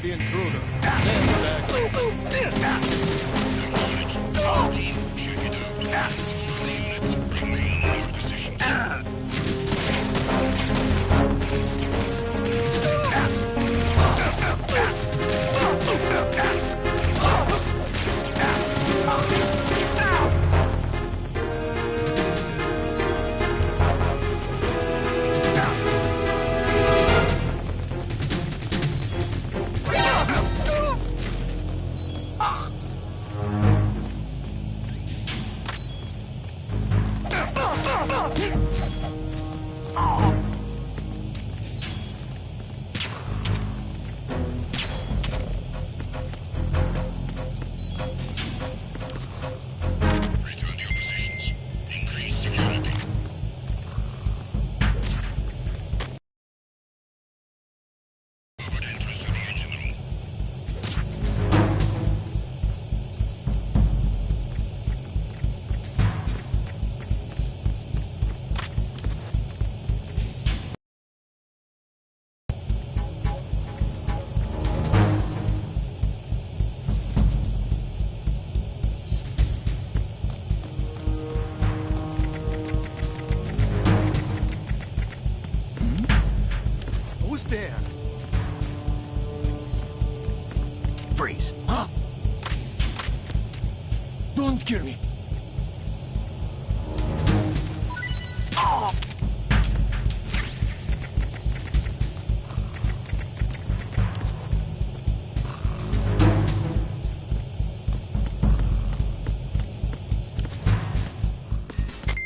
the intruder. Then back. Team, check it out. All units remain in your positions. Return to your positions. Increase security. Forward entrance to the engine room. Who's there? Freeze. Huh? Don't kill me.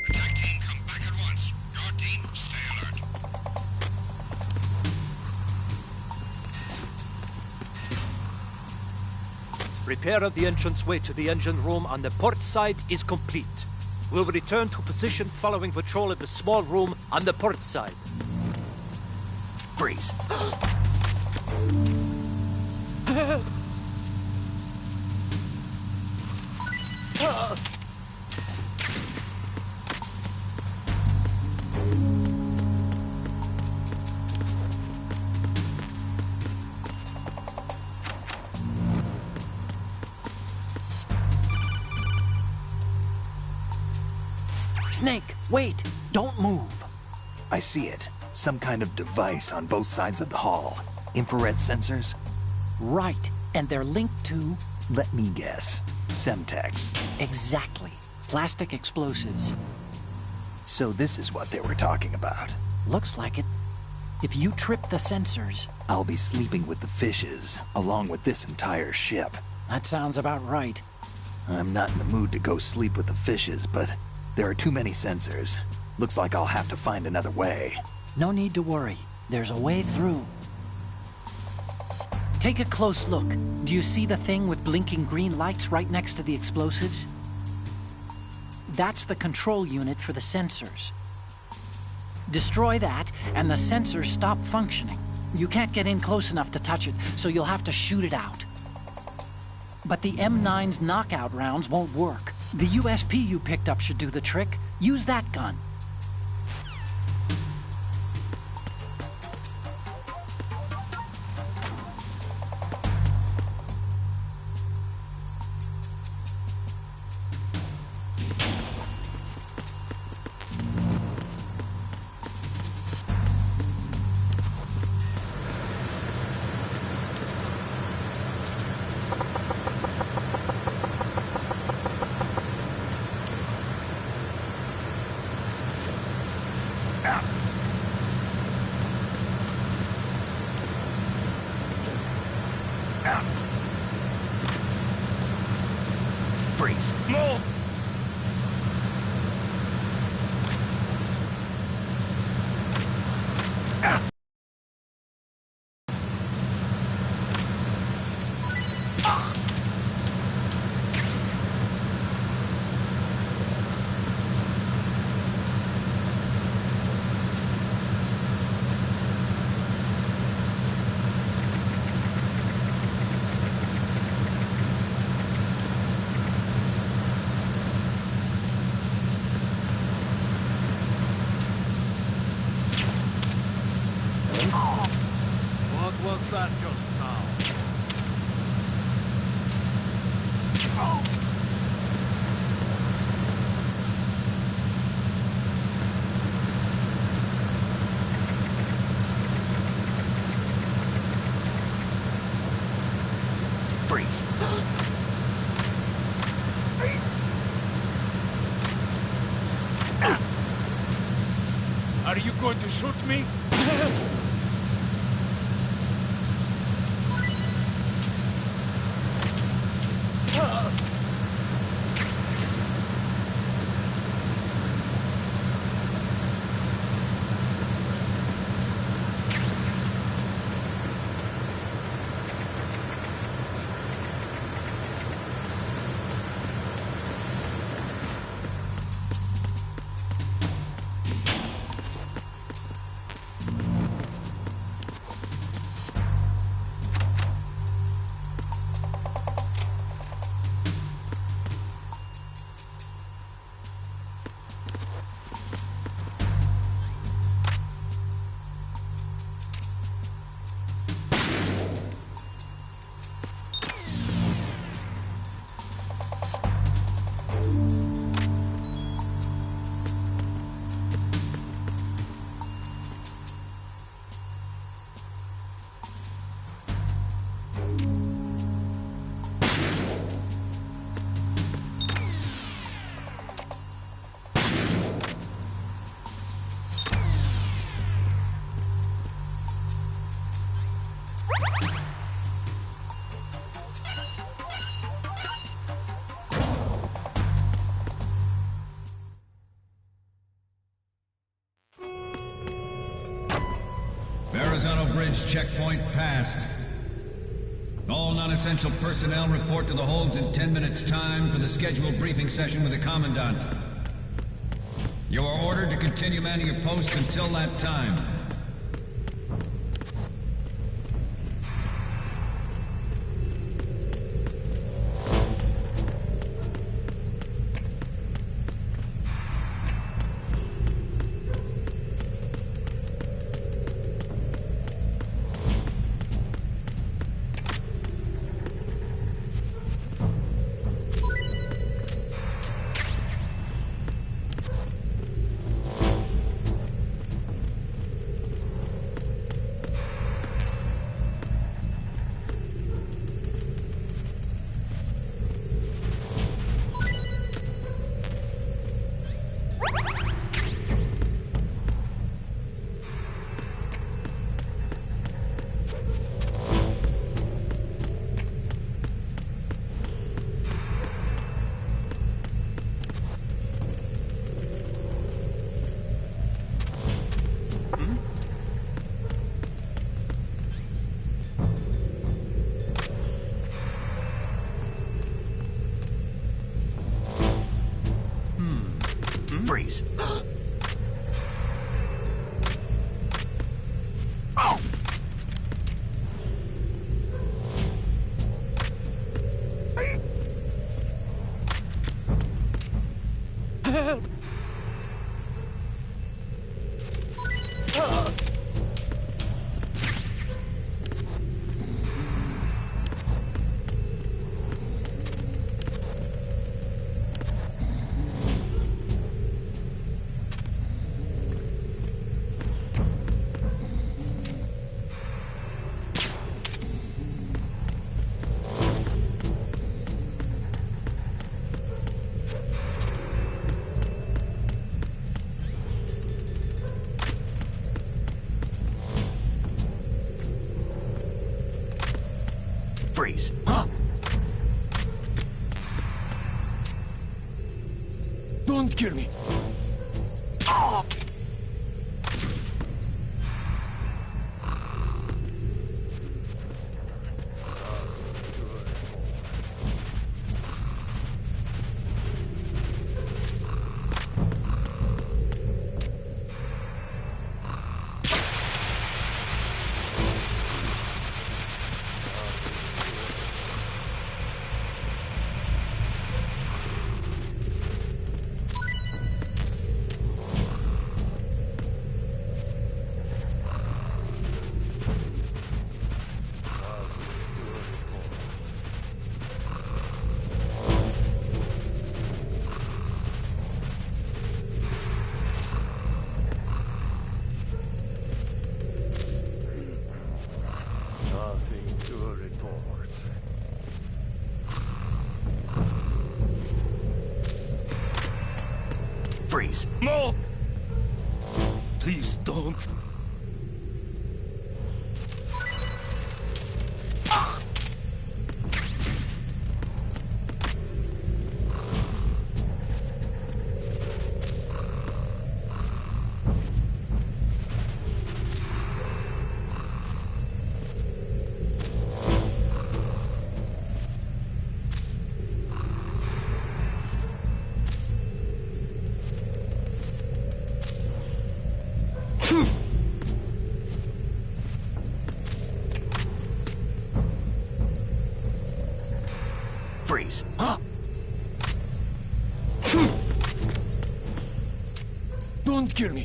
Attack team, come back at once. Guard team, stay alert. Repair of the entranceway to the engine room on the port side is complete. We'll return to position following patrol of the small room on the port side. Freeze. Snake, wait! Don't move! I see it. Some kind of device on both sides of the hall. Infrared sensors? Right, and they're linked to... Let me guess. Semtex. Exactly. Plastic explosives. So this is what they were talking about. Looks like it. If you trip the sensors... I'll be sleeping with the fishes, along with this entire ship. That sounds about right. I'm not in the mood to go sleep with the fishes, but there are too many sensors. Looks like I'll have to find another way. No need to worry. There's a way through. Take a close look. Do you see the thing with blinking green lights right next to the explosives? That's the control unit for the sensors. Destroy that, and the sensors stop functioning. You can't get in close enough to touch it, so you'll have to shoot it out. But the M9's knockout rounds won't work. The USP you picked up should do the trick. Use that gun. Freeze. Move! What was that just now? Are you going to shoot me? Verrazano Bridge checkpoint passed. All non-essential personnel report to the holds in 10 minutes' time for the scheduled briefing session with the Commandant. You are ordered to continue manning your post until that time. Freeze. Freeze. Don't kill me. Nothing to report. Freeze. No! Please Don't. Freeze. Don't kill me.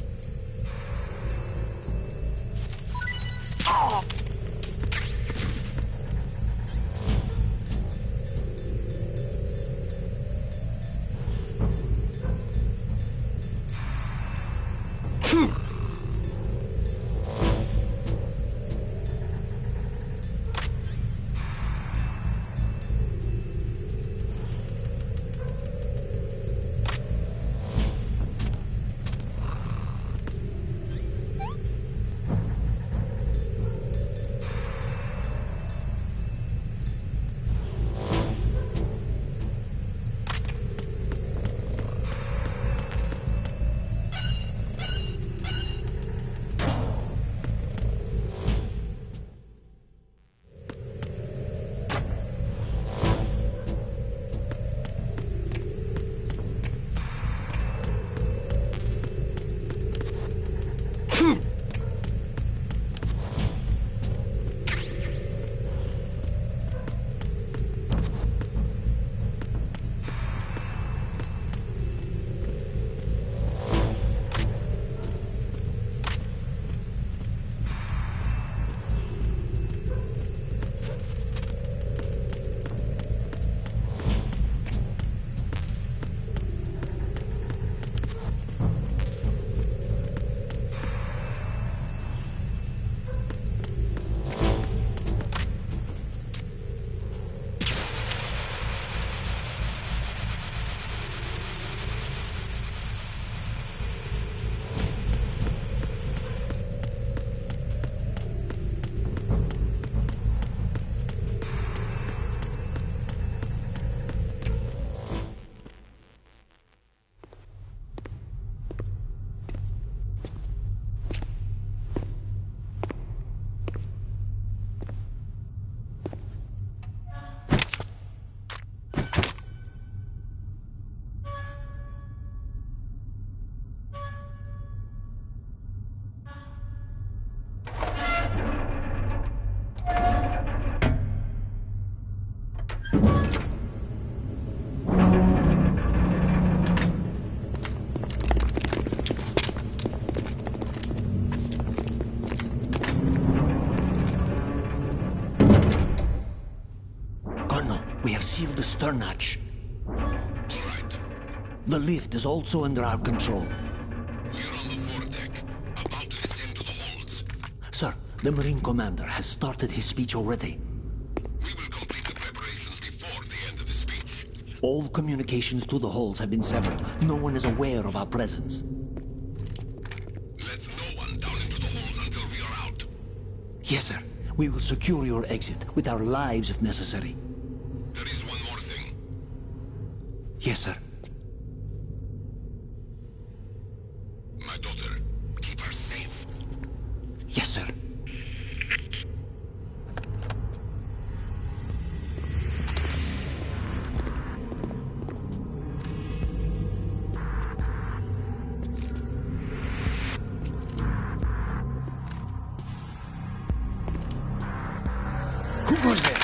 We have sealed the stern hatch. All right. The lift is also under our control. We're on the foredeck, about to descend to the holds. Sir, the Marine Commander has started his speech already. We will complete the preparations before the end of the speech. All communications to the holds have been severed. No one is aware of our presence. Let no one down into the holds until we are out. Yes, sir. We will secure your exit with our lives if necessary. There is one more thing. Yes, sir. My daughter, keep her safe. Yes, sir. Who goes there?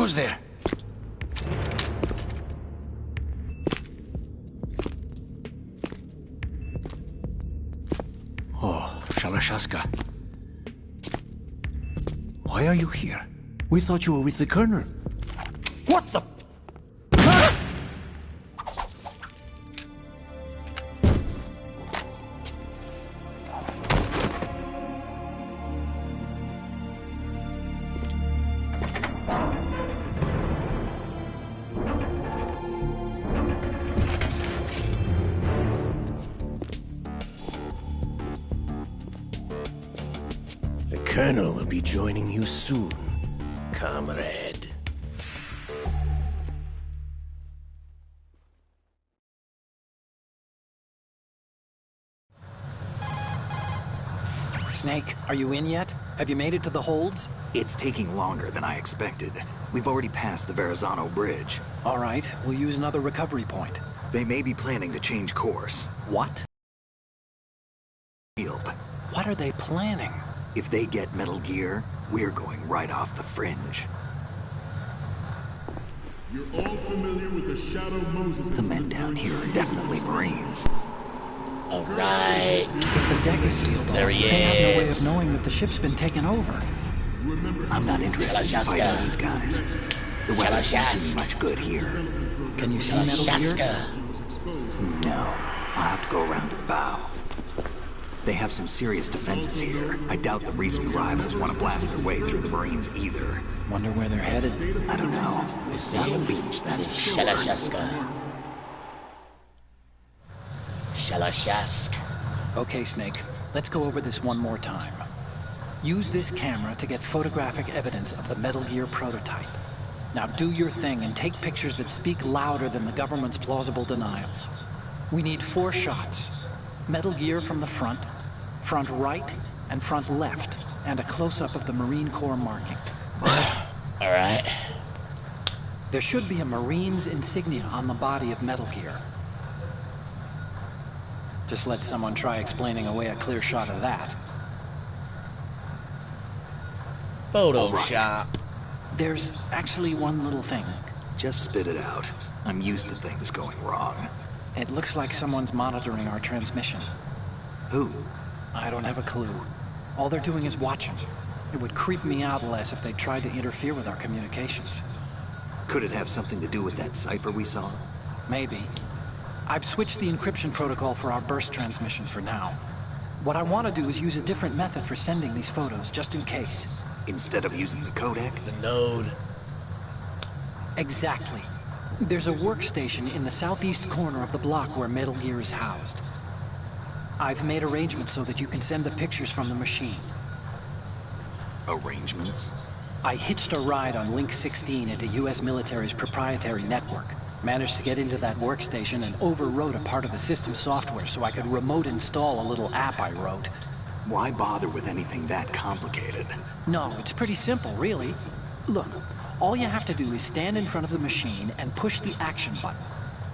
goes there? Oh, Shalashaska. Why are you here? We thought you were with the Colonel. What the... The Colonel will be joining you soon, comrade. Snake, are you in yet? Have you made it to the holds? It's taking longer than I expected. We've already passed the Verrazano Bridge. All right, we'll use another recovery point. They may be planning to change course. What? Field. What are they planning? If they get Metal Gear, we're going right off the fringe. You're all familiar with the Shadow Moses. The men down here are definitely Marines. Alright. If the deck is sealed off, There he they have no way is. of knowing that the ship's been taken over. I'm not interested in fighting these guys. The weapons won't do me much good here. Can you see Metal Gear? Shaska. No, I'll have to go around to the bow. They have some serious defenses here. I doubt the recent arrivals want to blast their way through the Marines either. Wonder where they're headed. I don't know. Not the beach, that's for sure. Shalashaska. Shalashask. Okay, Snake, let's go over this one more time. Use this camera to get photographic evidence of the Metal Gear prototype. Now do your thing and take pictures that speak louder than the government's plausible denials. We need 4 shots. Metal Gear from the front right, and front left, and a close-up of the Marine Corps marking. Alright. There should be a Marine's insignia on the body of Metal Gear. Just let someone try explaining away a clear shot of that. Photoshop. There's actually one little thing. Just spit it out. I'm used to things going wrong. It looks like someone's monitoring our transmission. Who? I don't have a clue. All they're doing is watching. It would creep me out less if they tried to interfere with our communications. Could it have something to do with that cipher we saw? Maybe. I've switched the encryption protocol for our burst transmission for now. What I want to do is use a different method for sending these photos, just in case. Instead of using the codec? The node. Exactly. There's a workstation in the southeast corner of the block where Metal Gear is housed. I've made arrangements so that you can send the pictures from the machine. Arrangements? I hitched a ride on Link 16 into US military's proprietary network. Managed to get into that workstation and overwrote a part of the system software so I could remote install a little app I wrote. Why bother with anything that complicated? No, it's pretty simple, really. Look, all you have to do is stand in front of the machine and push the action button.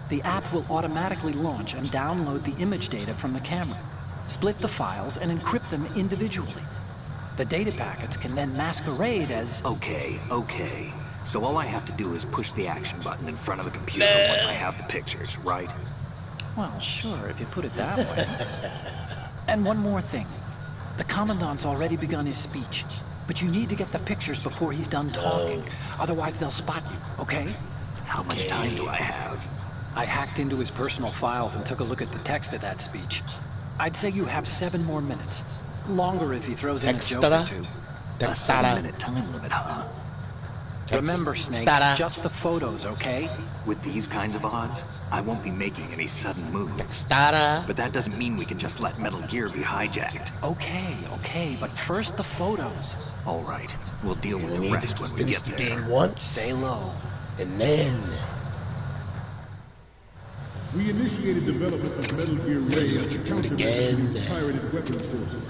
The app will automatically launch and download the image data from the camera, split the files, and encrypt them individually. The data packets can then masquerade as... Okay. So all I have to do is push the action button in front of the computer once I have the pictures, right? Well, sure, if you put it that way. And one more thing. The Commandant's already begun his speech, but you need to get the pictures before he's done talking. Otherwise, they'll spot you, okay? How much time do I have? I hacked into his personal files and took a look at the text of that speech. I'd say you have 7 more minutes. Longer if he throws in a joke or two. A 7-minute time limit, huh? Remember, Snake, just the photos, okay? With these kinds of odds, I won't be making any sudden moves. Tada. But that doesn't mean we can just let Metal Gear be hijacked. Okay, but first the photos. All right, we'll deal with the rest when we get there. Game once, Stay low. and then... We initiated development of Metal Gear Ray as a countermeasure to these pirated weapons forces.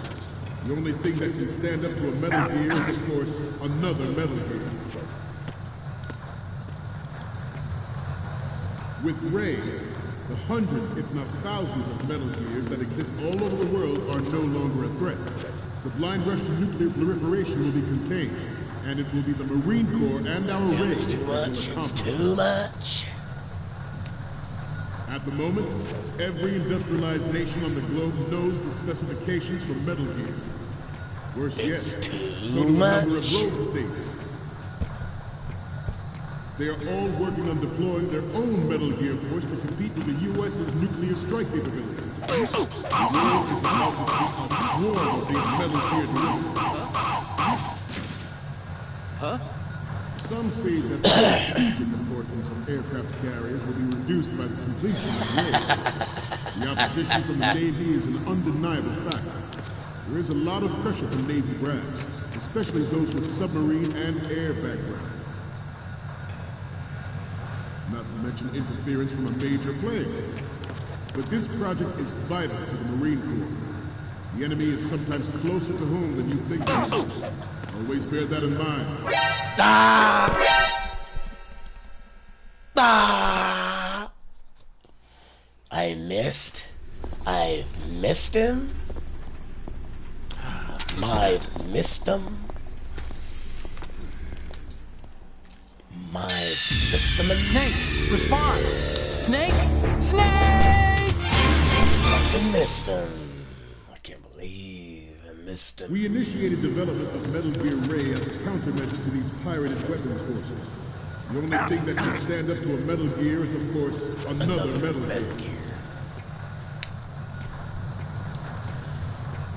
The only thing that can stand up to a Metal Gear is, of course, another Metal Gear. With Ray, the hundreds, if not thousands, of Metal Gears that exist all over the world are no longer a threat. The blind rush to nuclear proliferation will be contained, and it will be the Marine Corps and our Yeah, Ray it's too that will much. It's accomplish too this. much. At the moment, every industrialized nation on the globe knows the specifications for Metal Gear. Worse yet, It's too so do a number of much. rogue states. They are all working on deploying their own Metal Gear force to compete with the U.S.'s nuclear strike capability. The world is about to see a swarm of these Metal Gear derivatives. Huh? Some say that the strategic importance of aircraft carriers will be reduced by the completion of raid. The opposition from the Navy is an undeniable fact. There is a lot of pressure from Navy brass, especially those with submarine and air background. Not to mention interference from a major player. But this project is vital to the Marine Corps. The enemy is sometimes closer to home than you think. Always bear that in mind. Ah! Ah! I missed. I've missed him. I've missed him. My system. Snake, respond! Snake! Snake! I missed him. I can't believe I missed him. We initiated development of Metal Gear Ray as a countermeasure to these pirated weapons forces. The only thing that can stand up to a Metal Gear is, of course, another Metal Gear.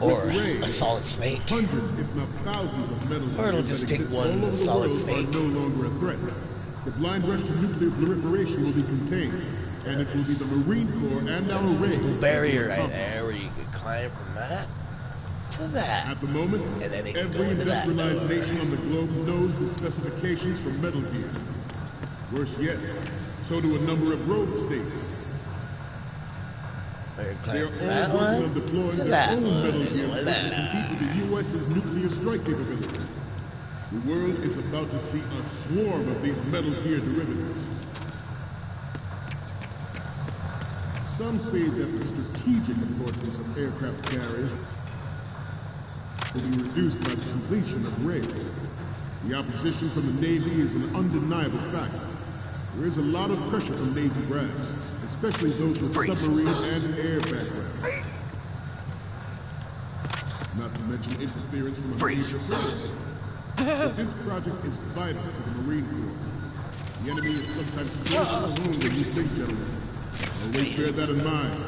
Or With Ray, a Solid Snake. hundreds, if not thousands, of Metal Or it'll Gears just that take exist one all over the Solid world Snake. are no longer a threat. The blind rush to nuclear proliferation will be contained, and it will be the Marine Corps and our Ray. Little barrier right there where you could climb from that to that. At the moment, And then it can go every into that industrialized door. nation on the globe knows the specifications for Metal Gear. Worse yet, so do a number of rogue states. Or you They are climb all from that working one on deploying to their that own one. Metal And Gear go force like to that. compete with the U.S.'s nuclear strike capability. The world is about to see a swarm of these Metal Gear derivatives. Some say that the strategic importance of aircraft carriers will be reduced by the completion of Ray. The opposition from the Navy is an undeniable fact. There is a lot of pressure from Navy brass, especially those with submarine and air background. Not to mention interference from a major player. But this project is vital to the Marine Corps. The enemy is sometimes closer to home than you think, gentlemen. Always bear that in mind.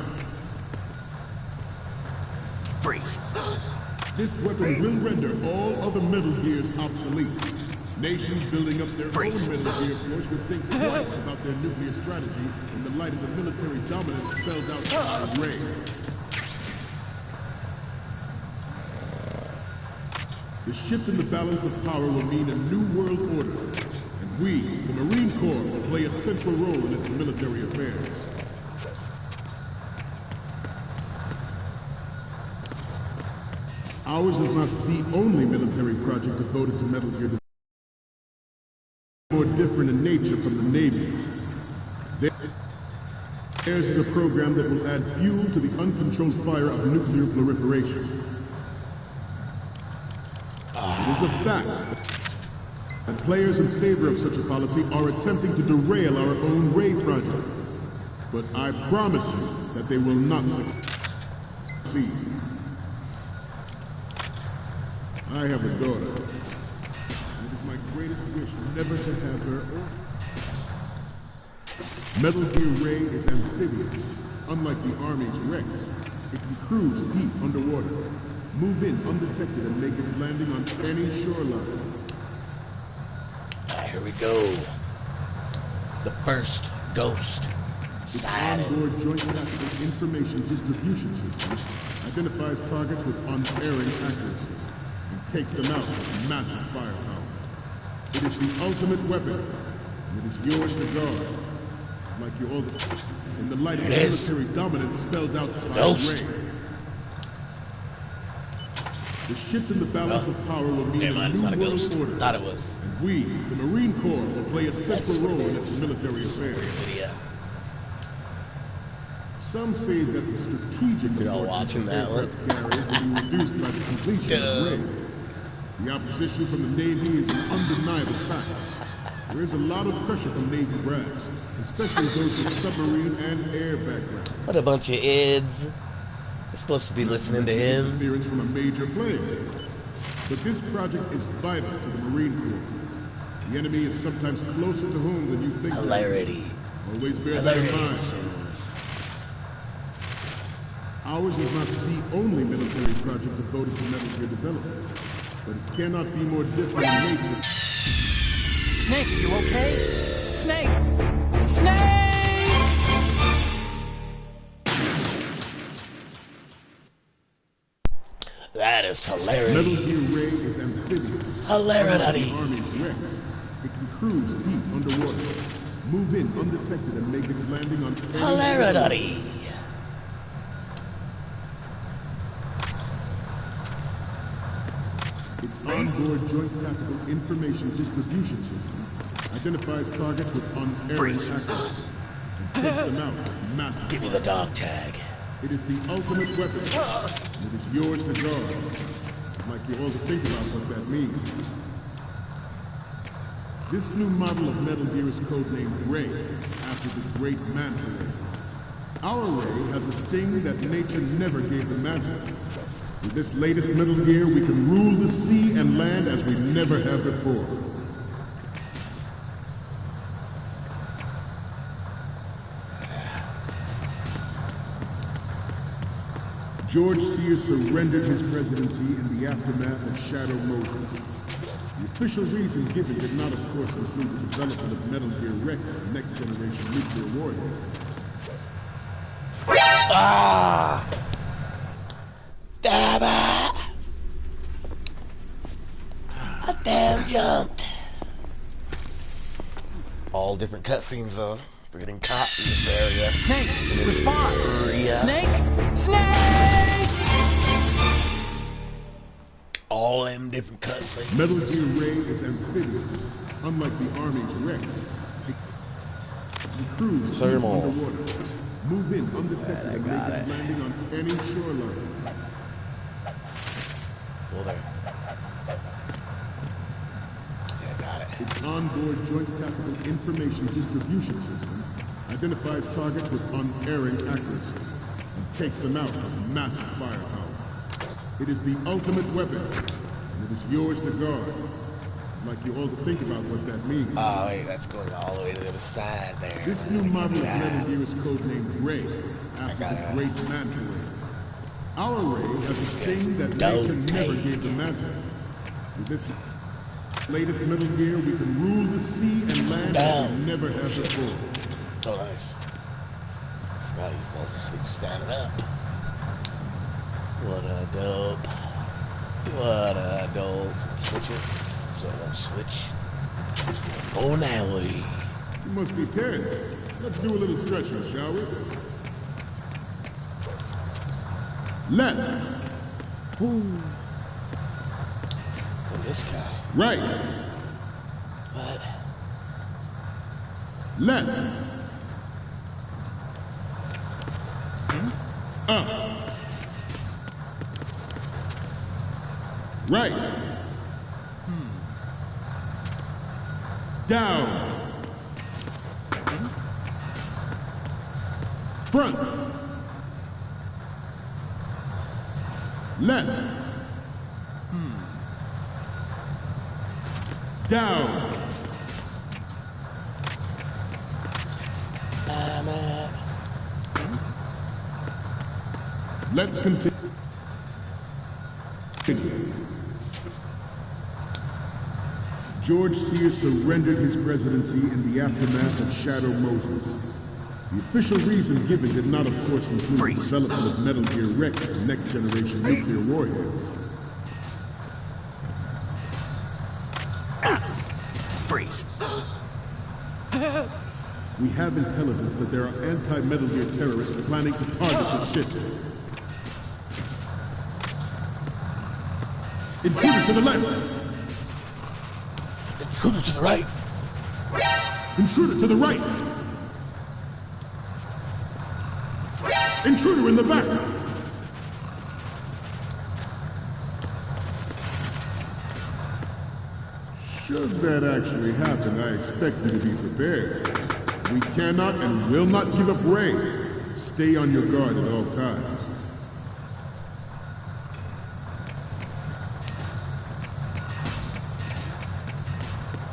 Freeze. This weapon will render all other Metal Gears obsolete. Nations building up their own Metal Gear force would think twice about their nuclear strategy in the light of the military dominance spelled out by Ray. The shift in the balance of power will mean a new world order, and we, the Marine Corps, will play a central role in its military affairs. Ours is not the only military project devoted to Metal Gear. More different in nature from the Navy's. Theirs is a program that will add fuel to the uncontrolled fire of nuclear proliferation. It is a fact that players in favor of such a policy are attempting to derail our own Ray project. But I promise you that they will not succeed. I have a daughter, and it is my greatest wish never to have her or... Metal Gear Ray is amphibious. Unlike the Army's Rex, it can cruise deep underwater, move in undetected, and make its landing on any shoreline. Here we go. The first ghost. Its Sighted. onboard Joint Tactical Information Distribution System identifies targets with unerring accuracy and takes them out with massive firepower. It is the ultimate weapon, and it is yours to guard. Like you all, in the light of the military dominance spelled out by Ray. The shift in the balance of power will mean a new world order. Thought it was. And we, the Marine Corps, will play a central role in its military affairs. Some say that the strategic You're all importance watching of that one. aircraft carriers will be reduced by the completion of Ray. The opposition from the Navy is an undeniable fact. There is a lot of pressure from Navy brass, especially those with submarine and air background. What a bunch of ids. They're supposed to be listening to him. Interference from a major player. But this project is vital to the Marine Corps. The enemy is sometimes closer to home than you think. Hilarity. Always bear that in mind. Ours is not the only military project devoted to Metal Gear development, but it cannot be more different in nature. Snake, you okay? Snake! Snake! That is hilarious. Metal Gear Ray is amphibious. Hilarity. The Army's Rex. It can cruise deep underwater, move in undetected, and make its landing on any Hilarity. Its onboard Joint Tactical Information Distribution System identifies targets with unerring accuracy and takes them out with massive Give me the dog tag. It is the ultimate weapon, and it is yours to guard. I'd like you all to think about what that means. This new model of Metal Gear is codenamed Ray, after the great Manta Ray. Our Ray has a sting that nature never gave the Manta. With this latest Metal Gear, we can rule the sea and land as we never have before. George Sears surrendered his presidency in the aftermath of Shadow Moses. The official reason given did not, of course, include the development of Metal Gear Rex and next-generation nuclear warheads. Ah! Damn it! I damn jumped. All different cutscenes, though. We're getting caught in this area. Snake, respond! Yeah. Snake! Snake! All them different cutscenes. Metal Gear Ray is amphibious, unlike the Army's Rex. It can cruise deep underwater, move in undetected, and make its landing on any shoreline. Well, there. Yeah, got it. Its onboard Joint Tactical Information Distribution System identifies targets with unerring accuracy and takes them out with massive firepower. It is the ultimate weapon, and it is yours to guard. I'd like you all to think about what that means. Oh, wait, that's going all the way to the other side there. This new model of Metal Gear is codenamed Ray, after the great Manta Ray. Our Ray has a sting that nature never gave the Manta. With this latest Metal Gear, we can rule the sea and land as we never have before. Oh, nice. Forgot he falls asleep standing up. What a dope. What a dope. Switch it. So I don't switch. Oh, now we. You must be tense. Let's do a little stretching, shall we? Left. Ooh. Oh, this guy. Right. What? Left. Up. Right. Down. Front. Left. Down. Let's continue. George Sears surrendered his presidency in the aftermath of Shadow Moses. The official reason given did not, of course, include the development of Metal Gear Rex and next-generation nuclear warheads. Freeze. We have intelligence that there are anti-Metal Gear terrorists planning to target the ship. Intruder to the left! Intruder to the right! Intruder to the right! Intruder in the back! Should that actually happen, I expect you to be prepared. We cannot and will not give up Ray. Stay on your guard at all times.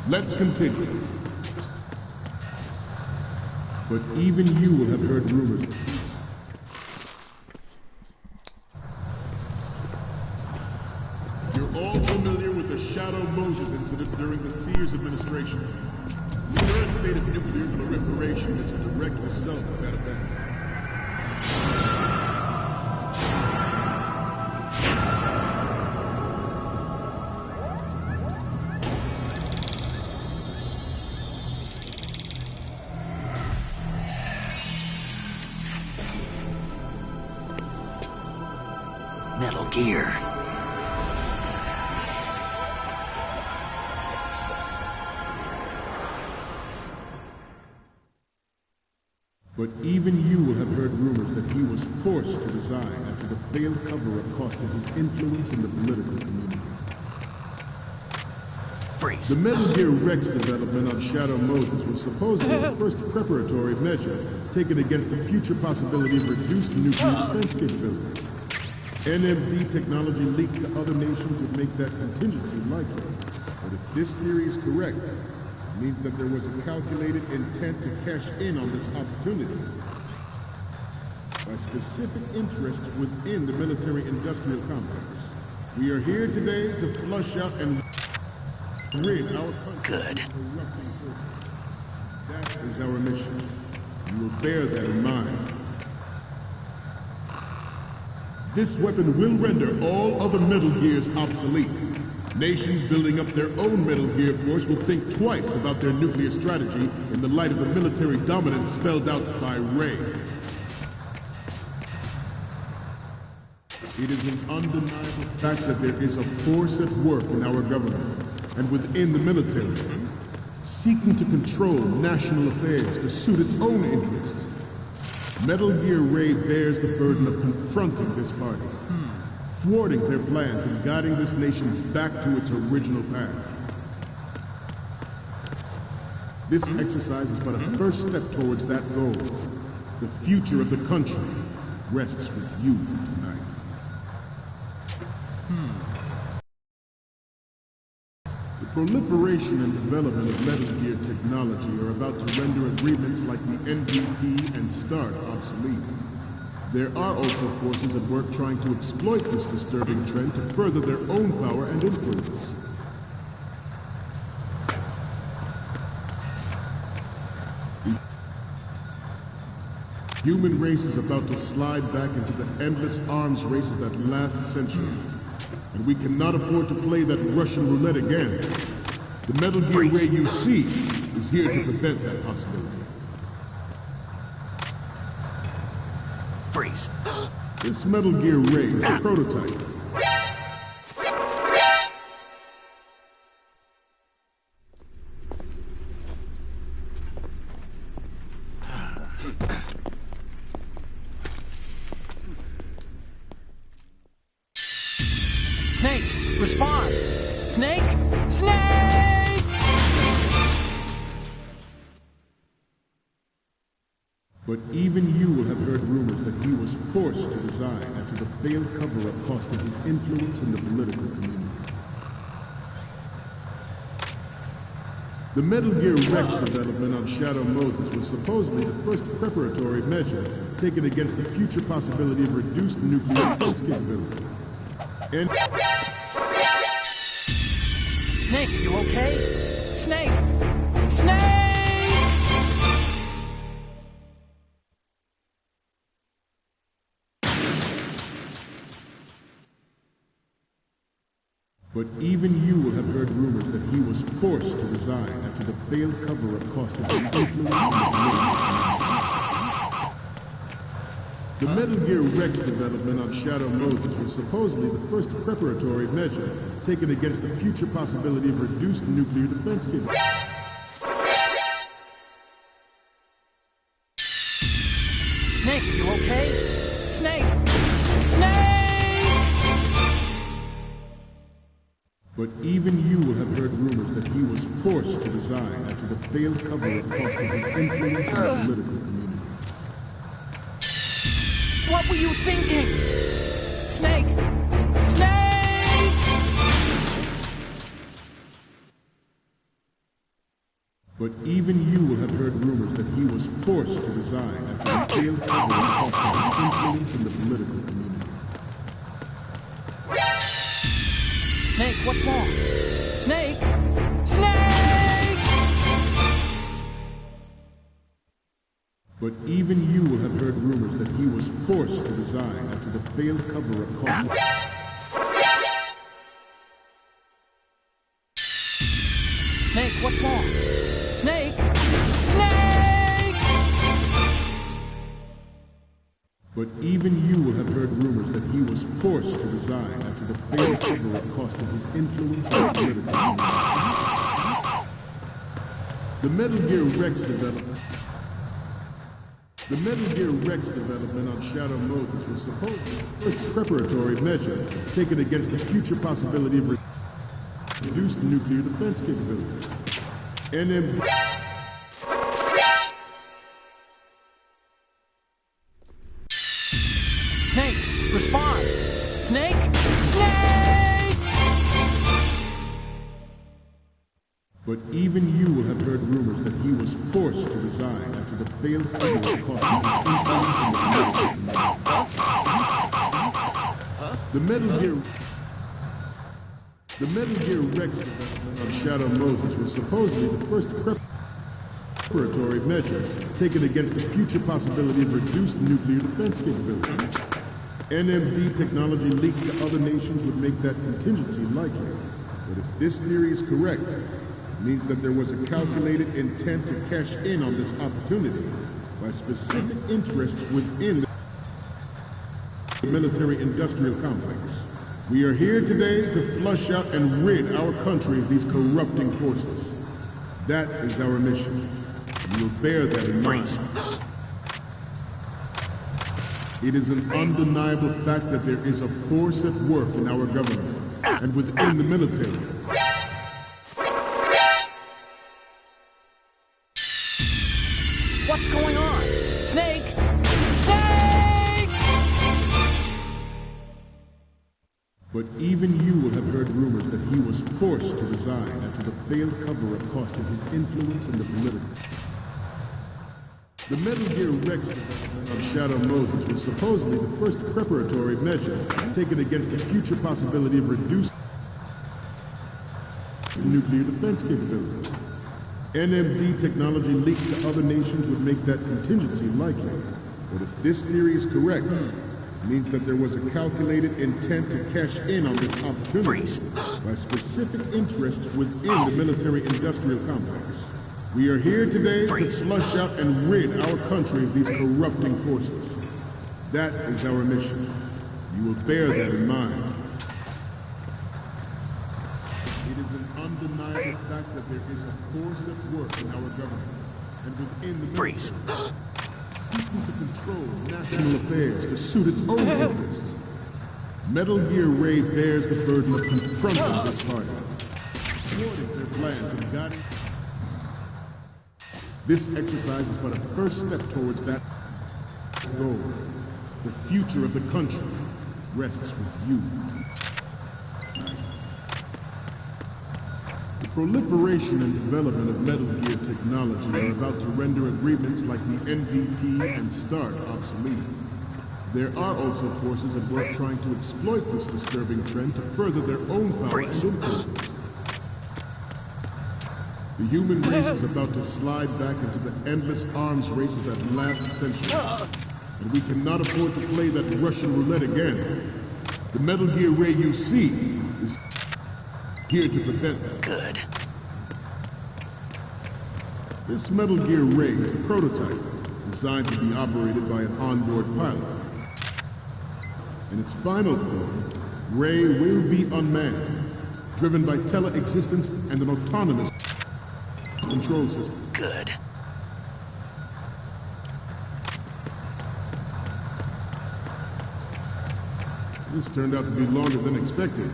Let's continue. But even you will have heard rumors. You're all familiar with the Shadow Moses incident during the Sears administration. The current state of nuclear proliferation is a direct result of that event. Metal Gear. But even you will have heard rumors that he was forced to resign after the failed cover-up costed his influence in the political community. Freeze. The Metal Gear Rex development on Shadow Moses was supposedly the first preparatory measure taken against the future possibility of reduced nuclear defense capability. NMD technology leaked to other nations would make that contingency likely. But if this theory is correct, it means that there was a calculated intent to cash in on this opportunity by specific interests within the military-industrial complex. We are here today to flush out and rid our country of corrupting forces. That is our mission. You will bear that in mind. This weapon will render all other Metal Gears obsolete. Nations building up their own Metal Gear force will think twice about their nuclear strategy in the light of the military dominance spelled out by Ray. It is an undeniable fact that there is a force at work in our government and within the military, seeking to control national affairs to suit its own interests. Metal Gear Ray bears the burden of confronting this party, thwarting their plans and guiding this nation back to its original path. This exercise is but a first step towards that goal. The future of the country rests with you tonight. The proliferation and development of Metal Gear technology are about to render agreements like the NPT and START obsolete. There are also forces at work trying to exploit this disturbing trend to further their own power and influence. The human race is about to slide back into the endless arms race of that last century. And we cannot afford to play that Russian roulette again. The Metal Gear Ray you see is here to prevent that possibility. Freeze. This Metal Gear Ray is a prototype. Snake, respond! Snake! Snake! But even you will have heard rumors that he was forced to resign after the failed cover-up costed his influence in the political community. The Metal Gear Rex development on Shadow Moses was supposedly the first preparatory measure taken against the future possibility of reduced nuclear defense capability. And Snake, you okay? Snake! Snake! But even you will have heard rumors that he was forced to resign after the failed cover-up costed him influence in the The Metal Gear Rex development on Shadow Moses was supposedly the first preparatory measure taken against the future possibility of reduced nuclear defense capability. Snake, you okay? Snake! Snake! But even you will have heard rumors that he was forced to resign after the failed cover-up cost him his influence in the political community. What were you thinking? Snake! Snake! But even you will have heard rumors that he was forced to resign after the failed cover-up cost him his influence in the political community. Snake, what's wrong? Snake! Snake! But even you will have heard rumors that he was forced to resign after the failed cover-up cost him... Snake, what's wrong? Snake! Snake! But even you will have heard rumors that he was forced to resign after the failed cover-up cost him his influence in the political community. The Metal Gear Rex development... The Metal Gear Rex development on Shadow Moses was supposedly the first preparatory measure taken against the future possibility of reduced nuclear defense capability. NMD... Snake, respond! Snake! Snake! But even you will have heard rumors that he was forced to resign after the failed cover-up cost him his influence in the political community. The Metal Gear Rex development on Shadow Moses was supposedly the first preparatory measure taken against the future possibility of reduced nuclear defense capability. NMD technology leaked to other nations would make that contingency likely. But if this theory is correct, it means that there was a calculated intent to cash in on this opportunity by specific interests within the military-industrial complex. We are here today to flush out and rid our country of these corrupting forces. That is our mission. We will bear that in mind. It is an undeniable fact that there is a force at work in our government and within the military. What's going on? Snake! Snake! But even you will have heard rumors that he was forced to resign after the failed cover-up cost him his influence in the political. The Metal Gear Rex development on Shadow Moses was supposedly the first preparatory measure taken against the future possibility of reduced nuclear defense capability. NMD technology leaked to other nations would make that contingency likely. But if this theory is correct, it means that there was a calculated intent to cash in on this opportunity by specific interests within the military-industrial complex. We are here today to flush out and rid our country of these corrupting forces. That is our mission. You will bear that in mind. It is an undeniable fact that there is a force at work in our government and within the military, seeking to control national affairs to suit its own interests. Metal Gear Ray bears the burden of confronting this party, thwarting their plans and guiding. This exercise is but a first step towards that goal. The future of the country rests with you. The proliferation and development of Metal Gear technology are about to render agreements like the NVT and START obsolete. There are also forces at work trying to exploit this disturbing trend to further their own power and influence. The human race is about to slide back into the endless arms race of that last century. And we cannot afford to play that Russian roulette again. The Metal Gear Ray you see is here to prevent that. Good. This Metal Gear Ray is a prototype designed to be operated by an onboard pilot. In its final form, Ray will be unmanned, driven by tele-existence and an autonomous control system. Good. This turned out to be longer than expected.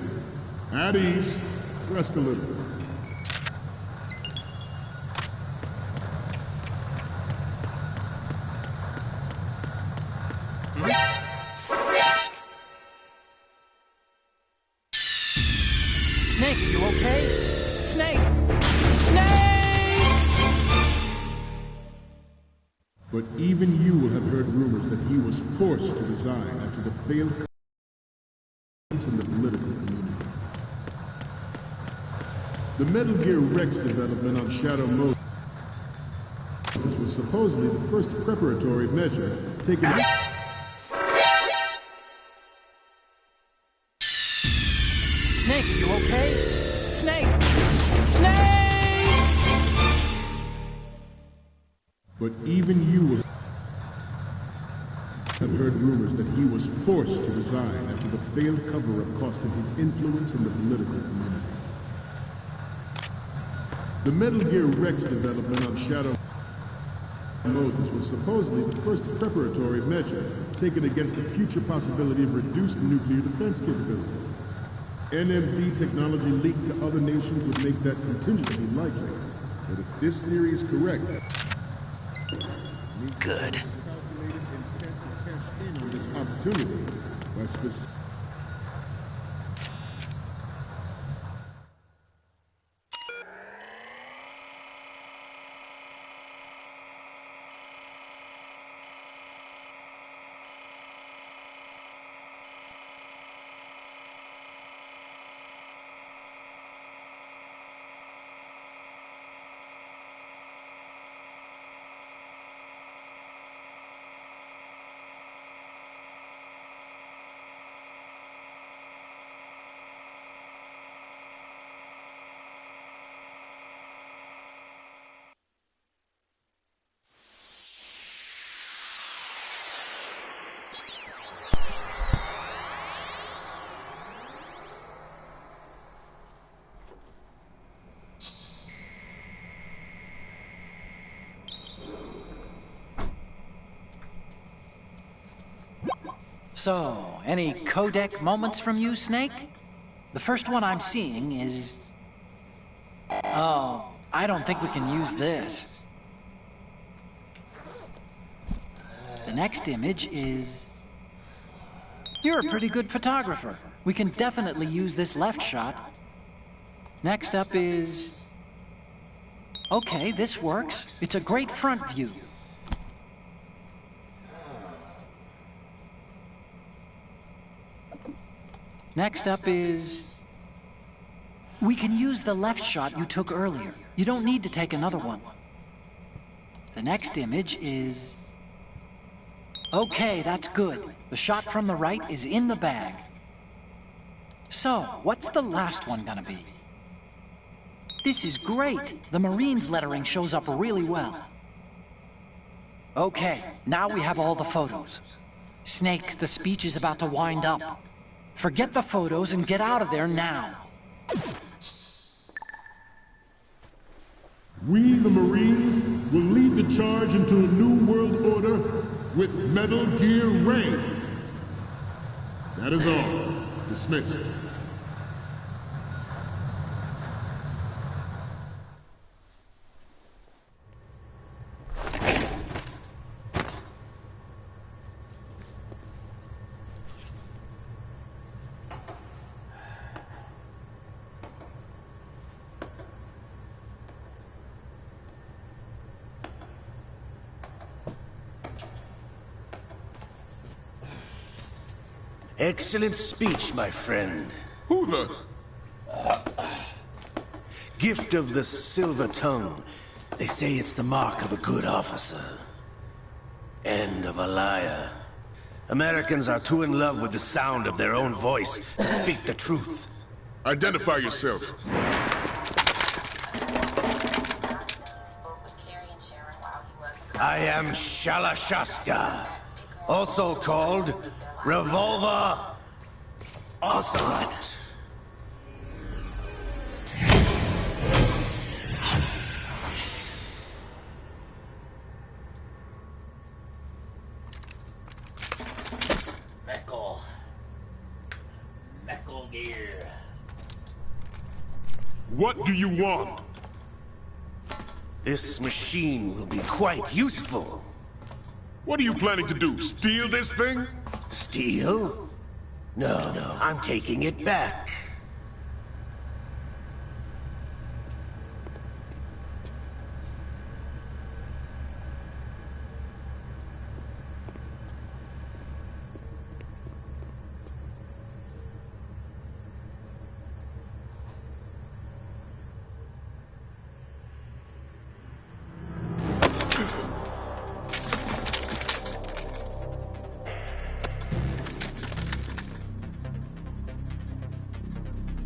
At ease. Rest a little. Snake, you okay? Snake! Snake! But even you will have heard rumors that he was forced to resign after the failed in the political community. The Metal Gear Rex development on Shadow Moses was supposedly the first preparatory measure taken. Snake, you okay? Snake! Snake! But even you will have heard rumors that he was forced to resign after the failed cover-up cost him his influence in the political community. The Metal Gear Rex development on Shadow Moses was supposedly the first preparatory measure taken against the future possibility of reduced nuclear defense capability. NMD technology leaked to other nations would make that contingency likely. But if this theory is correct... Good. ...calculated intent to cash in on this opportunity by specific... So, any codec moments from you, Snake? The first one I'm seeing is... Oh, I don't think we can use this. The next image is... You're a pretty good photographer. We can definitely use this left shot. Next up is... Okay, this works. It's a great front view. Next up is... We can use the left shot you took earlier. You don't need to take another one. The next image is... Okay, that's good. The shot from the right is in the bag. So, what's the last one gonna be? This is great! The Marines lettering shows up really well. Okay, now we have all the photos. Snake, the speech is about to wind up. Forget the photos and get out of there now. We, the Marines, will lead the charge into a new world order with Metal Gear Ray. That is all. Dismissed. Excellent speech, my friend. Who the... Gift of the silver tongue. They say it's the mark of a good officer. End of a liar. Americans are too in love with the sound of their own voice to speak the truth. Identify yourself. I am Shalashaska, also called Revolver Ocelot. Metal Gear. What do you want? This machine will be quite useful. What are you planning to do? Steal this thing? Steal? No, I'm taking it back.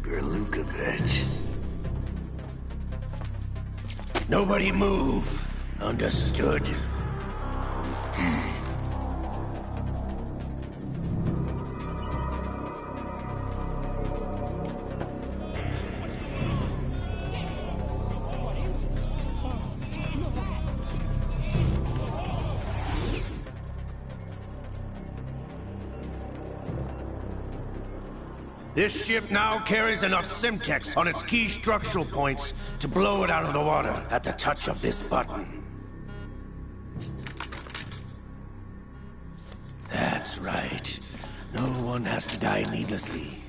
Gerlukovich. Nobody move. Understood? This ship now carries enough Simtex on its key structural points to blow it out of the water at the touch of this button. That's right. No one has to die needlessly.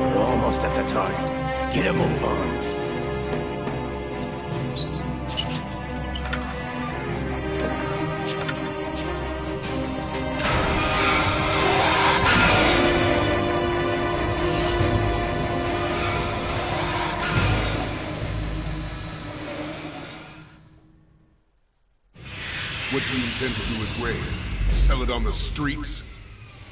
We're almost at the target. Get a move on. What do you intend to do with Ray? Sell it on the streets?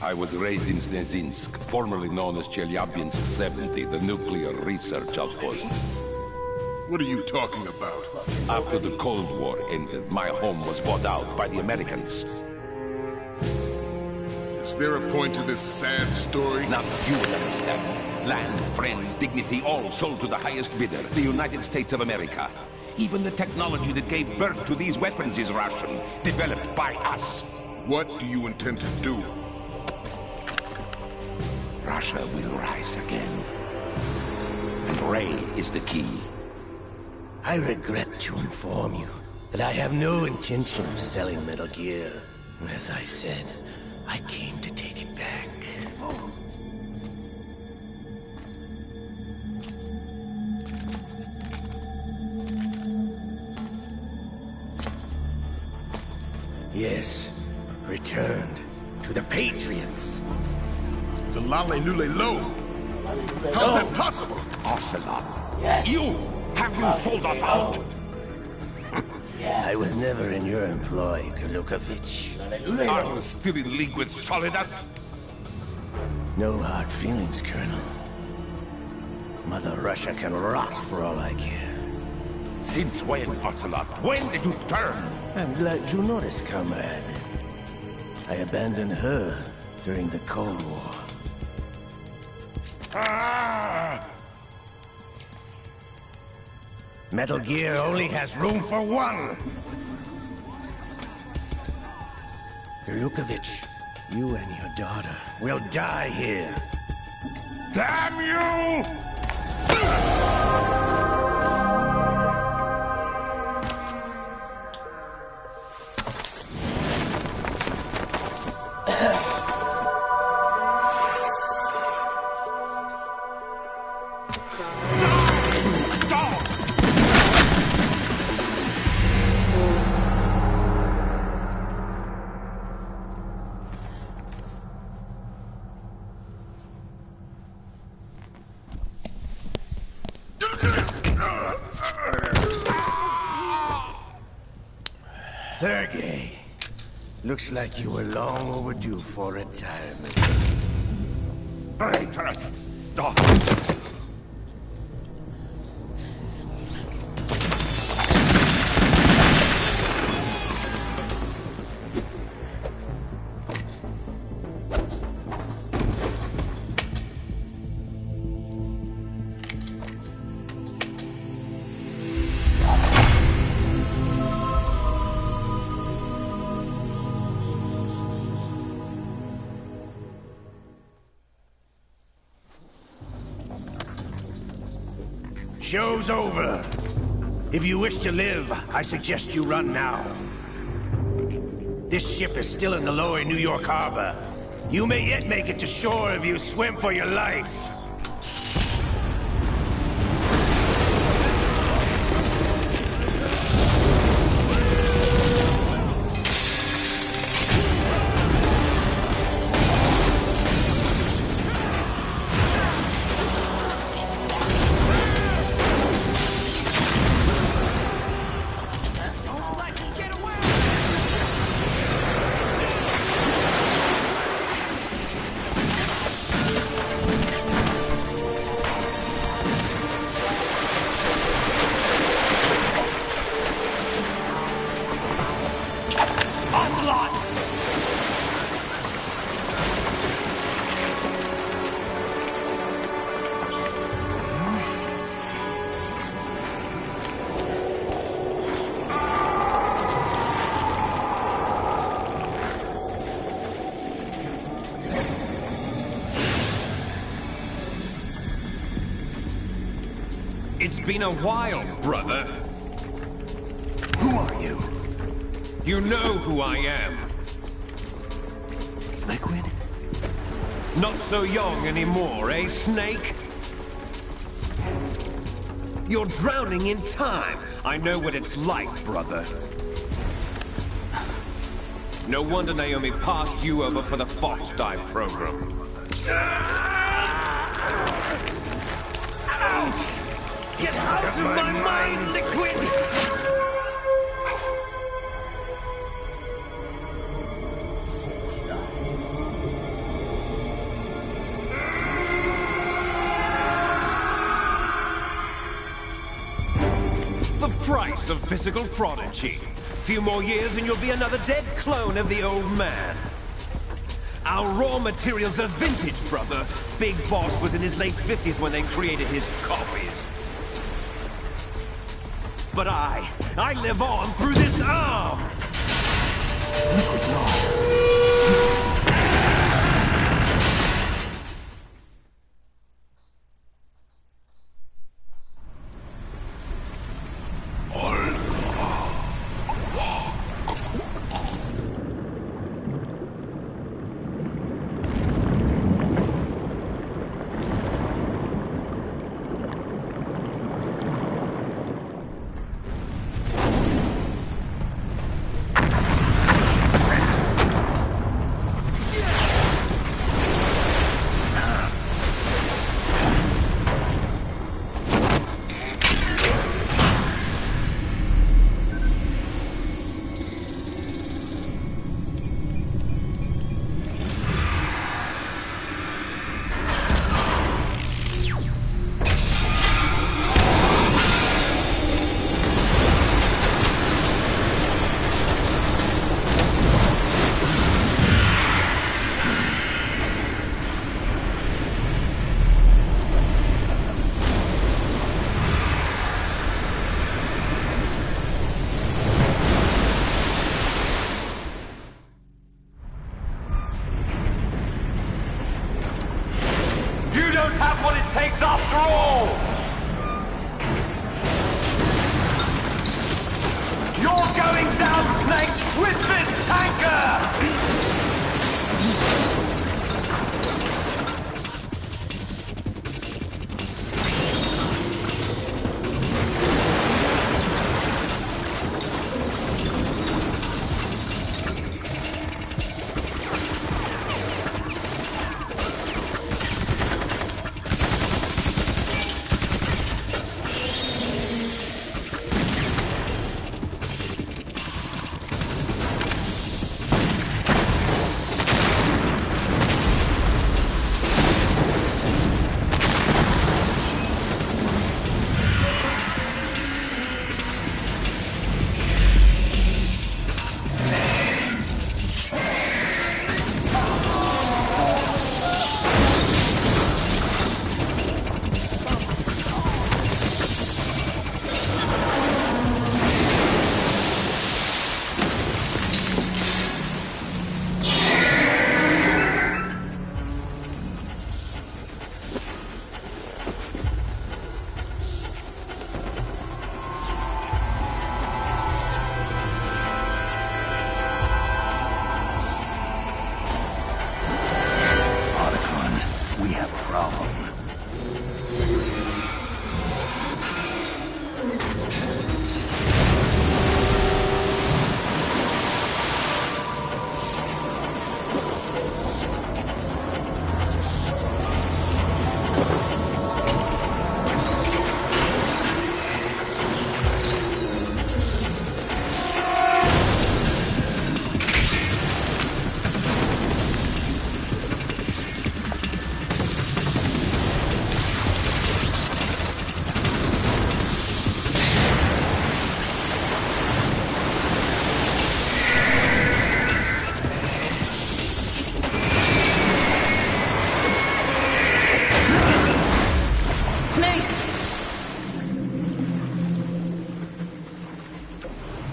I was raised in Snezinsk, formerly known as Chelyabinsk 70, the nuclear research outpost. What are you talking about? After the Cold War ended, my home was bought out by the Americans. Is there a point to this sad story? Now you will understand. Land, friends, dignity, all sold to the highest bidder, the United States of America. Even the technology that gave birth to these weapons is Russian, developed by us. What do you intend to do? Russia will rise again. And Ray is the key. I regret to inform you that I have no intention of selling Metal Gear. As I said, I came to take it back. Yes, returned to the Patriots. The Lale Lule Lo? How's that possible? Ocelot, you! Have you sold us out? I was never in your employ, Gerlukovich. Are you still in league with Solidus? No hard feelings, Colonel. Mother Russia can rot for all I care. Since when, Ocelot? When did you turn? I'm glad you noticed, comrade. I abandoned her during the Cold War. Ah! Metal Gear only has room for one! Gerlukovich, you and your daughter will die here. Damn you! Sergei, looks like you were long overdue for retirement. Traitorous dog! show's over. If you wish to live, I suggest you run now. This ship is still in the lower New York harbor. You may yet make it to shore if you swim for your life. It's been a while, brother. Who are you? You know who I am. Liquid? Not so young anymore, eh, Snake? You're drowning in time. I know what it's like, brother. No wonder Naomi passed you over for the Fox Die program. Ouch! Get out of my mind, Liquid! The price of physical prodigy. Few more years and you'll be another dead clone of the old man. Our raw materials are vintage, brother. Big Boss was in his late 50s when they created his copies. But I live on through this arm! Liquid's arm.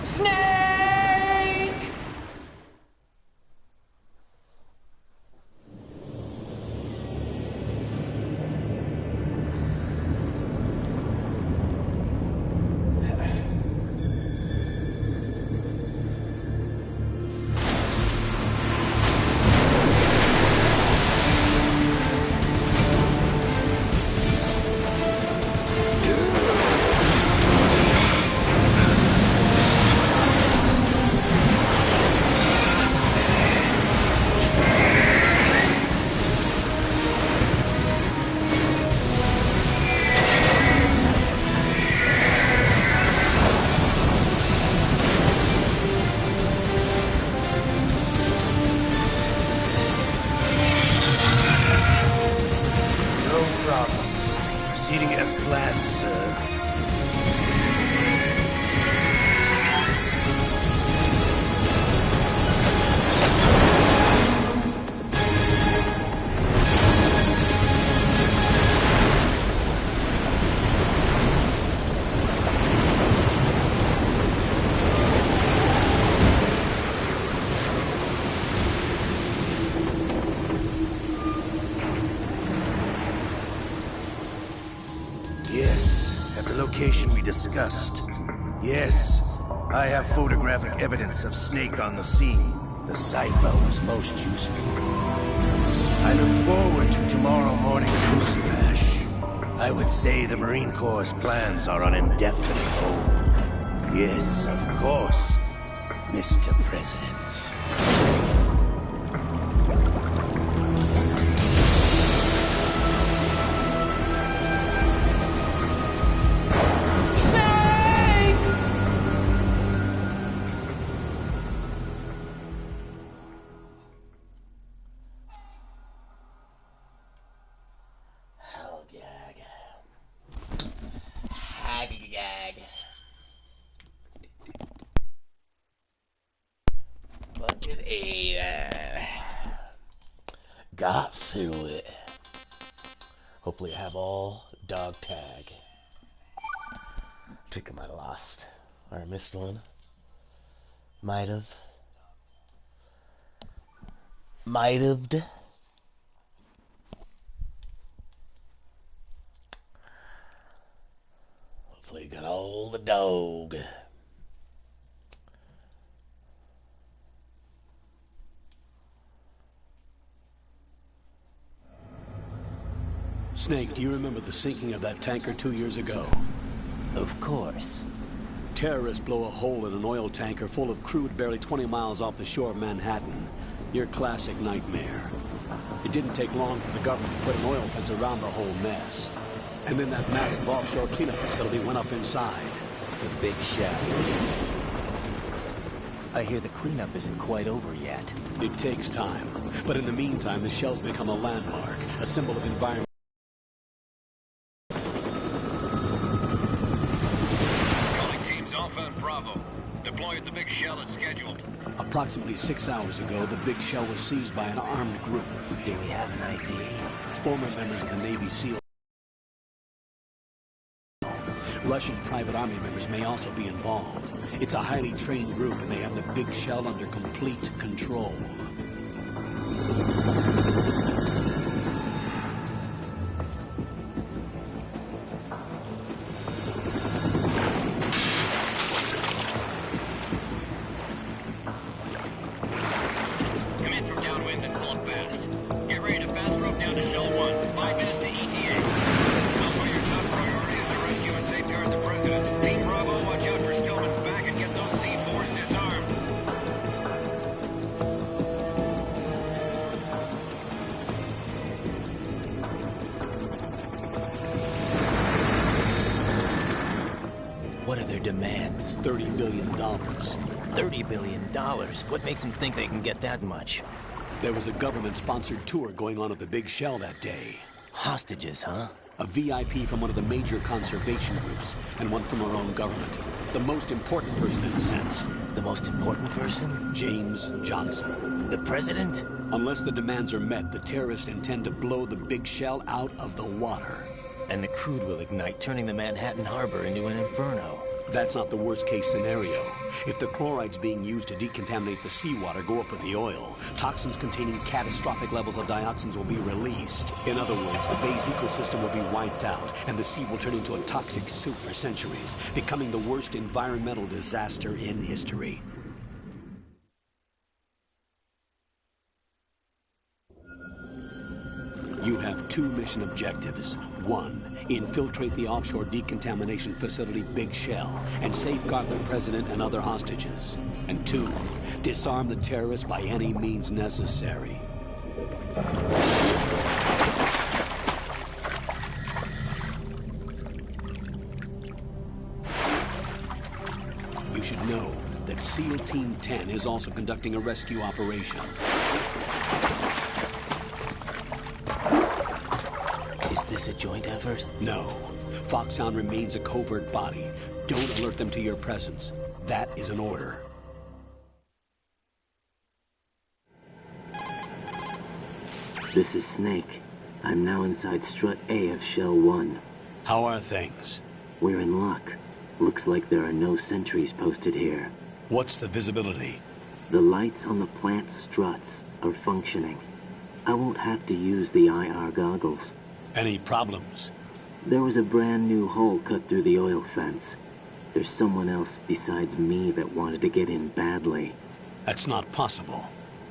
Snake! Proceeding as planned, sir. Yes, at the location we discussed. Yes, I have photographic evidence of Snake on the scene. The cipher was most useful. I look forward to tomorrow morning's news flash. I would say the Marine Corps' plans are on indefinite hold. Yes, of course, Mr. President. Got through it. Hopefully I have all dog tag. I think I might have lost. Or I missed one. Might have. Hopefully you got all the dog. Snake, do you remember the sinking of that tanker 2 years ago? Of course. Terrorists blow a hole in an oil tanker full of crude barely 20 miles off the shore of Manhattan. Your classic nightmare. It didn't take long for the government to put an oil fence around the whole mess. And then that massive offshore cleanup facility went up inside. The Big Shell. I hear the cleanup isn't quite over yet. It takes time. But in the meantime, the shell's become a landmark, a symbol of environment. Deploy at the Big Shell as scheduled. Approximately 6 hours ago, the Big Shell was seized by an armed group. Do we have an ID? Former members of the Navy SEAL. Russian private army members may also be involved. It's a highly trained group, and they have the Big Shell under complete control. What are their demands? $30 billion. $30 billion? What makes them think they can get that much? There was a government-sponsored tour going on at the Big Shell that day. Hostages, huh? A VIP from one of the major conservation groups, and one from our own government. The most important person in a sense. The most important person? James Johnson. The president? Unless the demands are met, the terrorists intend to blow the Big Shell out of the water. And the crude will ignite, turning the Manhattan Harbor into an inferno. That's not the worst-case scenario. If the chlorides being used to decontaminate the seawater go up with the oil, toxins containing catastrophic levels of dioxins will be released. In other words, the bay's ecosystem will be wiped out, and the sea will turn into a toxic soup for centuries, becoming the worst environmental disaster in history. You have 2 mission objectives. 1, infiltrate the offshore decontamination facility Big Shell and safeguard the president and other hostages. And 2, disarm the terrorists by any means necessary. You should know that SEAL Team 10 is also conducting a rescue operation. Is this a joint effort? No. Foxhound remains a covert body. Don't alert them to your presence. That is an order. This is Snake. I'm now inside Strut A of Shell 1. How are things? We're in luck. Looks like there are no sentries posted here. What's the visibility? The lights on the plant struts are functioning. I won't have to use the IR goggles. Any problems? There was a brand new hole cut through the oil fence. There's someone else besides me that wanted to get in badly. That's not possible.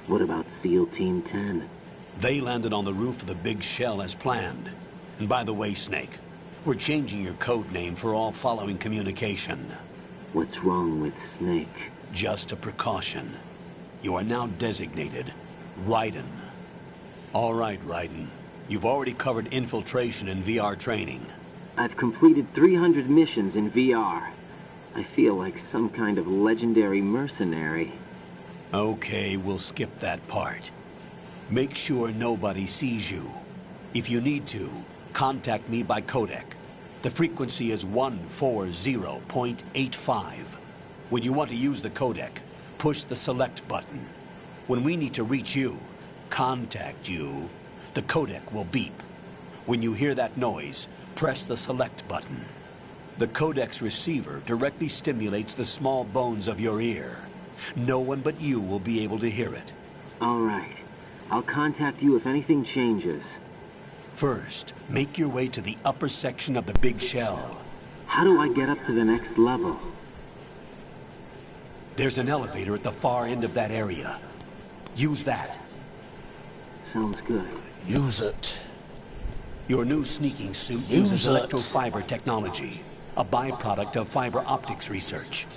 What about SEAL Team 10? They landed on the roof of the Big Shell as planned. And by the way, Snake, we're changing your code name for all following communication. What's wrong with Snake? Just a precaution. You are now designated Raiden. All right, Raiden. You've already covered infiltration and VR training. I've completed 300 missions in VR. I feel like some kind of legendary mercenary. Okay, we'll skip that part. Make sure nobody sees you. If you need to, contact me by codec. The frequency is 140.85. When you want to use the codec, push the select button. When we need to reach you, contact you, the codec will beep. When you hear that noise, press the select button. The codec's receiver directly stimulates the small bones of your ear. No one but you will be able to hear it. All right. I'll contact you if anything changes. First, make your way to the upper section of the Big Shell. How do I get up to the next level? There's an elevator at the far end of that area. Use that. Sounds good. Use it. Your new sneaking suit uses electrofiber technology, a byproduct of fiber optics research.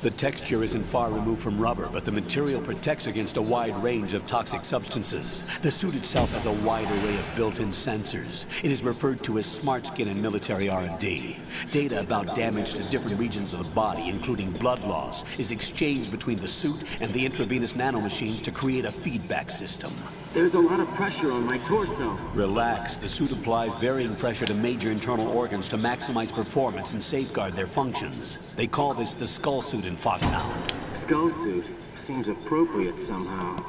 The texture isn't far removed from rubber, but the material protects against a wide range of toxic substances. The suit itself has a wide array of built-in sensors. It is referred to as smart skin in military R&D. Data about damage to different regions of the body, including blood loss, is exchanged between the suit and the intravenous nanomachines to create a feedback system. There's a lot of pressure on my torso. Relax. The suit applies varying pressure to major internal organs to maximize performance and safeguard their functions. They call this the skull suit in Foxhound. Skull suit seems appropriate somehow.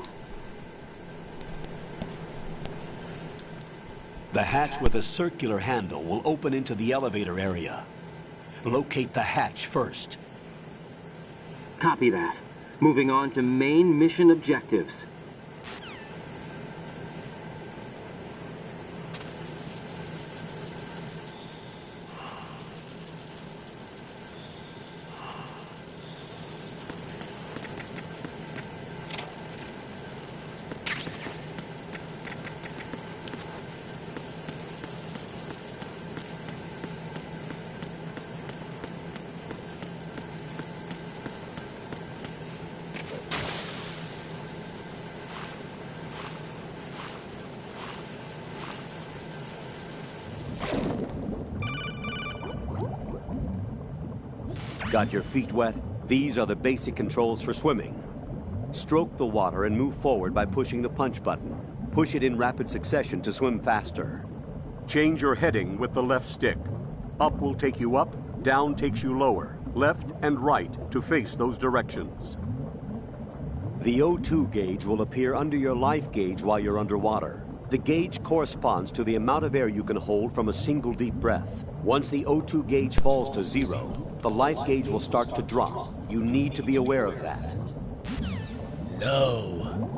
The hatch with a circular handle will open into the elevator area. Locate the hatch first. Copy that. Moving on to main mission objectives. Got your feet wet? These are the basic controls for swimming. Stroke the water and move forward by pushing the punch button. Push it in rapid succession to swim faster. Change your heading with the left stick. Up will take you up, down takes you lower, left and right to face those directions. The O2 gauge will appear under your life gauge while you're underwater. The gauge corresponds to the amount of air you can hold from a single deep breath. Once the O2 gauge falls to 0, the life gauge will start to drop. You need to be aware of that. No.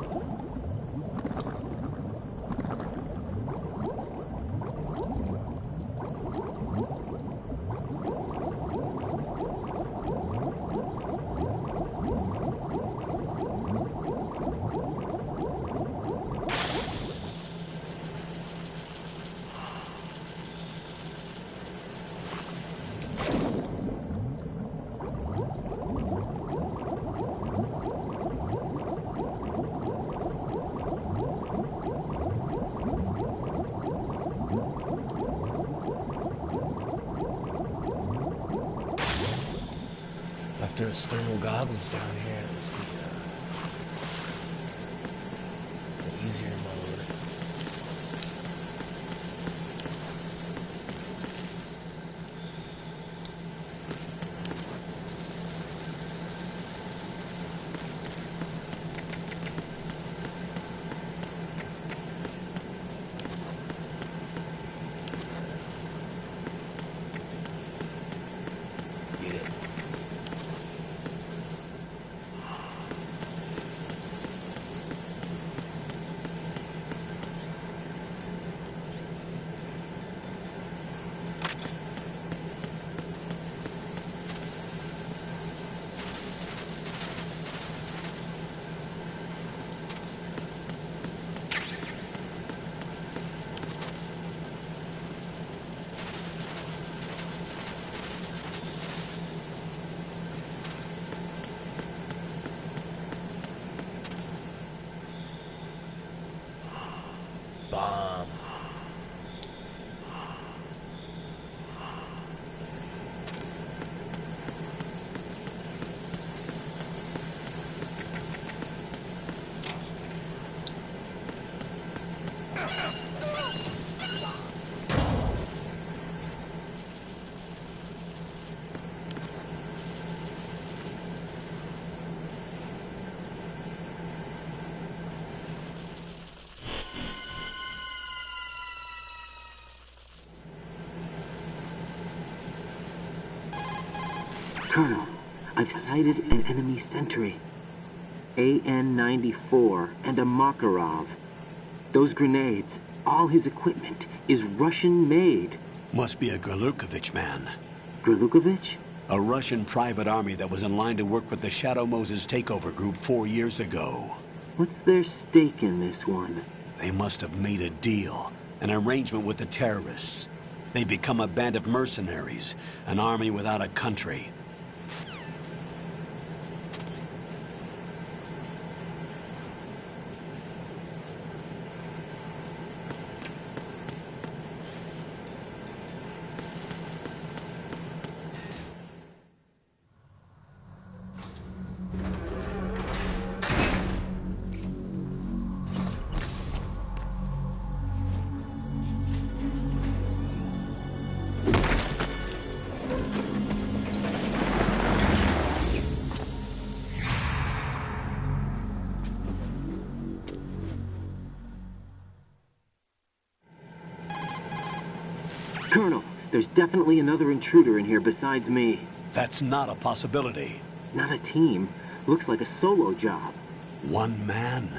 If there's thermal goggles down here, this would be an easier mode. Bomb. Colonel, I've sighted an enemy sentry. AN-94 and a Makarov. Those grenades, all his equipment, is Russian-made. Must be a Gorlukovich man. Gorlukovich? A Russian private army that was in line to work with the Shadow Moses takeover group 4 years ago. What's their stake in this one? They must have made a deal, an arrangement with the terrorists. They become a band of mercenaries, an army without a country. Colonel, there's definitely another intruder in here besides me. That's not a possibility. Not a team. Looks like a solo job. One man?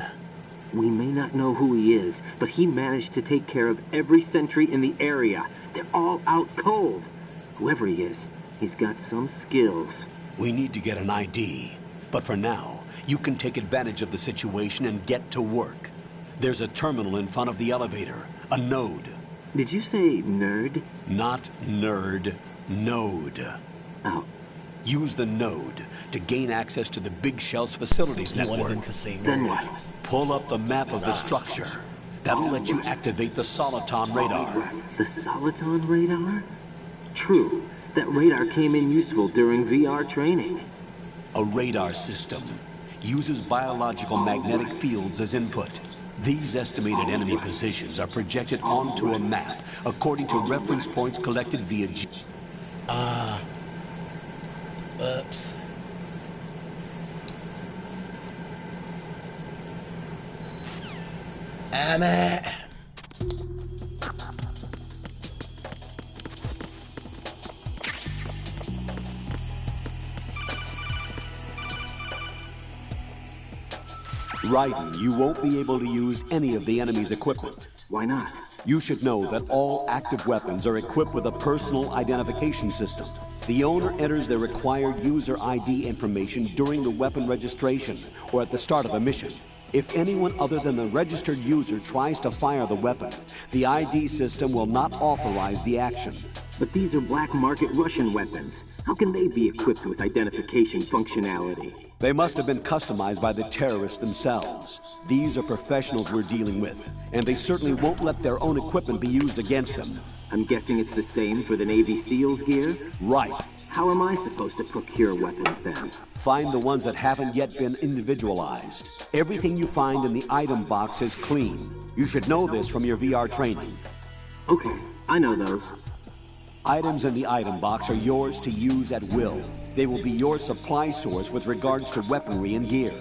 We may not know who he is, but he managed to take care of every sentry in the area. They're all out cold. Whoever he is, he's got some skills. We need to get an ID. But for now, you can take advantage of the situation and get to work. There's a terminal in front of the elevator. A node. Did you say nerd? Not nerd. Node. Oh. Use the node to gain access to the Big Shell's facilities network. Then what? Pull up the map of the structure. That'll let you activate the Soliton radar. The Soliton radar? True. That radar came in useful during VR training. A radar system uses biological magnetic fields as input. These estimated enemy positions are projected onto a map according to reference points collected via Oops. Raiden, you won't be able to use any of the enemy's equipment. Why not? You should know that all active weapons are equipped with a personal identification system. The owner enters their required user ID information during the weapon registration or at the start of a mission. If anyone other than the registered user tries to fire the weapon, the ID system will not authorize the action. But these are black market Russian weapons. How can they be equipped with identification functionality? They must have been customized by the terrorists themselves. These are professionals we're dealing with, and they certainly won't let their own equipment be used against them. I'm guessing it's the same for the Navy SEALs gear? Right. How am I supposed to procure weapons then? Find the ones that haven't yet been individualized. Everything you find in the item box is clean. You should know this from your VR training. Okay, I know those. Items in the item box are yours to use at will. They will be your supply source with regards to weaponry and gear.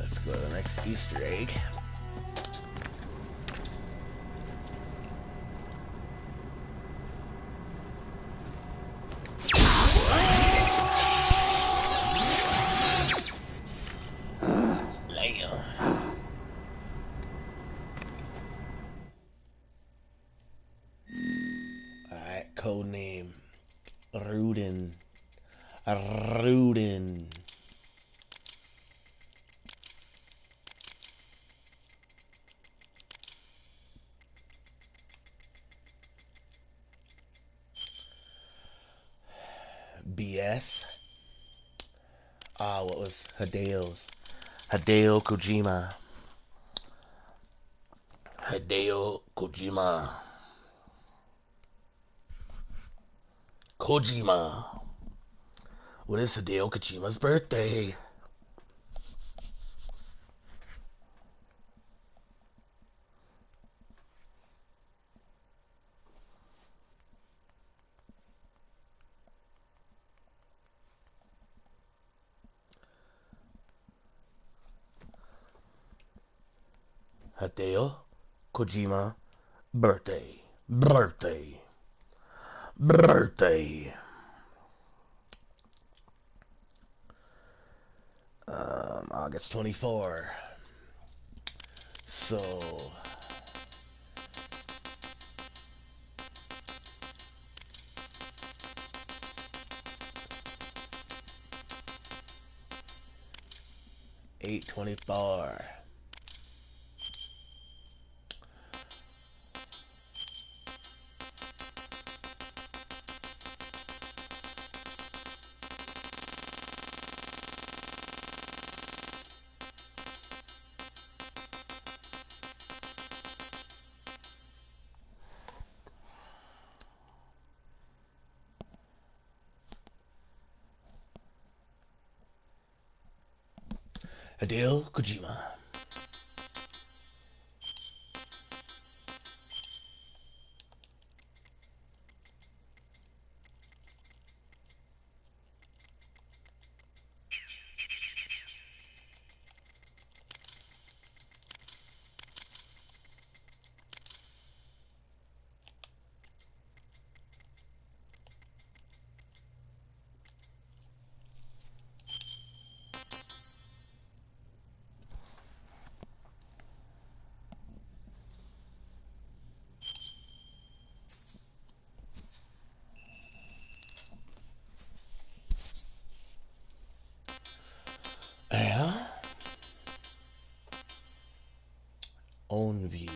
Let's go to the next Easter egg. Alright, code name Rudin. Rudin. BS. What was Hideo's? Hideo Kojima. Hideo Kojima. Kojima. What is Hideo Kojima's birthday? Hideo Kojima birthday. Birthday. Birthday. August 24. So $8.24. Hideo Kojima. Yeah. On view.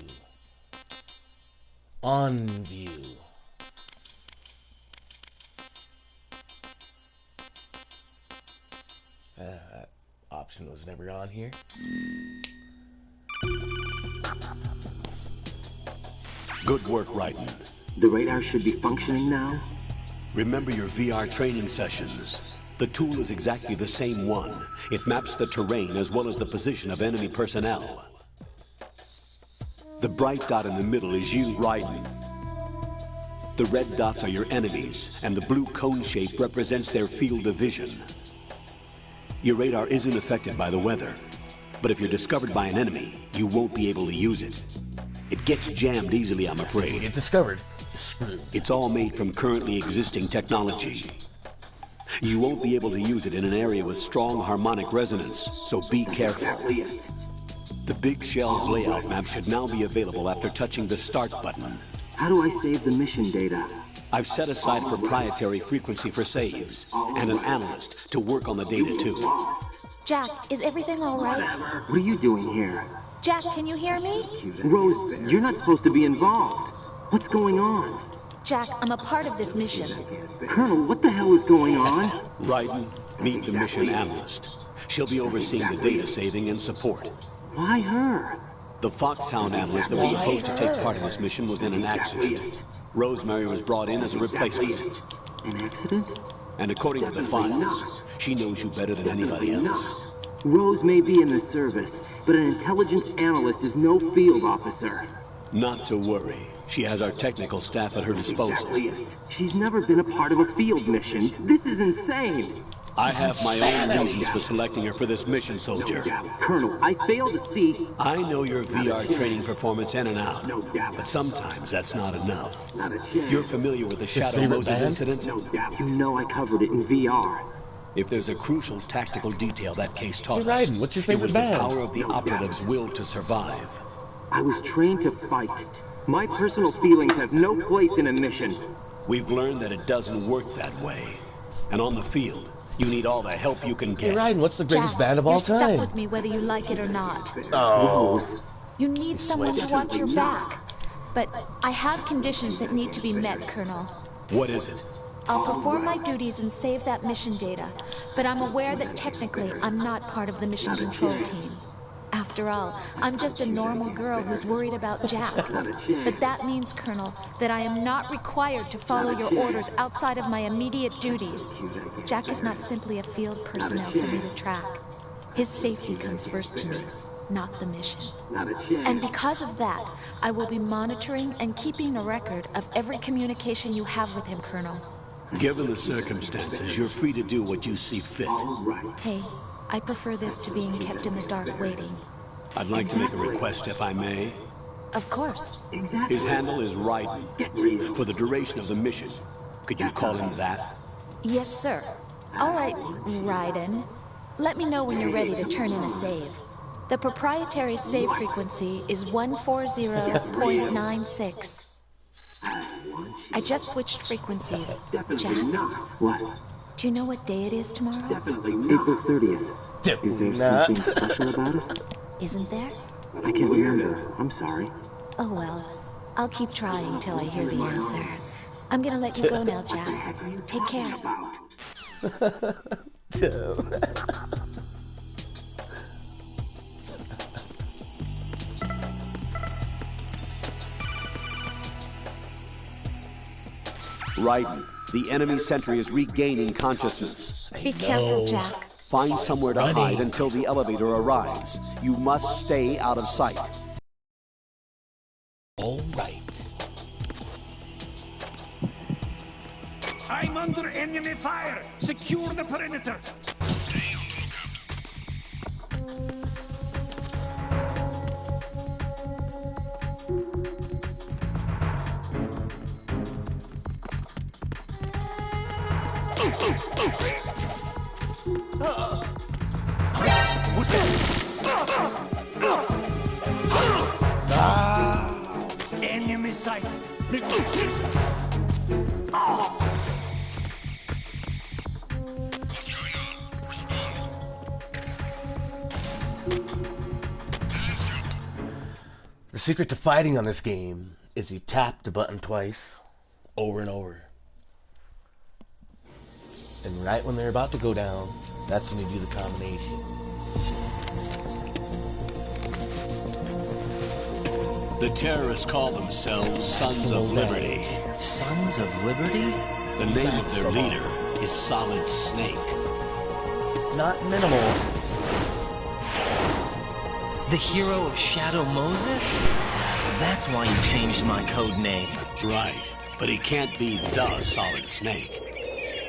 On view. That option was never on here. Good work, Raiden. The radar should be functioning now? Remember your VR training sessions. The tool is exactly the same one. It maps the terrain as well as the position of enemy personnel. The bright dot in the middle is you, Raiden. The red dots are your enemies, and the blue cone shape represents their field of vision. Your radar isn't affected by the weather, but if you're discovered by an enemy, you won't be able to use it. It gets jammed easily, I'm afraid. You get discovered. It's all made from currently existing technology. You won't be able to use it in an area with strong harmonic resonance, so be careful. The Big Shell's layout map should now be available after touching the Start button. How do I save the mission data? I've set aside a proprietary frequency for saves, and an analyst to work on the data too. Jack, is everything all right? What are you doing here? Jack, can you hear me? Rose, you're not supposed to be involved. What's going on? Jack, I'm a part of this mission. Colonel, what the hell is going on? Raiden, meet the mission analyst. She'll be overseeing the data saving and support. Why her? The Foxhound analyst that was supposed to take part in this mission was in an accident. Rosemary was brought in as a replacement. An accident? And according to the files, she knows you better than anybody else. Rose may be in the service, but an intelligence analyst is no field officer. Not to worry. She has our technical staff at her disposal. She's never been a part of a field mission. This is insane. I have my own reasons for selecting her for this mission, soldier. Colonel, I fail to see... I know your VR training performance in and out, but sometimes that's not enough. You're familiar with the Shadow Moses incident? You know I covered it in VR. If there's a crucial tactical detail that case taught us, it was the power of the operative's will to survive. I was trained to fight. My personal feelings have no place in a mission. We've learned that it doesn't work that way. And on the field, you need all the help you can get. Hey, Raiden, what's the greatest Jack, band of all you're time? Stuck with me whether you like it or not. Oh. You need someone to watch your back. But I have conditions that need to be met, Colonel. What is it? I'll perform my duties and save that mission data, but I'm aware that technically I'm not part of the mission control team. After all, I'm just a normal girl who's worried about Jack. But that means, Colonel, that I am not required to follow your orders outside of my immediate duties. Jack is not simply a field personnel for me to track. His safety comes first to me, not the mission. And because of that, I will be monitoring and keeping a record of every communication you have with him, Colonel. Given the circumstances, you're free to do what you see fit. Hey, I prefer this to being kept in the dark waiting. I'd like to make a request, if I may. Of course. His handle is Raiden. For the duration of the mission, could you call him that? Yes, sir. All right, Raiden. Let me know when you're ready to turn in a save. The proprietary save frequency is 140.96. I just switched frequencies. Jack? What? Do you know what day it is tomorrow? April 30th. Is there something special about it? Isn't there? I can't remember. I'm sorry. Oh well. I'll keep trying till I hear the answer. I'm gonna let you go now, Jack. Take care. Raiden, the enemy sentry is regaining consciousness. Be careful, Jack. Find somewhere to hide until the elevator arrives. You must stay out of sight. All right. I'm under enemy fire. Secure the perimeter. Stay on the lookout. Enemy sight. What's going on? Respond. The secret to fighting on this game is you tap the button twice, over and over. And right when they're about to go down, that's when you do the combination. The terrorists call themselves Sons of Liberty. Sons of Liberty? The name of their leader is Solid Snake. Not minimal. The hero of Shadow Moses? So that's why you changed my code name. Right, but he can't be the Solid Snake.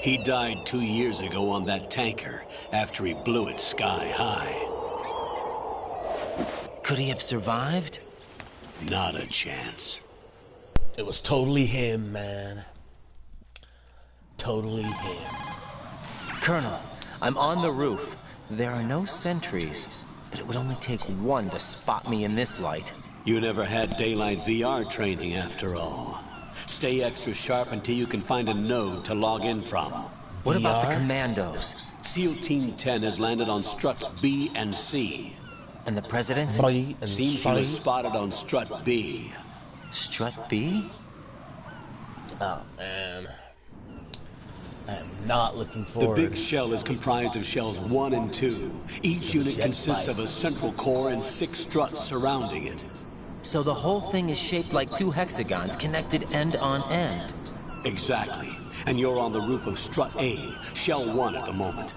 He died 2 years ago on that tanker after he blew it sky high. Could he have survived? Not a chance. It was totally him, man. Totally him. Colonel, I'm on the roof. There are no sentries, but it would only take one to spot me in this light. You never had daylight VR training after all. Stay extra sharp until you can find a node to log in from. What about the commandos? SEAL Team 10 has landed on struts B and C. And the president? Seems he was spotted on strut B. Strut B? Oh, man. I am not looking The forward. big shell is comprised of shells 1 and 2. Each unit consists of a central core and 6 struts surrounding it. So the whole thing is shaped like 2 hexagons connected end on end. Exactly. And you're on the roof of strut A, shell 1 at the moment.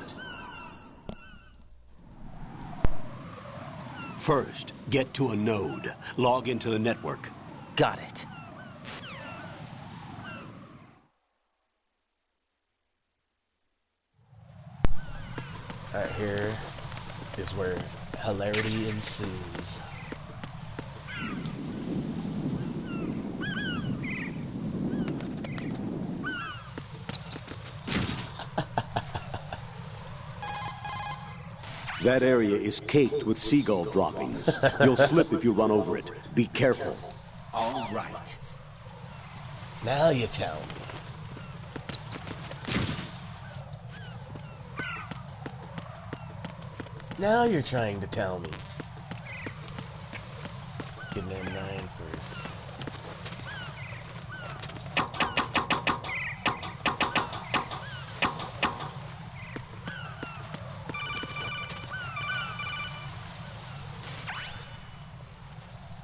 First, get to a node. Log into the network. Got it. Alright, here is where hilarity ensues. That area is caked with seagull droppings. You'll slip if you run over it. Be careful. All right. Now you tell me. Now you're trying to tell me. Getting in 9 first.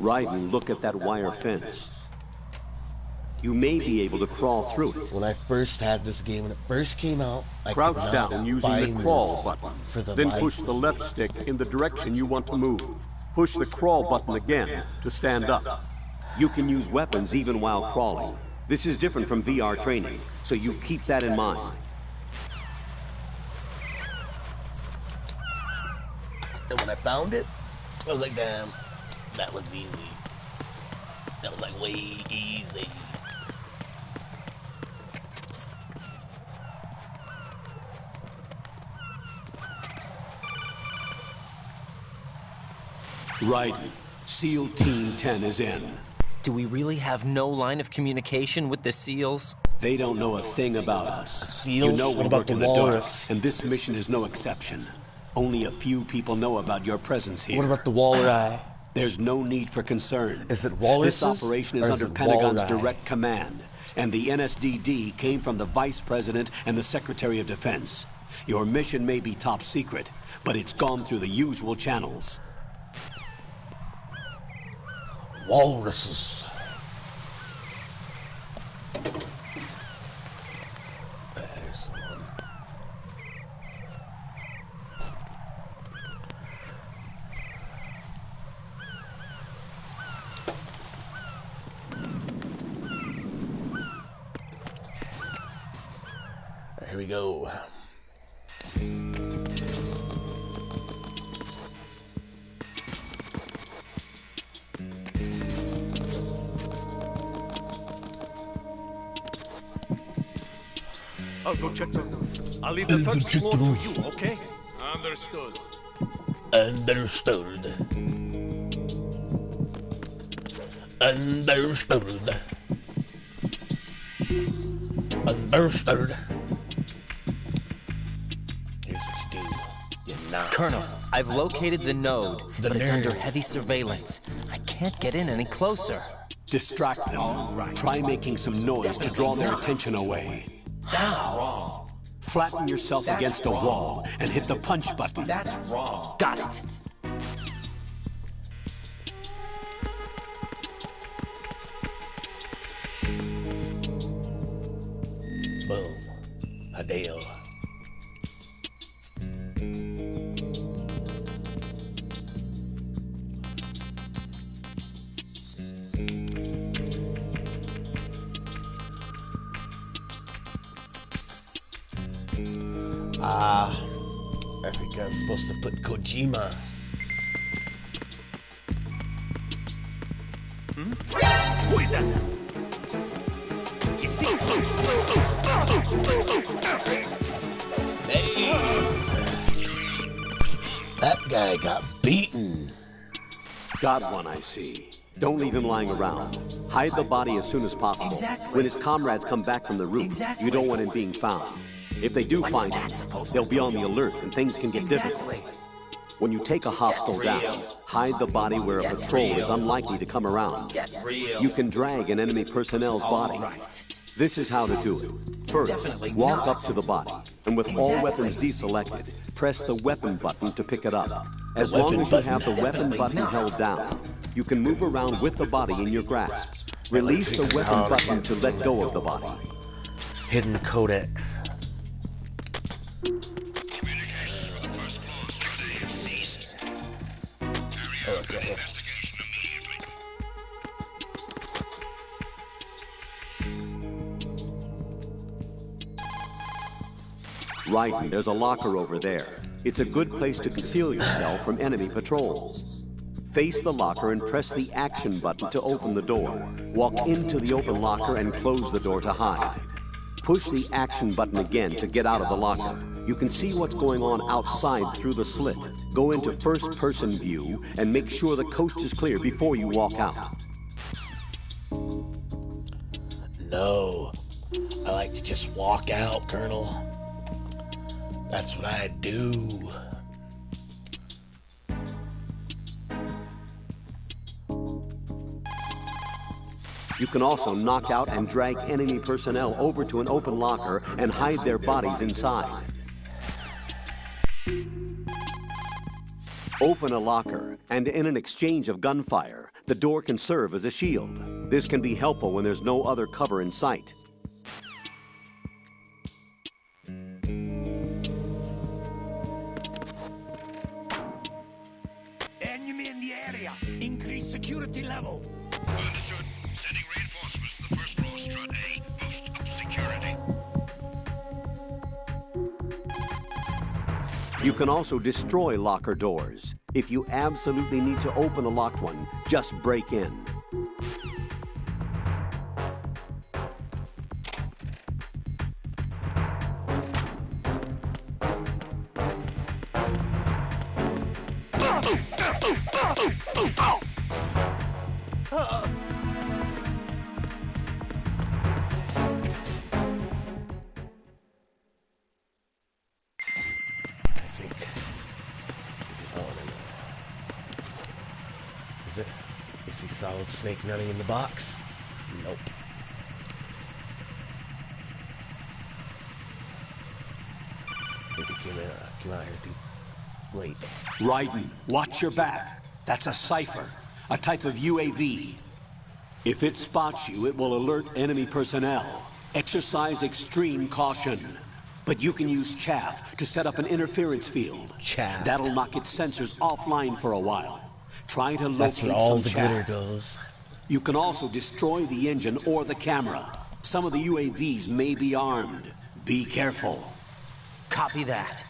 Raiden, look at that wire fence. You may be able to crawl through it. When I first had this game, when it first came out, I Crouch could not down using find the crawl this button. for the Then life push the left stick in the direction you want to move. Push the crawl button again to stand up. You can use weapons even while crawling. This is different from VR training, so you keep that in mind. And when I found it, I was like, damn, that was easy. That was like way easy. Raiden, SEAL Team 10 is in. Do we really have no line of communication with the SEALs? They don't know a thing about us. SEALs? You know What we about work the in the walrus? dark, and this mission is no exception. Only a few people know about your presence here. What about the Walrus? There's no need for concern. Is it walruses? This operation is or is under it Pentagon's Walrus? direct command, and the NSDD came from the Vice President and the Secretary of Defense. Your mission may be top secret, but it's gone through the usual channels. Walruses. There's one. Here we go. I'll go check the roof. I'll leave the first floor to you, okay? Understood. Understood. Understood. Understood. Here's what you do. You knock. Colonel, I've located the node, The but it's node. under heavy surveillance. I can't get in any closer. Distract them. Try making some noise to draw their attention away. How? Flatten yourself against a wall and hit the punch button. That's wrong. Got it. Boom. Hideo. I think I'm supposed to put Kojima. Who is that? It's Hey! That guy got beaten. Got one, I see. Don't leave him lying around. Hide the body as soon as possible. Exactly. When his comrades come back from the roof, you don't want him being found. If they do find him, they'll be on the alert and things can get difficult. When you take a hostile down, hide the body where a patrol is unlikely to come around. You can drag an enemy personnel's body. This is how to do it. First, walk up to the body, and with all weapons deselected, press the weapon button to pick it up. As long as you have the weapon button held down, you can move around with the body in your grasp. Release the weapon button to let go of the body. Hidden codex. Communications with the first floor study have ceased. Carry out an investigation immediately. Right, there's a locker over there. It's a good place to conceal yourself from enemy patrols. Face the locker and press the action button to open the door. Walk into the open locker and close the door to hide. Push the action button again to get out of the locker. You can see what's going on outside through the slit. Go into first-person view and make sure the coast is clear before you walk out. No. I like to just walk out, Colonel. That's what I do. You can also knock out and drag enemy personnel over to an open locker and hide their bodies inside. Open a locker, and in an exchange of gunfire, the door can serve as a shield. This can be helpful when there's no other cover in sight. Enemy in the area. Increase security level. Understood. Sending reinforcements to the first floor strut A. Boost up security. You can also destroy locker doors. If you absolutely need to open a locked one, just break in. You see Solid Snake running in the box? Nope. I think he came out here too late. Raiden, watch your back. That's a cipher, a type of UAV. If it spots you, it will alert enemy personnel. Exercise extreme caution. But you can use chaff to set up an interference field. Chaff. That'll knock its sensors offline for a while. Try to That's locate where all some the chaff. glitter goes. You can also destroy the engine or the camera. Some of the UAVs may be armed. Be careful. Copy that.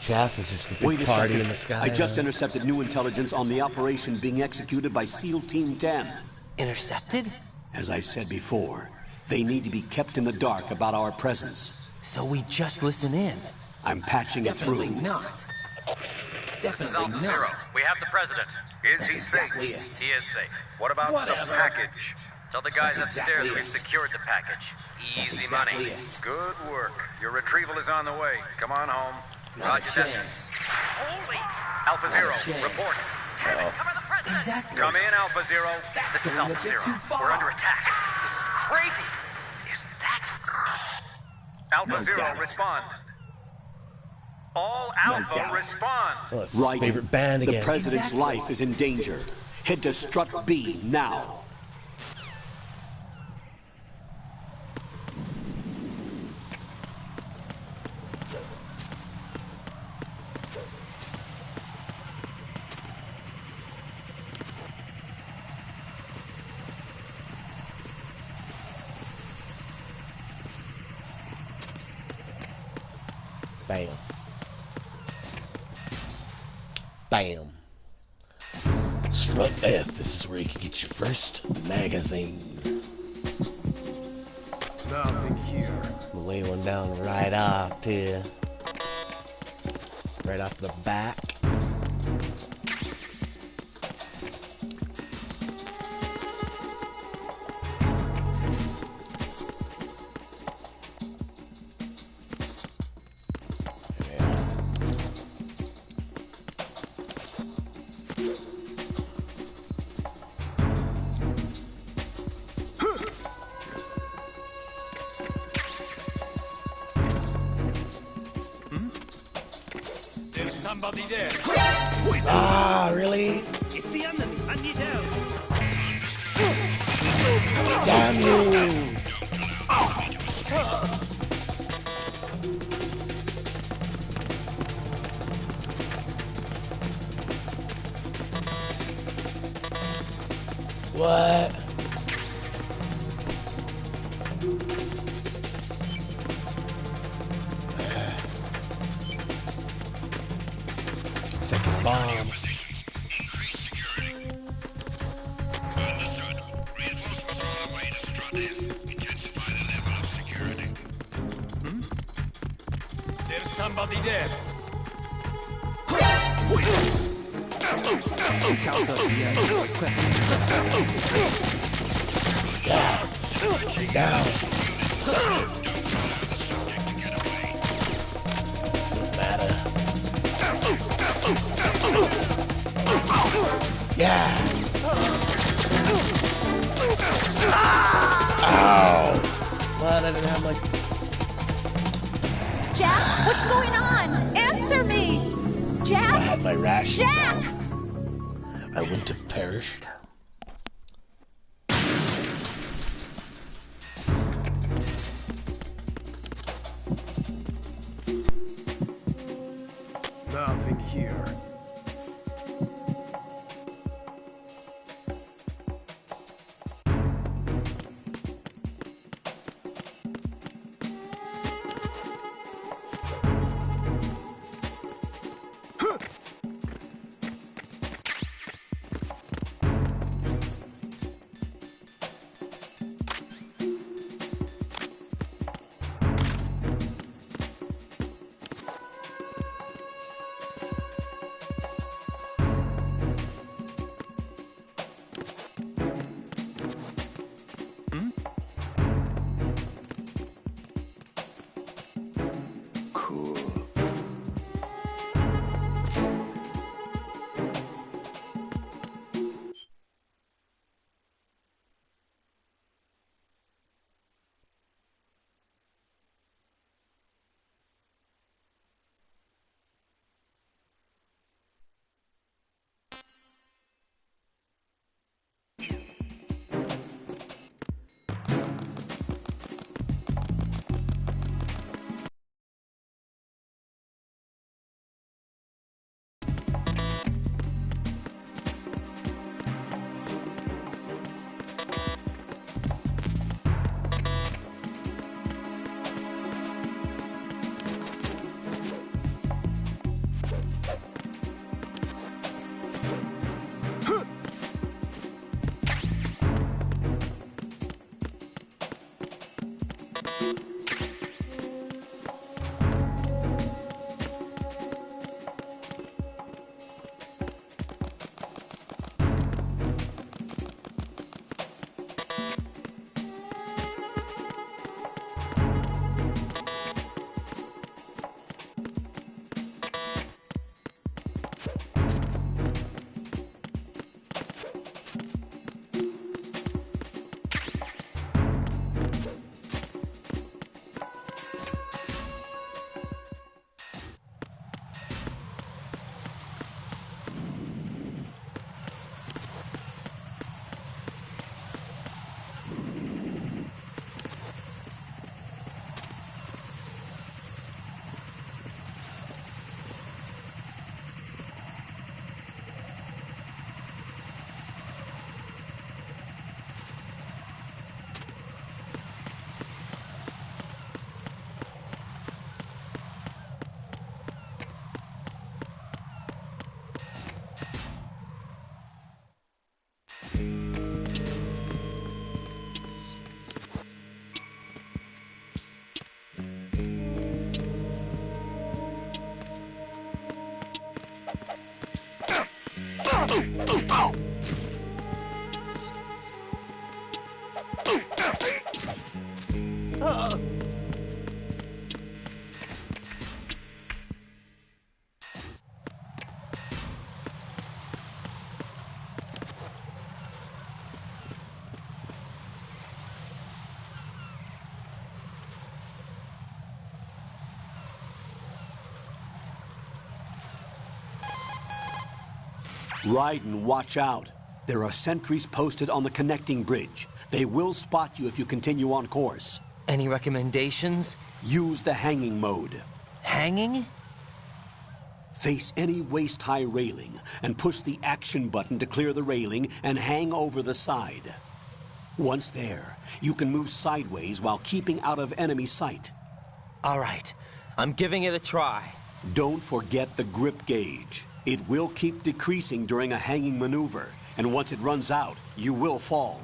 Chaff is just a big Wait a party second. in the sky. I just intercepted new intelligence on the operation being executed by SEAL Team 10. Intercepted? As I said before, they need to be kept in the dark about our presence. So we just listen in? I'm patching it through. Definitely not. This is Alpha Zero. We have the president. Is he safe? He is safe. What about the package? Tell the guys upstairs we've secured the package. Easy money. Good work. Your retrieval is on the way. Come on home. Roger that. Holy! Alpha Zero, report. Damn it, cover the president. Exactly. Come in, Alpha Zero. This is Alpha Zero. We're under attack. This is crazy. Is that... Alpha Zero, respond. All Alpha, respond. Right. Favorite band again. The president's life is in danger. Head to Strut B now. Bam. Bam. Strut F, this is where you can get your first magazine. Nothing here. We'll lay one down right off here. right off the back. Somebody there. Ah, really? It's the enemy. I need help. Damn you! What? Second bomb. Understood. Reinforcements are on our way to Stradiv. Intensify the level of security. There's somebody there. Down. Yeah. Ow. What? I didn't have my... Jack, what's going on? Answer me! Jack! I had my rations. Jack! I wouldn't have perished. Nothing here. Raiden, watch out. There are sentries posted on the connecting bridge. They will spot you if you continue on course. Any recommendations? Use the hanging mode. Hanging? Face any waist-high railing and push the action button to clear the railing and hang over the side. Once there, you can move sideways while keeping out of enemy sight. All right, I'm giving it a try. Don't forget the grip gauge. It will keep decreasing during a hanging maneuver, and once it runs out, you will fall.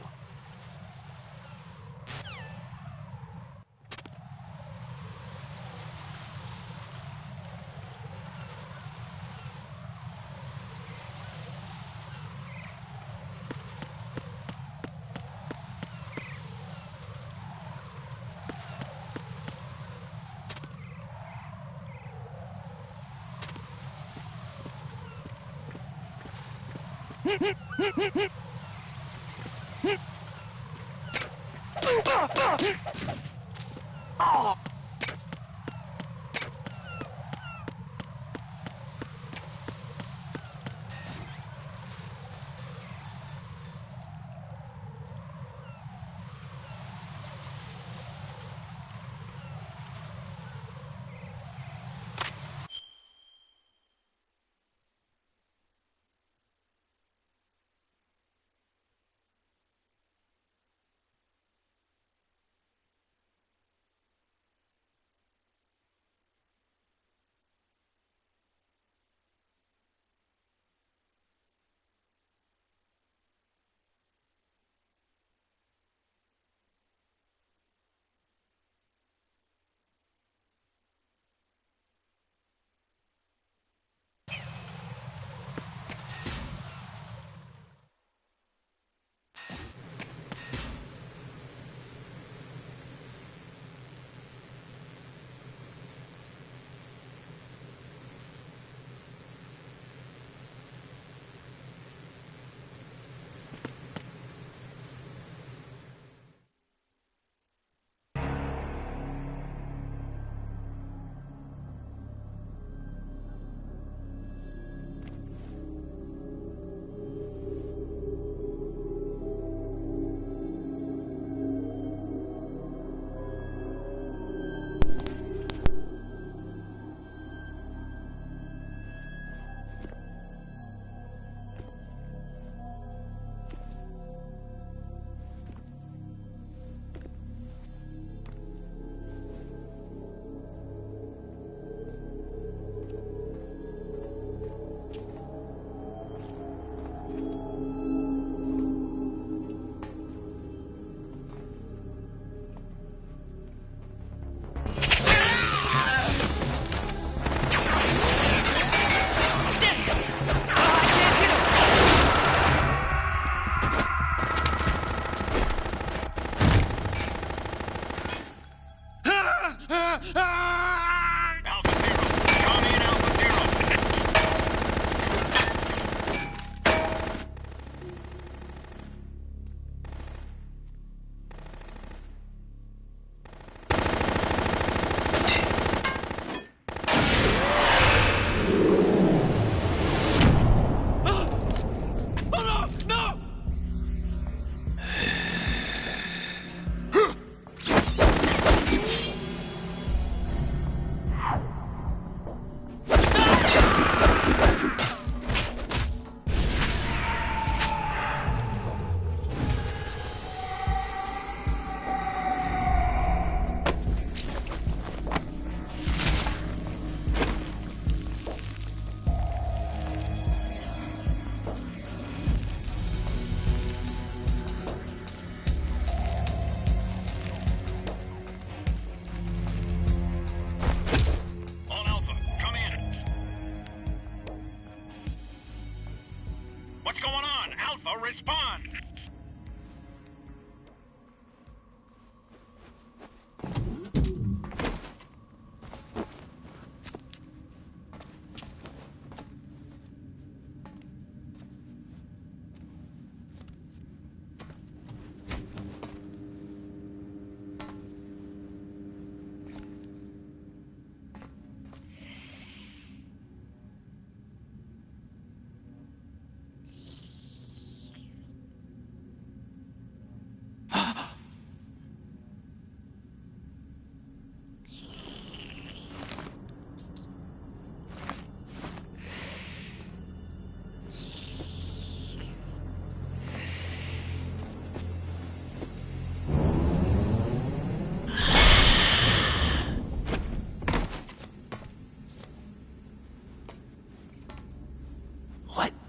Respond!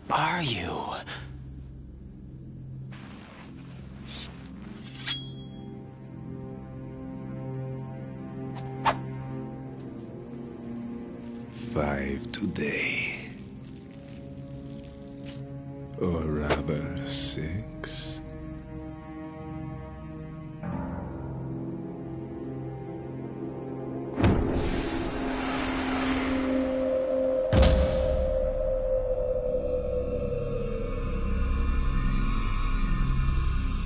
are you? Five today. Or rather, 6.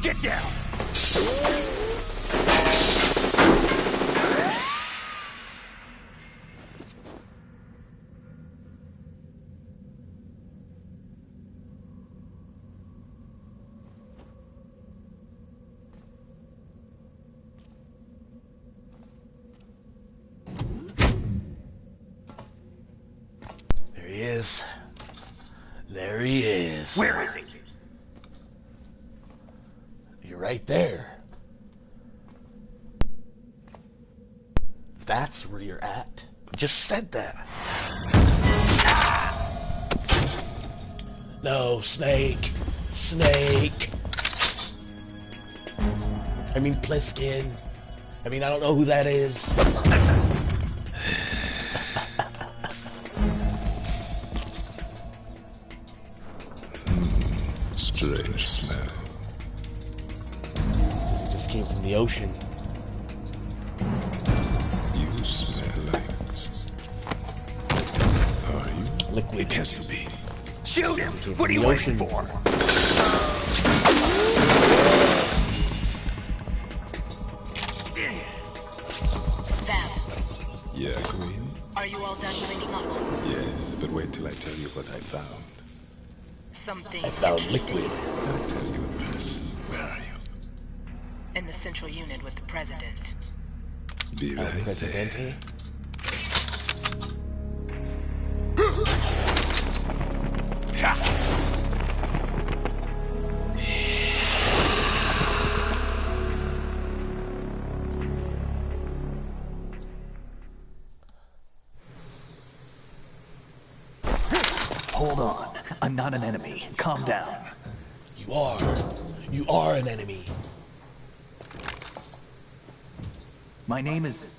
Get down! There he is. There he is. Where is he? You're right there. That's where you're at. Just said that. No, Snake. Snake. I mean, Pliskin. I mean, I don't know who that is. Strange smell. It just came from the ocean. You smell like... Are you? Liquid. It has to be. Shoot him! What are you waiting for? Yeah, Queen? Are you all done cleaning up? Yes, but wait till I tell you what I found. Something I found interesting. liquid. I'll tell you in person. Where are you? In the central unit with the president. Be right there. Presidente? Hold on. I'm not an enemy. Calm down. You are. You are an enemy. My name is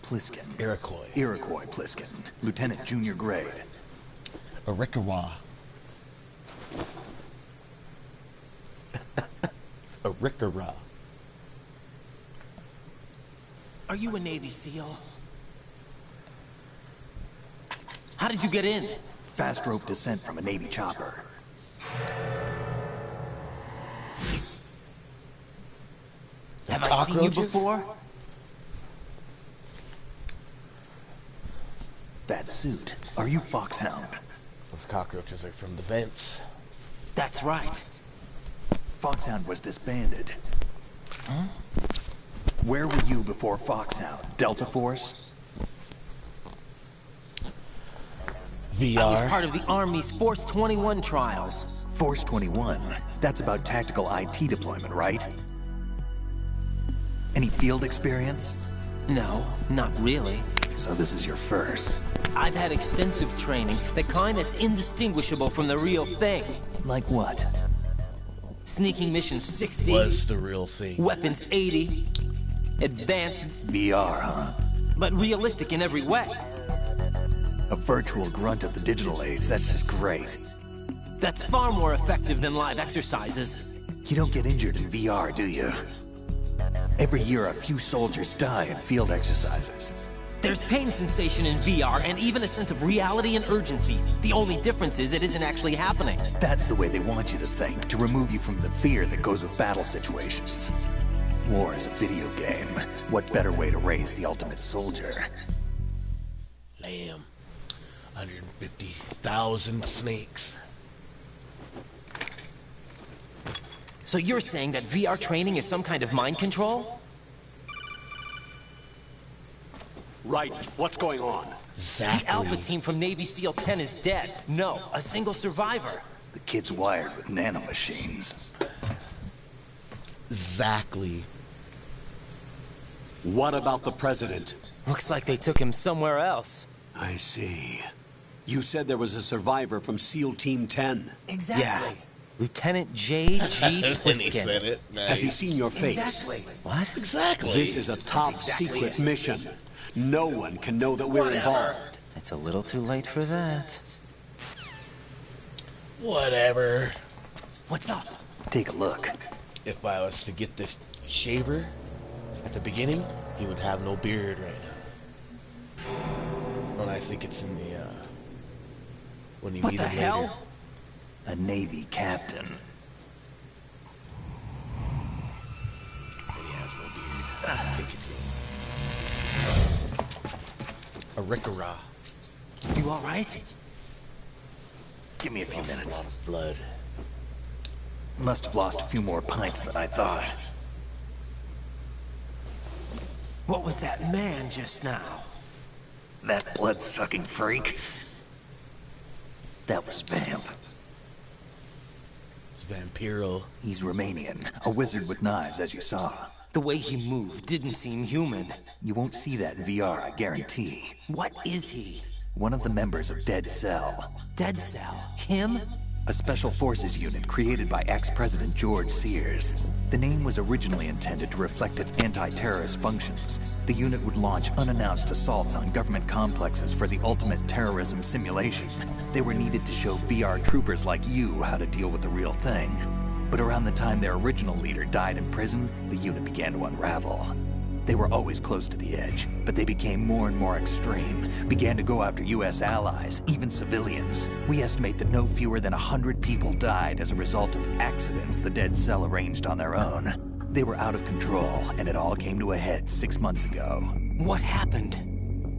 Pliskin. Iroquois. Iroquois Pliskin. Lieutenant Junior grade. Arikawa. Arikara. Are you a Navy SEAL? How did you get in? Fast rope descent from a Navy chopper. Have I seen you before? That suit. Are you Foxhound? Those cockroaches are from the vents. That's right. Foxhound was disbanded. Huh? Where were you before Foxhound? Delta Force? VR. I was part of the Army's Force 21 trials. Force 21? That's about tactical IT deployment, right? Any field experience? No, not really. So this is your first. I've had extensive training, the kind that's indistinguishable from the real thing. Like what? Sneaking mission 60. Was the real thing. Weapons 80. Advanced. VR, huh? But realistic in every way. A virtual grunt of the digital age, that's just great. That's far more effective than live exercises. You don't get injured in VR, do you? Every year a few soldiers die in field exercises. There's pain sensation in VR and even a sense of reality and urgency. The only difference is it isn't actually happening. That's the way they want you to think, to remove you from the fear that goes with battle situations. War is a video game. What better way to raise the ultimate soldier? Lamb. 150,000 snakes. So you're saying that VR training is some kind of mind control? Right. What's going on? Exactly. The Alpha team from Navy SEAL 10 is dead. No, a single survivor. The kid's wired with nanomachines. Exactly. What about the president? Looks like they took him somewhere else. I see. You said there was a survivor from SEAL Team 10. Exactly. Yeah. Lieutenant J.G. Pliskin. Has he seen your face? Exactly. What? Exactly. This is a top secret mission. No one can know that we're involved. It's a little too late for that. Whatever. What's up? Take a look. If I was to get this shaver at the beginning, he would have no beard right now. Well, I think it's in the, when you meet him later. What the hell? A Navy captain. And he has no beard. Take it to him. A Rickara. You alright? Give me a few minutes. A lot of blood. Must have lost a few more pints than I thought. What was that man just now? That blood-sucking freak? That was Vamp. It's Vampiro. He's Romanian, a wizard with knives, as you saw. The way he moved didn't seem human. You won't see that in VR, I guarantee. What is he? One of the members of Dead Cell. Dead Cell? Him? A special forces unit created by ex-President George Sears. The name was originally intended to reflect its anti-terrorist functions. The unit would launch unannounced assaults on government complexes for the ultimate terrorism simulation. They were needed to show VR troopers like you how to deal with the real thing. But around the time their original leader died in prison, the unit began to unravel. They were always close to the edge, but they became more and more extreme, began to go after U.S. allies, even civilians. We estimate that no fewer than 100 people died as a result of accidents the Dead Cell arranged on their own. They were out of control, and it all came to a head 6 months ago. What happened?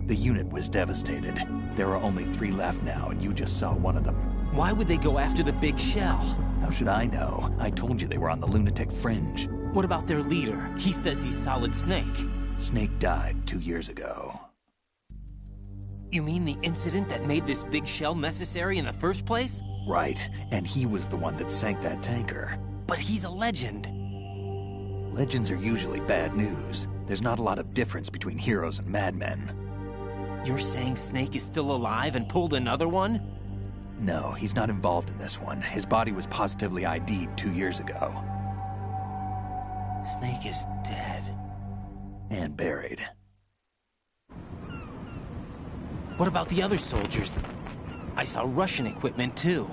The unit was devastated. There are only 3 left now, and you just saw one of them. Why would they go after the big shell? How should I know? I told you they were on the lunatic fringe. What about their leader? He says he's Solid Snake. Snake died 2 years ago. You mean the incident that made this big shell necessary in the first place? Right, and he was the one that sank that tanker. But he's a legend. Legends are usually bad news. There's not a lot of difference between heroes and madmen. You're saying Snake is still alive and pulled another one? No, he's not involved in this one. His body was positively ID'd 2 years ago. Snake is dead. And buried. What about the other soldiers? I saw Russian equipment too.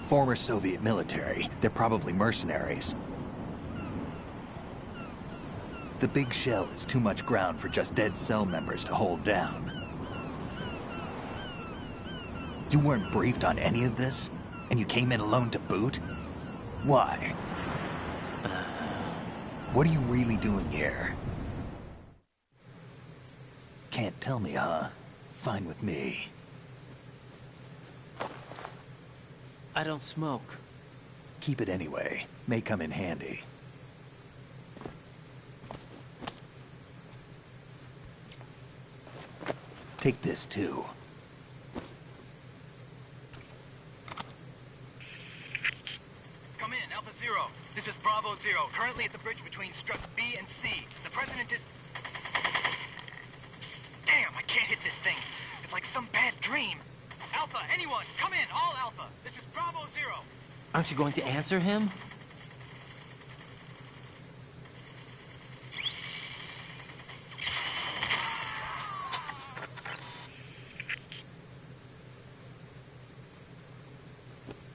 Former Soviet military. They're probably mercenaries. The big shell is too much ground for just Dead Cell members to hold down. You weren't briefed on any of this? And you came in alone to boot? Why? What are you really doing here? Can't tell me, huh? Fine with me. I don't smoke. Keep it anyway. May come in handy. Take this too. Come in, Alpha Zero. This is Bravo Zero, currently at the bridge between struts B and C. The President is... Damn, I can't hit this thing. It's like some bad dream. Alpha, anyone, come in, all Alpha. This is Bravo Zero. Aren't you going to answer him?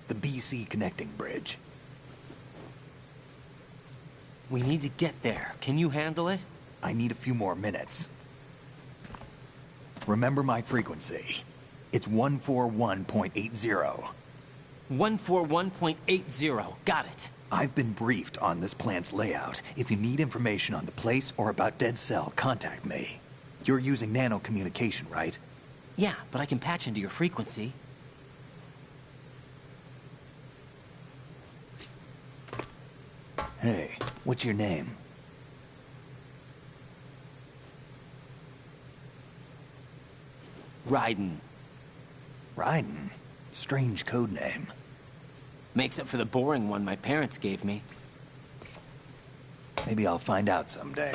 The BC connecting bridge. We need to get there. Can you handle it? I need a few more minutes. Remember my frequency. It's 141.80. 141.80. Got it. I've been briefed on this plant's layout. If you need information on the place or about Dead Cell, contact me. You're using nano-communication, right? Yeah, but I can patch into your frequency. Hey, what's your name? Raiden. Raiden? Strange code name. Makes up for the boring one my parents gave me. Maybe I'll find out someday.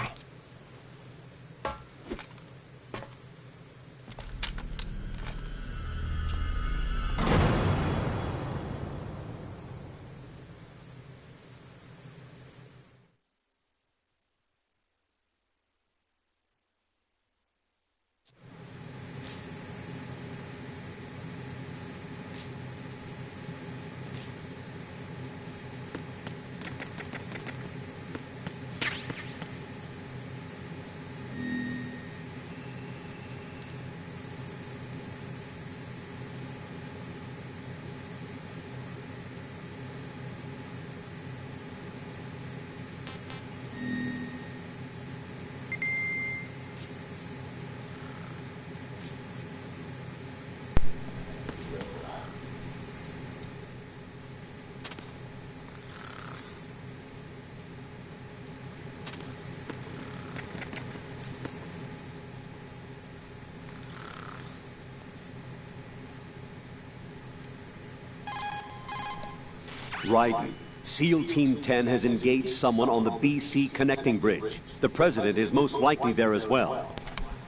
Raiden, SEAL Team 10 has engaged someone on the BC connecting bridge. The President is most likely there as well.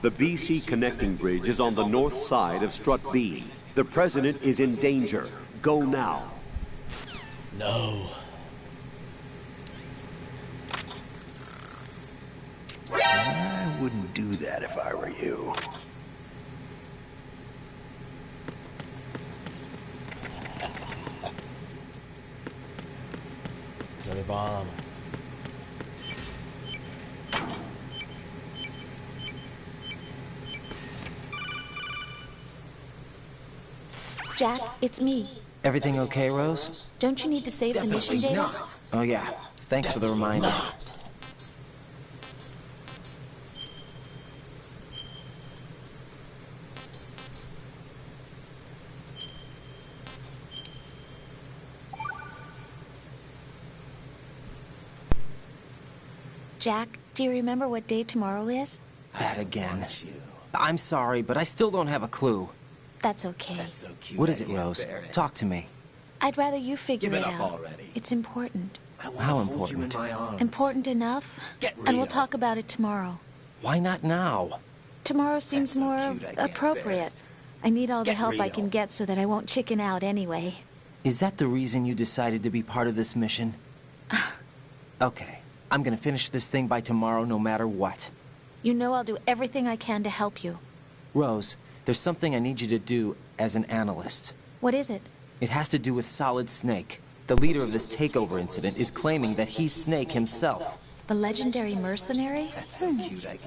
The BC connecting bridge is on the north side of Strut B. The President is in danger. Go now. No. I wouldn't do that if I were you. Another bomb. Jack, it's me. Everything okay, Rose? Don't you need to save the mission data? Oh yeah, thanks for the reminder. Jack, do you remember what day tomorrow is? That again. I'm sorry, but I still don't have a clue. That's okay. What is it, Rose? Talk to me. I'd rather you figure it out. It's important. How important? Important enough? And we'll talk about it tomorrow. Why not now? Tomorrow seems more appropriate. I need all the help I can get so that I won't chicken out anyway. Is that the reason you decided to be part of this mission? Okay, I'm gonna finish this thing by tomorrow no matter what. You know I'll do everything I can to help you. Rose, there's something I need you to do as an analyst. What is it? It has to do with Solid Snake. The leader of this takeover incident is claiming that he's Snake himself. The legendary mercenary?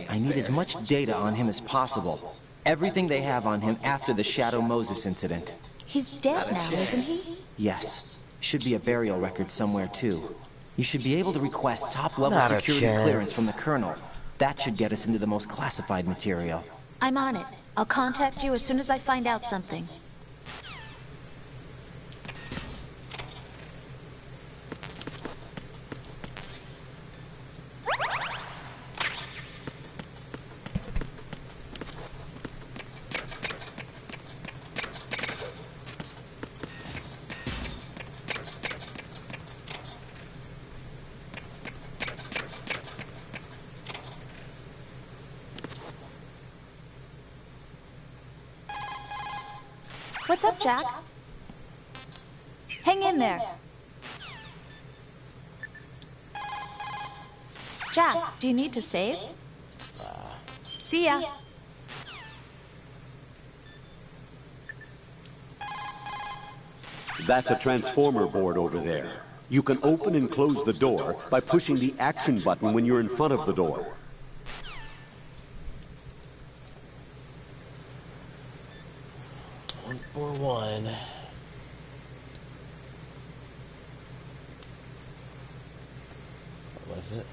I need as much data on him as possible. Everything they have on him after the Shadow Moses incident. He's dead now, isn't he? Yes. Should be a burial record somewhere, too. You should be able to request top-level Not a security chance. clearance from the Colonel. That should get us into the most classified material. I'm on it. I'll contact you as soon as I find out something. What's up, Jack? Hang in there. Jack, do you need to save? See ya. That's a transformer board over there. You can open and close the door by pushing the action button when you're in front of the door. One. What was it?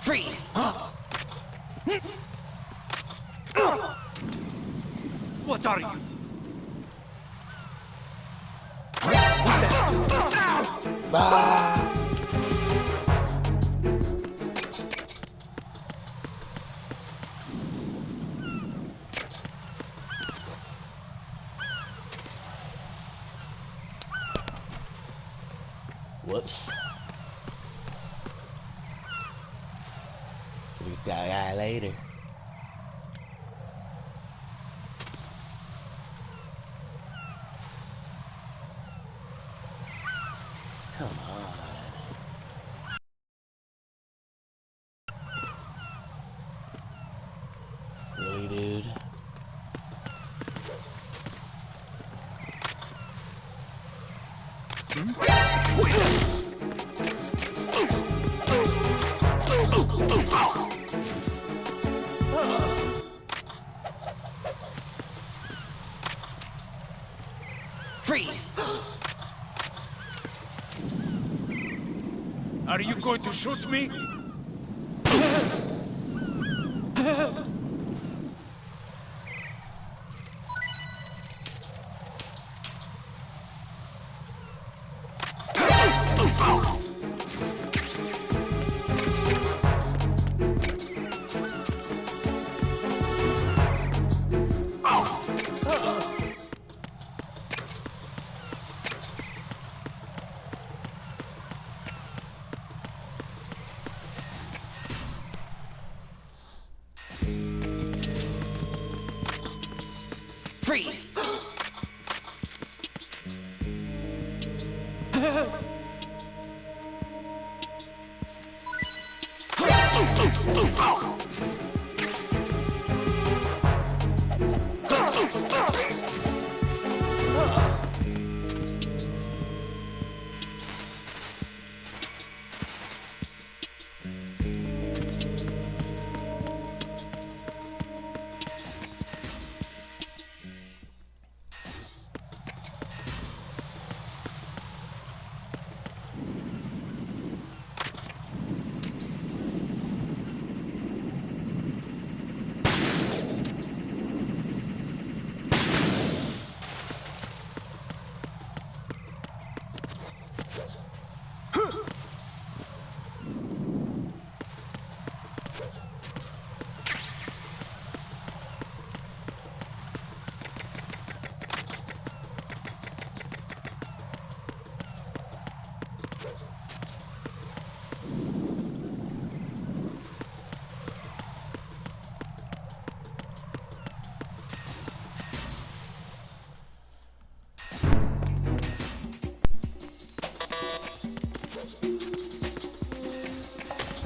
Freeze! What are you? Whoops. We'll get that guy later. Come on. Really, dude? Freeze! Are you going to shoot me? Freeze!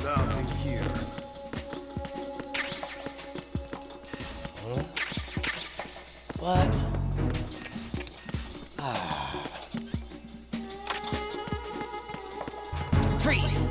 Nothing here. Huh? What? Ah. Freeze!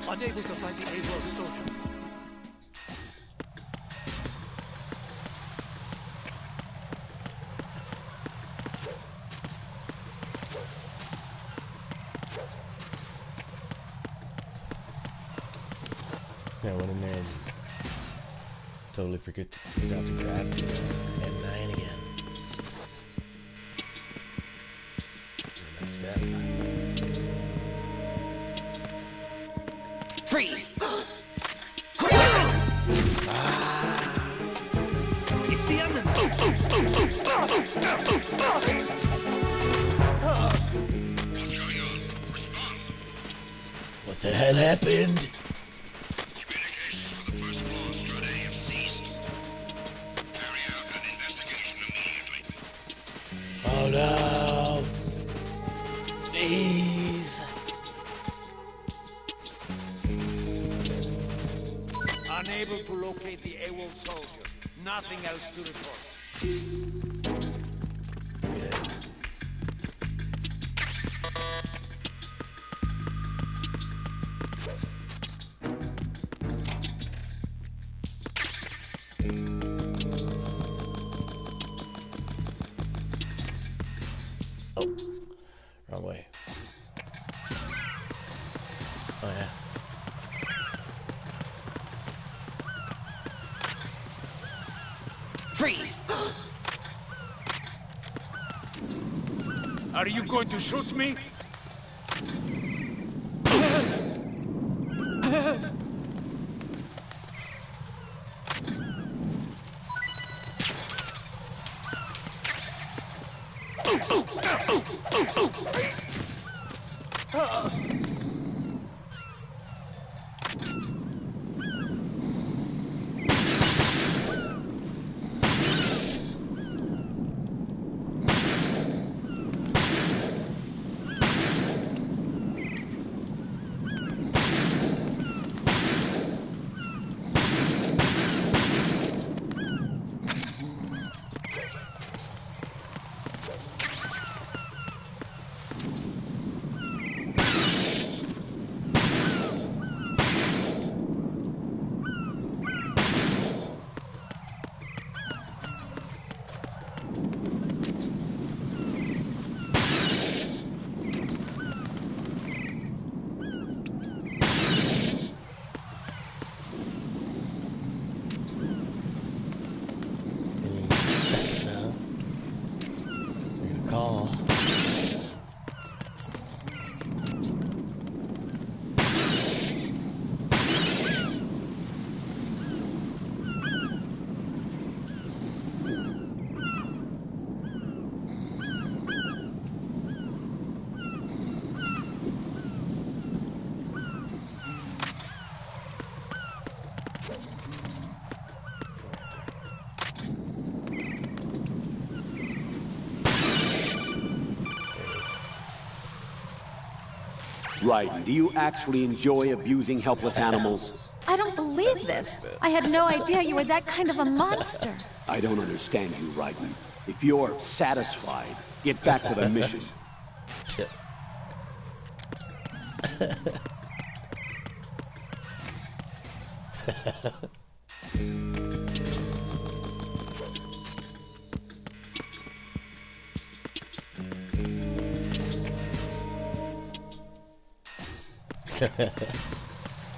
Unable to find the AWOL soldier. I went in there and totally forgot to grab the M9 again. Freeze! It's the enemy! What's going on? Respond. What the hell happened? Communications with the first floor Strut A have ceased. Carry out an investigation immediately. Oh no! Please! Unable to locate the AWOL soldier. Nothing else to report. Oh, wrong way. Oh Freeze! Are you going to shoot me? Raiden, do you actually enjoy abusing helpless animals? I don't believe this. I had no idea you were that kind of a monster. I don't understand you, Raiden. If you're satisfied, get back to the mission.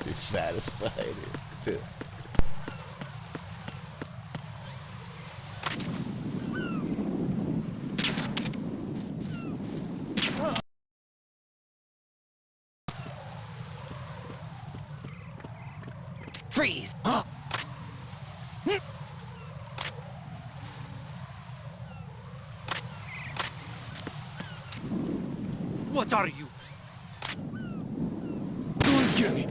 You're satisfied too. Freeze! What are you? Don't kill me.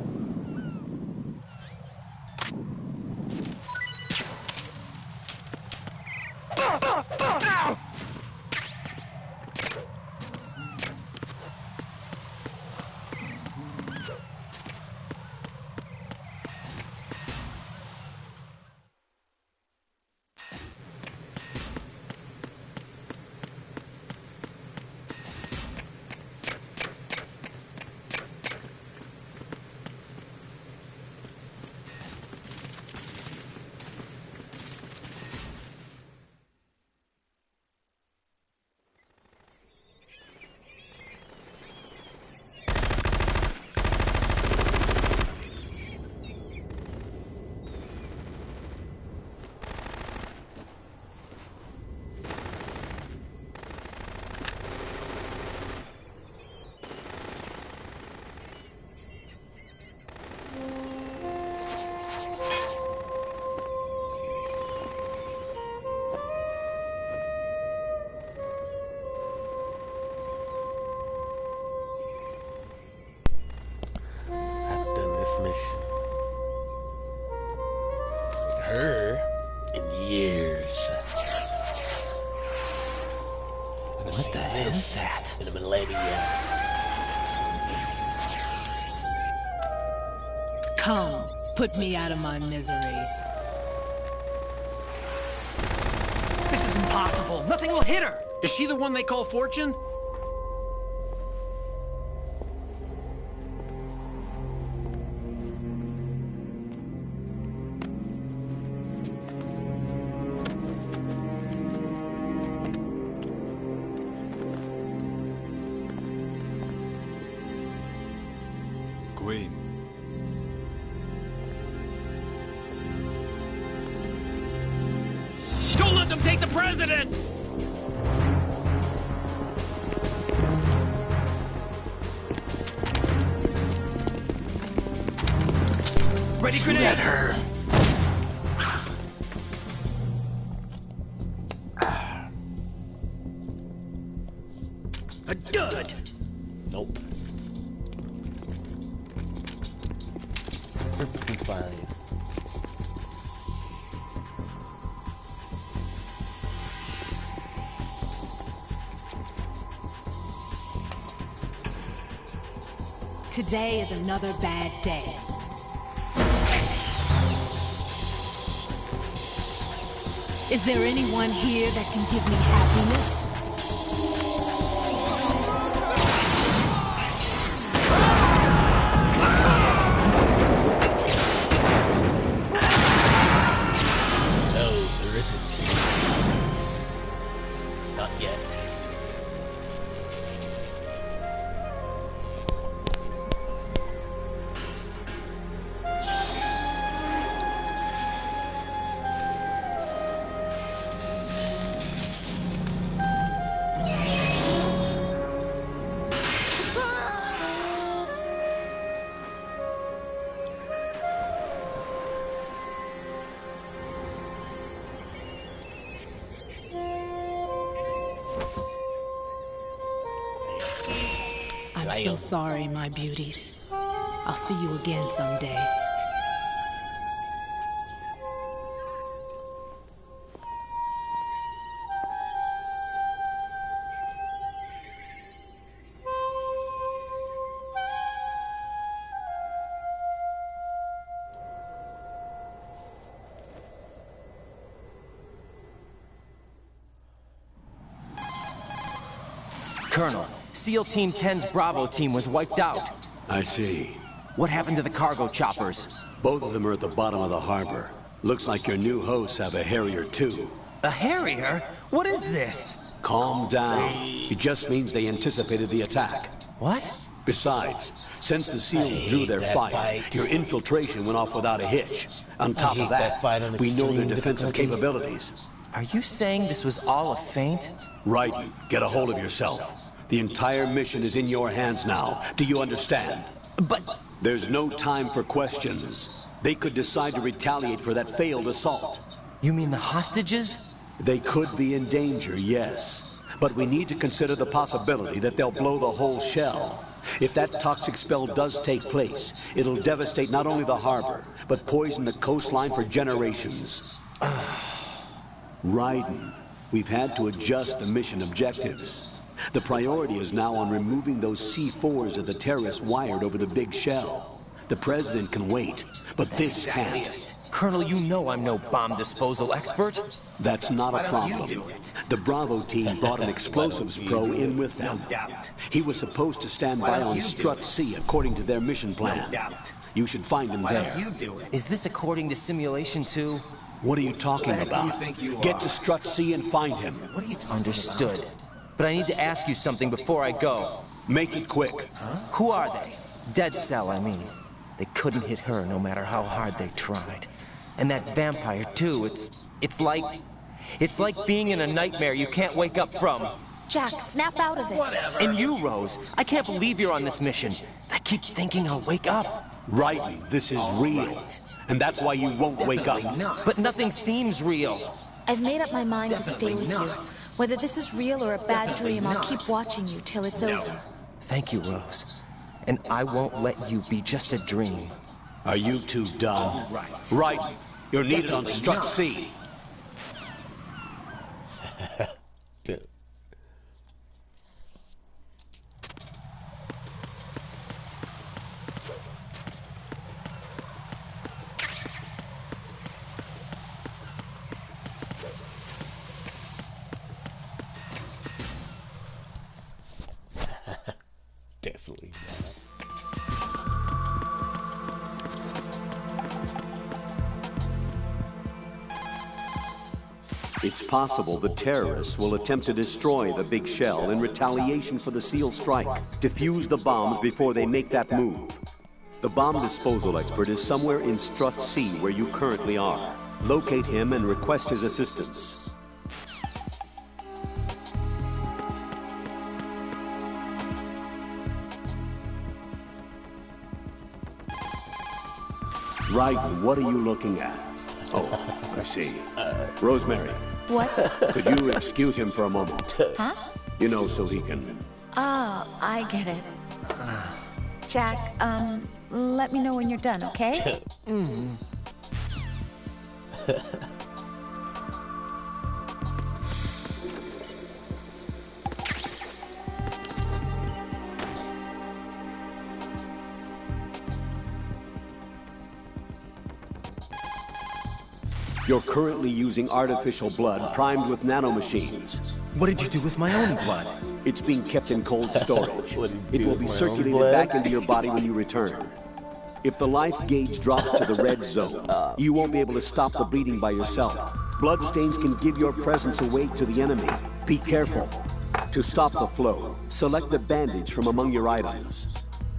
Her in years. What the hell is that? In a millennia. Come, put me out of my misery. This is impossible. Nothing will hit her. Is she the one they call Fortune? Queen. Don't let them Locate the president! Ready, Shoot at her. A dud! Nope. Perfectly fine. Today is another bad day. Is there anyone here that can give me happiness? No, there isn't. Not yet. I'm so sorry, my beauties. I'll see you again someday. Colonel, SEAL Team 10's Bravo team was wiped out. I see. What happened to the cargo choppers? Both of them are at the bottom of the harbor. Looks like your new hosts have a Harrier too. A Harrier? What is this? Calm down. It just means they anticipated the attack. What? Besides, since the SEALs drew their fire, your infiltration went off without a hitch. On top of that, we know their defensive capabilities. Are you saying this was all a feint? Right. Get a hold of yourself. The entire mission is in your hands now. Do you understand? But... There's no time for questions. They could decide to retaliate for that failed assault. You mean the hostages? They could be in danger, yes. But we need to consider the possibility that they'll blow the whole shell. If that toxic spell does take place, it'll devastate not only the harbor, but poison the coastline for generations. Raiden, we've had to adjust the mission objectives. The priority is now on removing those C4s that the terrorists wired over the big shell. The president can wait, but this can't. Colonel, you know I'm no bomb disposal expert. That's not a problem. The Bravo team brought an explosives pro in with them. He was supposed to stand by on Strut C according to their mission plan. You should find him there. Is this according to Simulation 2? What are you talking about? Get to Strut C and find him. What are you Understood. But I need to ask you something before I go. Make it quick. Who are they? Dead Cell, I mean. They couldn't hit her no matter how hard they tried. And that vampire, too, it's like being in a nightmare you can't wake up from. Jack, snap out of it. Whatever. And you, Rose, I can't believe you're on this mission. I keep thinking I'll wake up. Right, this is real. And that's why you won't wake up. But nothing seems real. I've made up my mind to stay with you. Whether this is real or a bad dream, I'll keep watching you till it's over. Thank you, Rose. And I won't let you be just a dream. Are you two done? Right. You're needed on Strut C. Definitely. It's possible the terrorists will attempt to destroy the big shell in retaliation for the SEAL strike. Defuse the bombs before they make that move. The bomb disposal expert is somewhere in Strut C where you currently are. Locate him and request his assistance. Raiden, what are you looking at? Oh, I see. Rosemary. What? Could you excuse him for a moment? Huh? You know, so he can... Oh, I get it. Jack, let me know when you're done, okay? You're currently using artificial blood primed with nanomachines. What did you do with my own blood? It's being kept in cold storage. It will be my own circulated blood? back into your body when you return. If the life gauge drops to the red zone, you won't be able to stop the bleeding by yourself. Bloodstains can give your presence away to the enemy. Be careful. To stop the flow, select the bandage from among your items.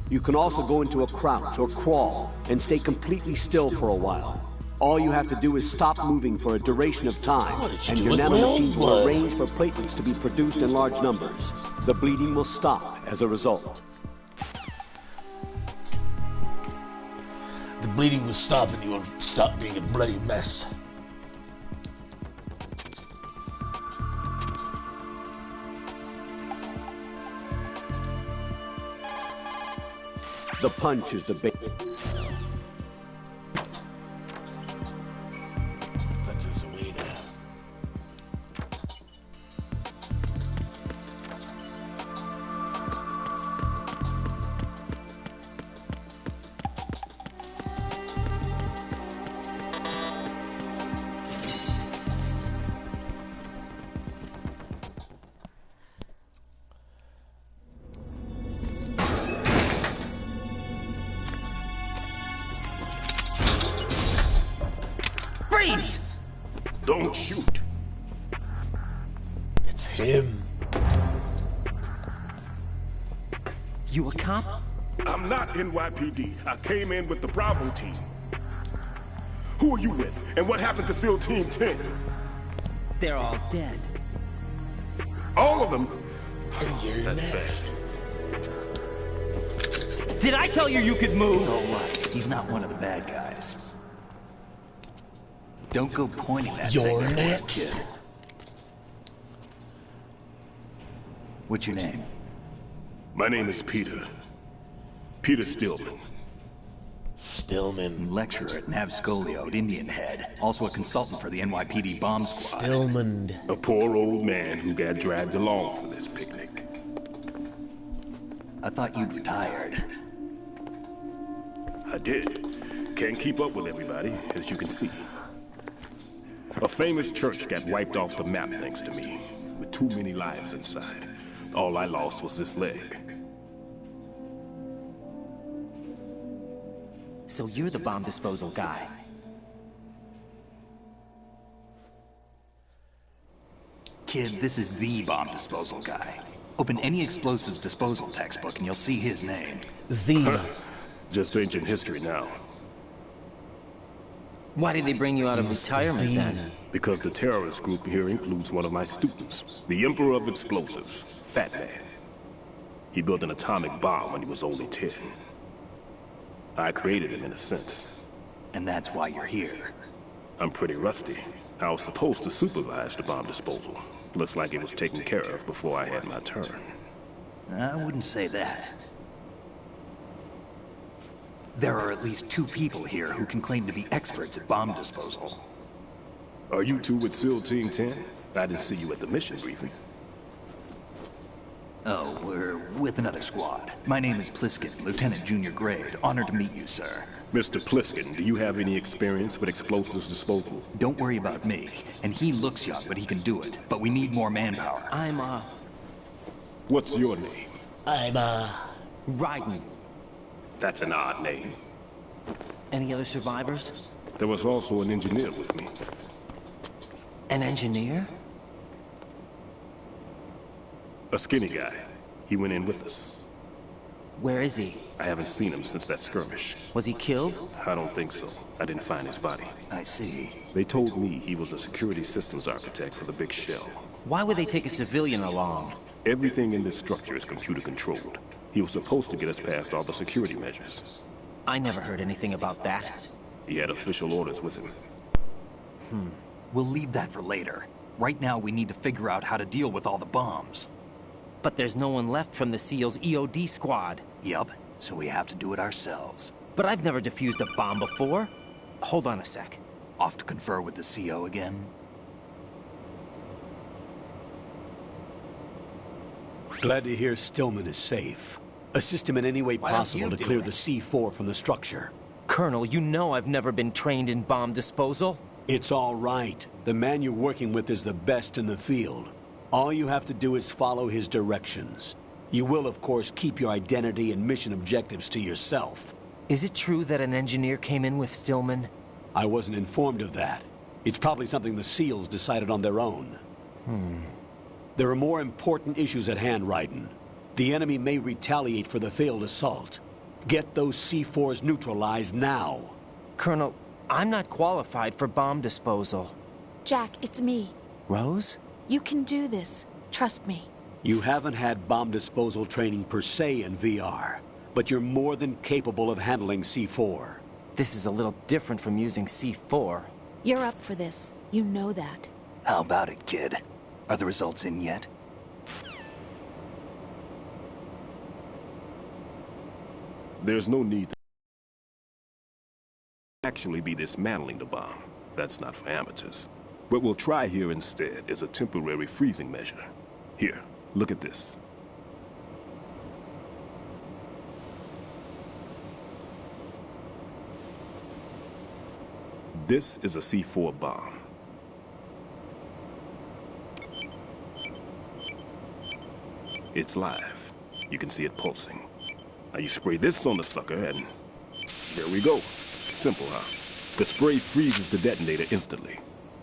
You can also go into a crouch or crawl and stay completely still for a while. All you have to do is stop moving for a duration of time, and your nanomachines will arrange for platelets to be produced in large numbers. The bleeding will stop as a result. The bleeding will stop and you will stop being a bloody mess. The punch is the bait. That's just a way to... Freeze! Don't shoot. It's him. You a cop? I'm not NYPD. I came in with the Bravo team. Who are you with? And what happened to SEAL Team 10? They're all dead. All of them? You're That's next. bad. Did I tell you you could move? It's all right. He's not one of the bad guys. Don't go pointing that You're thing at next. that kid. What's your name? My name is Peter. Peter Stillman. Stillman. Lecturer at Navscolio at Indian Head. Also a consultant for the NYPD bomb squad. Stillman. A poor old man who got dragged along for this picnic. I thought you'd retired. I did. Can't keep up with everybody, as you can see. A famous church got wiped off the map thanks to me, with too many lives inside. All I lost was this leg. So you're the bomb disposal guy. Kid, this is the bomb disposal guy. Open any explosives disposal textbook and you'll see his name. The. Just ancient history now. Why did they bring you out of retirement then? Because the terrorist group here includes one of my students, the Emperor of Explosives, Fat Man. He built an atomic bomb when he was only 10. I created him in a sense. And that's why you're here. I'm pretty rusty. I was supposed to supervise the bomb disposal. Looks like it was taken care of before I had my turn. I wouldn't say that. There are at least 2 people here who can claim to be experts at bomb disposal. Are you two with SEAL Team 10? I didn't see you at the mission briefing. Oh, we're with another squad. My name is Pliskin, Lieutenant Junior Grade. Honored to meet you, sir. Mr. Pliskin, do you have any experience with explosives disposal? Don't worry about me. And he looks young, but he can do it. But we need more manpower. I'm, What's your name? I'm, Raiden. That's an odd name. Any other survivors? There was also an engineer with me. An engineer? A skinny guy. He went in with us. Where is he? I haven't seen him since that skirmish. Was he killed? I don't think so. I didn't find his body. I see. They told me he was a security systems architect for the big shell. Why would they take a civilian along? Everything in this structure is computer controlled. He was supposed to get us past all the security measures. I never heard anything about that. He had official orders with him. We'll leave that for later. Right now, we need to figure out how to deal with all the bombs. But there's no one left from the SEAL's EOD squad. Yup, so we have to do it ourselves. But I've never defused a bomb before. Hold on a sec. Off to confer with the CO again? Glad to hear Stillman is safe. Assist him in any way possible to clear the C4 from the structure. Colonel, you know I've never been trained in bomb disposal. It's all right. The man you're working with is the best in the field. All you have to do is follow his directions. You will, of course, keep your identity and mission objectives to yourself. Is it true that an engineer came in with Stillman? I wasn't informed of that. It's probably something the SEALs decided on their own. There are more important issues at hand, Raiden. The enemy may retaliate for the failed assault. Get those C4s neutralized now. Colonel, I'm not qualified for bomb disposal. Jack, it's me. Rose? You can do this. Trust me. You haven't had bomb disposal training per se in VR, but you're more than capable of handling C4. This is a little different from using C4. You're up for this. You know that. How about it, kid? Are the results in yet? There's no need to actually be dismantling the bomb. That's not for amateurs. What we'll try here instead is a temporary freezing measure. Here, look at this. This is a C4 bomb. It's live. You can see it pulsing. Now you spray this on the sucker and there we go. Simple, huh? The spray freezes the detonator instantly.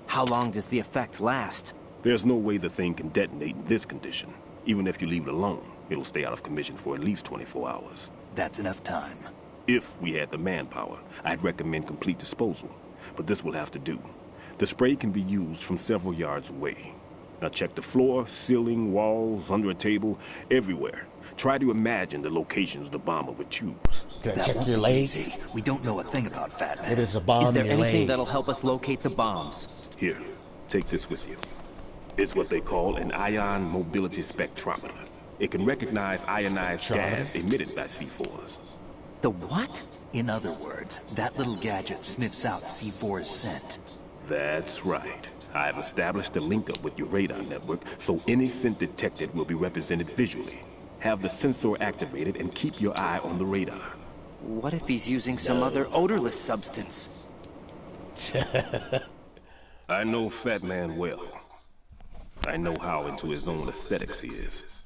How long does the effect last? There's no way the thing can detonate in this condition. Even if you leave it alone, it'll stay out of commission for at least 24 hours. That's enough time. If we had the manpower, I'd recommend complete disposal. But this will have to do. The spray can be used from several yards away. Now check the floor, ceiling, walls, under a table, everywhere. Try to imagine the locations the bomber would choose. That won't be easy. We don't know a thing about Fat Man. It is a bomb. Is there anything that'll help us locate the bombs? Here, take this with you. It's what they call an ion mobility spectrometer. It can recognize ionized gas emitted by C4s. The what? In other words, that little gadget sniffs out C4's scent. That's right. I've established a link up with your radar network, so any scent detected will be represented visually. Have the sensor activated and keep your eye on the radar. What if he's using some other odorless substance? I know Fat Man well. I know how into his own aesthetics he is.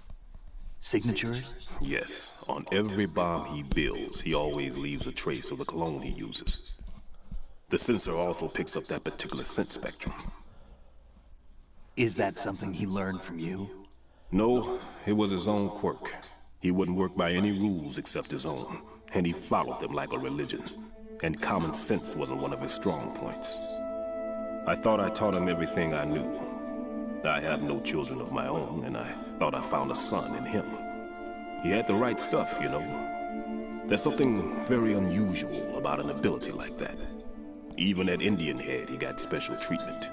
Signatures? Yes. On every bomb he builds, he always leaves a trace of the cologne he uses. The sensor also picks up that particular scent spectrum. Is that something he learned from you? No, it was his own quirk. He wouldn't work by any rules except his own, and he followed them like a religion. And common sense wasn't one of his strong points. I thought I taught him everything I knew. I have no children of my own, and I thought I found a son in him. He had the right stuff, you know. There's something very unusual about an ability like that. Even at Indian Head, he got special treatment.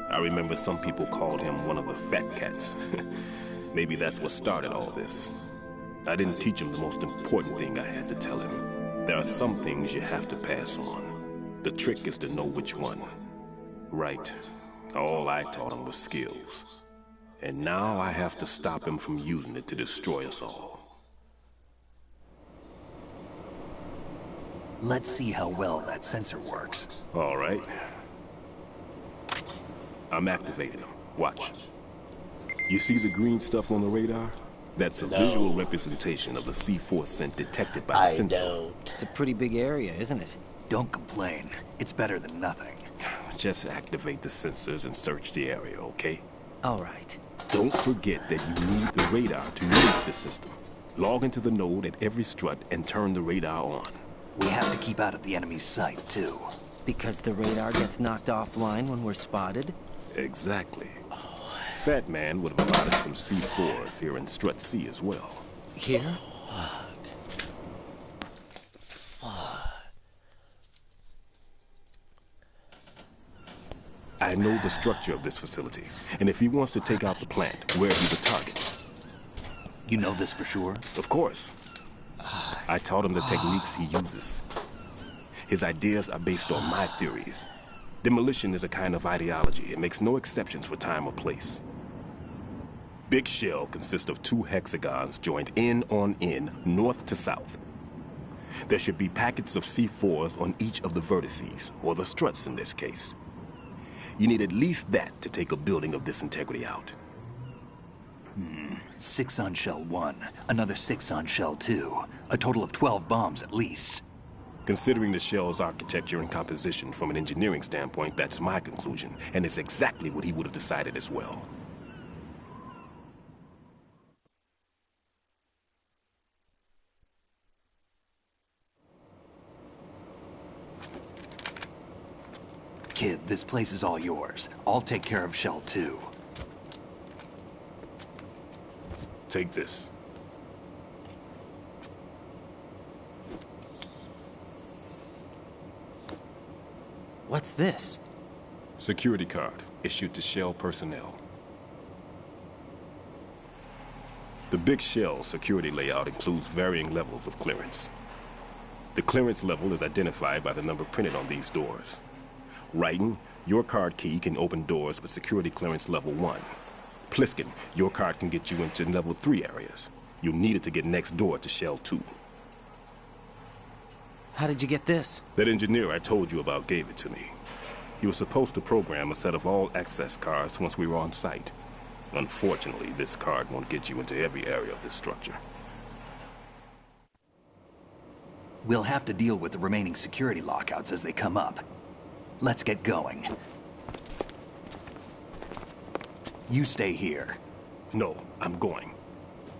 I remember some people called him one of the fat cats. Maybe that's what started all this. I didn't teach him the most important thing I had to tell him. There are some things you have to pass on. The trick is to know which one. Right. All I taught him was skills. And now I have to stop him from using it to destroy us all. Let's see how well that sensor works. All right. I'm activating them. Watch. You see the green stuff on the radar? That's a visual representation of the C4 scent detected by the sensor. It's a pretty big area, isn't it? Don't complain. It's better than nothing. Just activate the sensors and search the area, okay? All right. Don't forget that you need the radar to use the system. Log into the node at every strut and turn the radar on. We have to keep out of the enemy's sight, too. Because the radar gets knocked offline when we're spotted? Exactly. Fat Man would have provided some C4s here in Strut C as well. I know the structure of this facility, and if he wants to take out the plant, where he would target. You know this for sure? Of course. I taught him the techniques he uses. His ideas are based on my theories. Demolition is a kind of ideology. It makes no exceptions for time or place. Big Shell consists of 2 hexagons joined end on end, north to south. There should be packets of C4s on each of the vertices, or the struts in this case. You need at least that to take a building of this integrity out. 6 on Shell 1, another 6 on Shell 2. A total of 12 bombs at least. Considering the shell's architecture and composition from an engineering standpoint, that's my conclusion, and it's exactly what he would have decided as well. Kid, this place is all yours. I'll take care of Shell 2. Take this. What's this? Security card, issued to Shell personnel. The Big Shell security layout includes varying levels of clearance. The clearance level is identified by the number printed on these doors. Raiden, your card key can open doors with security clearance level 1. Pliskin, your card can get you into level 3 areas. You'll need it to get next door to Shell 2. How did you get this? That engineer I told you about gave it to me. He was supposed to program a set of all access cards once we were on site. Unfortunately, this card won't get you into every area of this structure. We'll have to deal with the remaining security lockouts as they come up. Let's get going. You stay here. No, I'm going.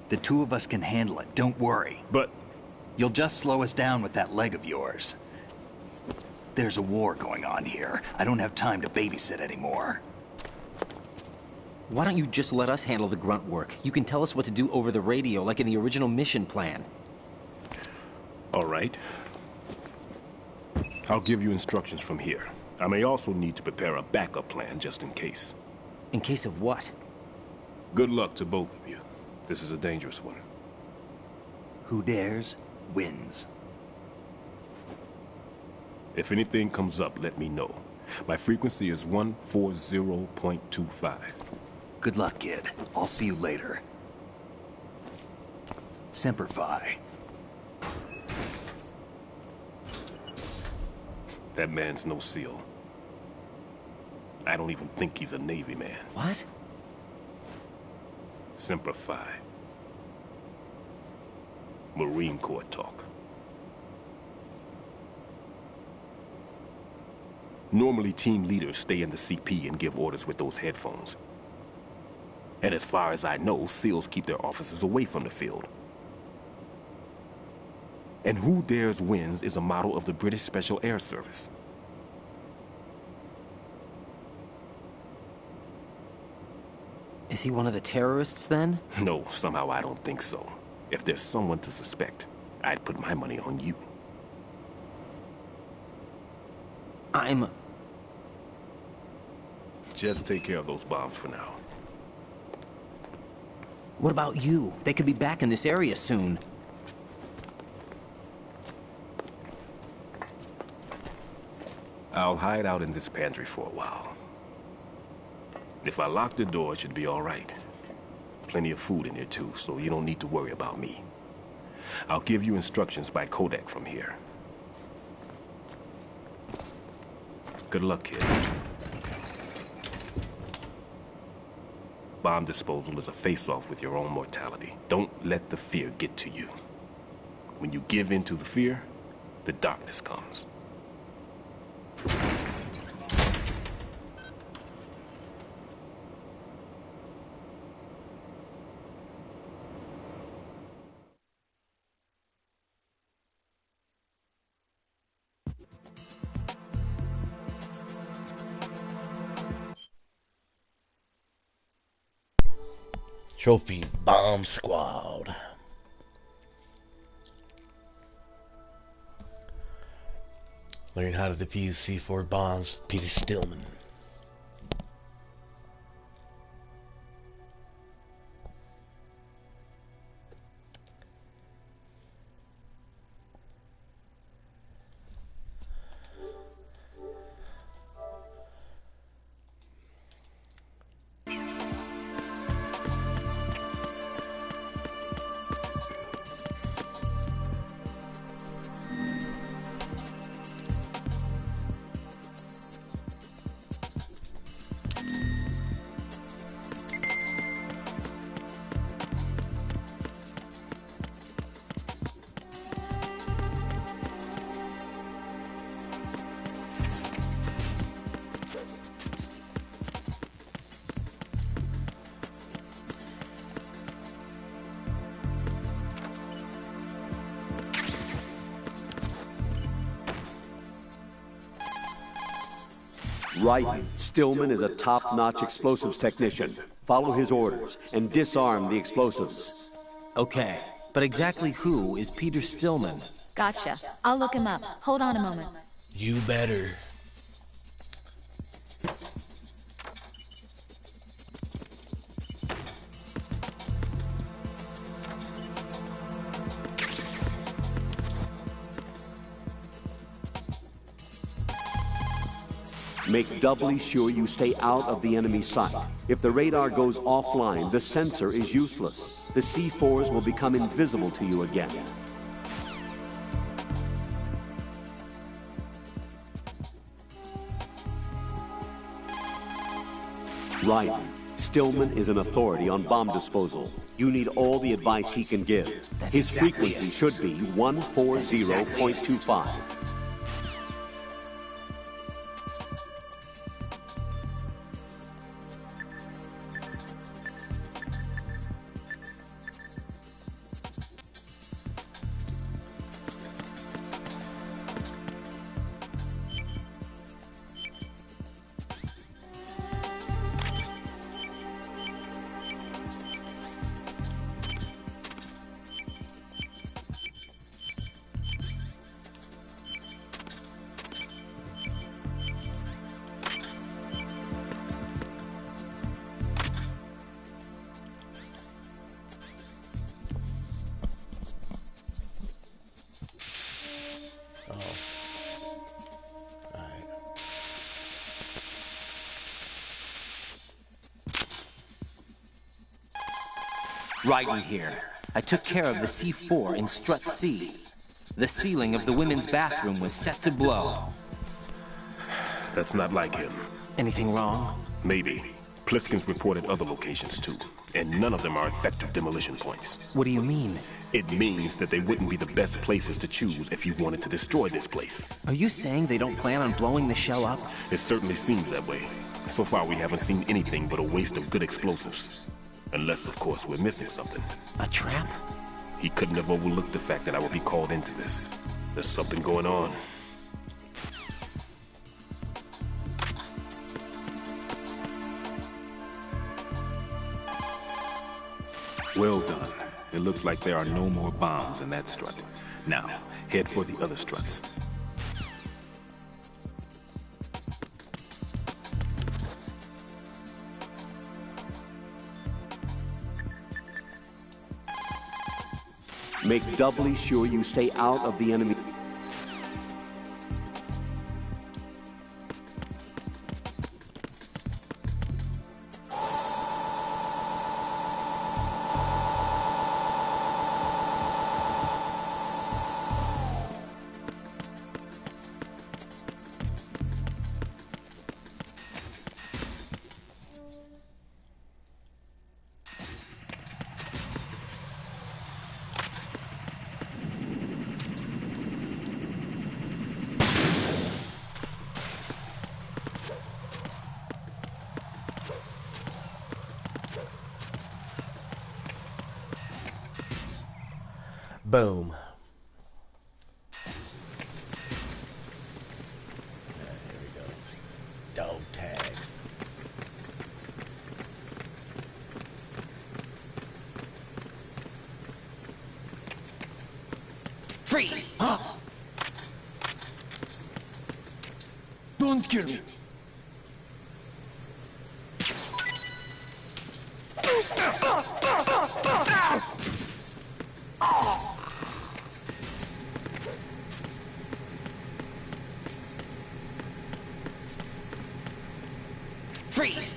The 2 of us can handle it, don't worry. But... You'll just slow us down with that leg of yours. There's a war going on here. I don't have time to babysit anymore. Why don't you just let us handle the grunt work? You can tell us what to do over the radio, like in the original mission plan. All right. I'll give you instructions from here. I may also need to prepare a backup plan just in case. In case of what? Good luck to both of you. This is a dangerous one. Who dares, wins. If anything comes up, let me know. My frequency is 140.25. Good luck, kid. I'll see you later. Semper Fi. That man's no SEAL. I don't even think he's a Navy man. What? Semper Fi. Marine Corps talk. Normally, team leaders stay in the CP and give orders with those headphones. And as far as I know, SEALs keep their officers away from the field. And Who Dares Wins is a model of the British Special Air Service. Is he one of the terrorists, then? No, somehow I don't think so. If there's someone to suspect, I'd put my money on you. Just take care of those bombs for now. What about you? They could be back in this area soon. I'll hide out in this pantry for a while. If I lock the door, it should be all right. Plenty of food in here too, so you don't need to worry about me. I'll give you instructions by Kodak from here. Good luck, kid. Bomb disposal is a face-off with your own mortality. Don't let the fear get to you. When you give in to the fear, the darkness comes. Trophy Bomb Squad. Learn how to defuse C4 bombs, Peter Stillman. Right. Stillman is a top-notch explosives technician. Follow his orders and disarm the explosives. Okay, but exactly who is Peter Stillman? Gotcha. I'll look him up. Hold on a moment. You better. Make doubly sure you stay out of the enemy's sight. If the radar goes offline, the sensor is useless. The C4s will become invisible to you again. Right. Stillman is an authority on bomb disposal. You need all the advice he can give. His frequency should be 140.25. Raiden here. I took care of the C4 in Strut C. The ceiling of the women's bathroom was set to blow. That's not like him. Anything wrong? Maybe. Pliskin's reported other locations too, and none of them are effective demolition points. What do you mean? It means that they wouldn't be the best places to choose if you wanted to destroy this place. Are you saying they don't plan on blowing the shell up? It certainly seems that way. So far we haven't seen anything but a waste of good explosives. Unless, of course, we're missing something. A trap? He couldn't have overlooked the fact that I would be called into this. There's something going on. Well done. It looks like there are no more bombs in that strut. Now, head for the other struts. Make doubly sure you stay out of the enemy. Boom. Here we go. Dog tags. Freeze! Huh? Don't kill me. Freeze!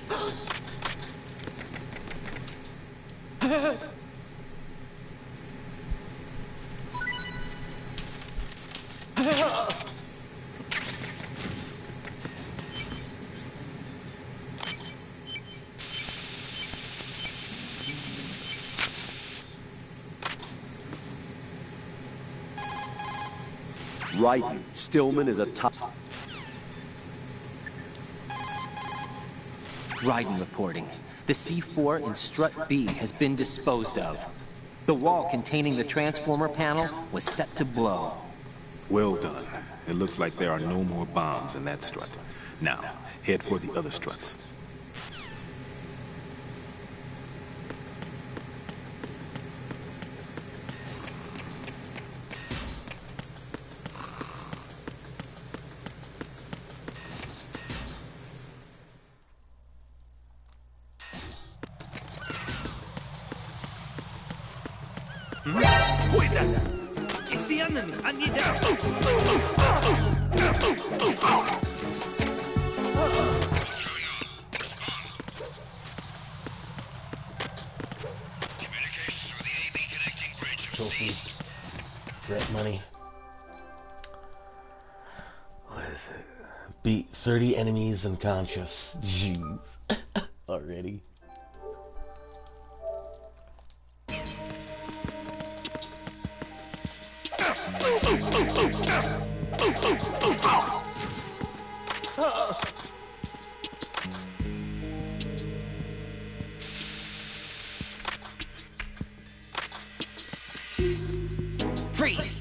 Right. Stillman is a top... Raiden reporting. The C4 in Strut B has been disposed of. The wall containing the transformer panel was set to blow. Well done. It looks like there are no more bombs in that strut. Now, head for the other struts. Who is that? It's the enemy. I need help. Communications with the AB connecting bridge have Trophy. ceased. Threat money. What is it? Beat 30 enemies unconscious. Jeez. Already. Freeze!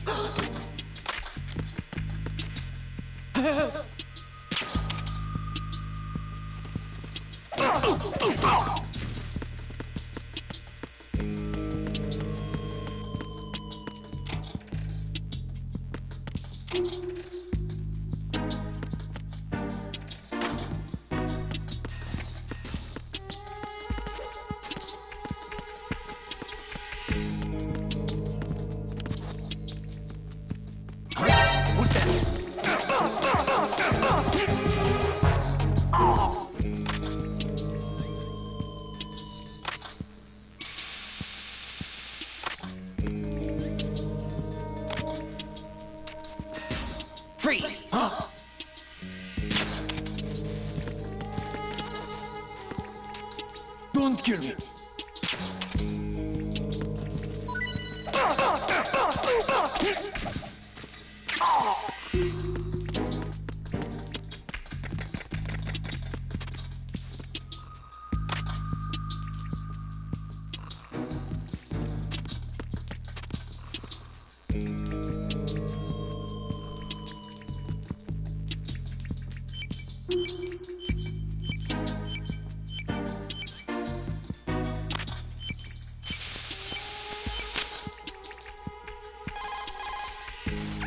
Who's that? Freeze! Don't kill me.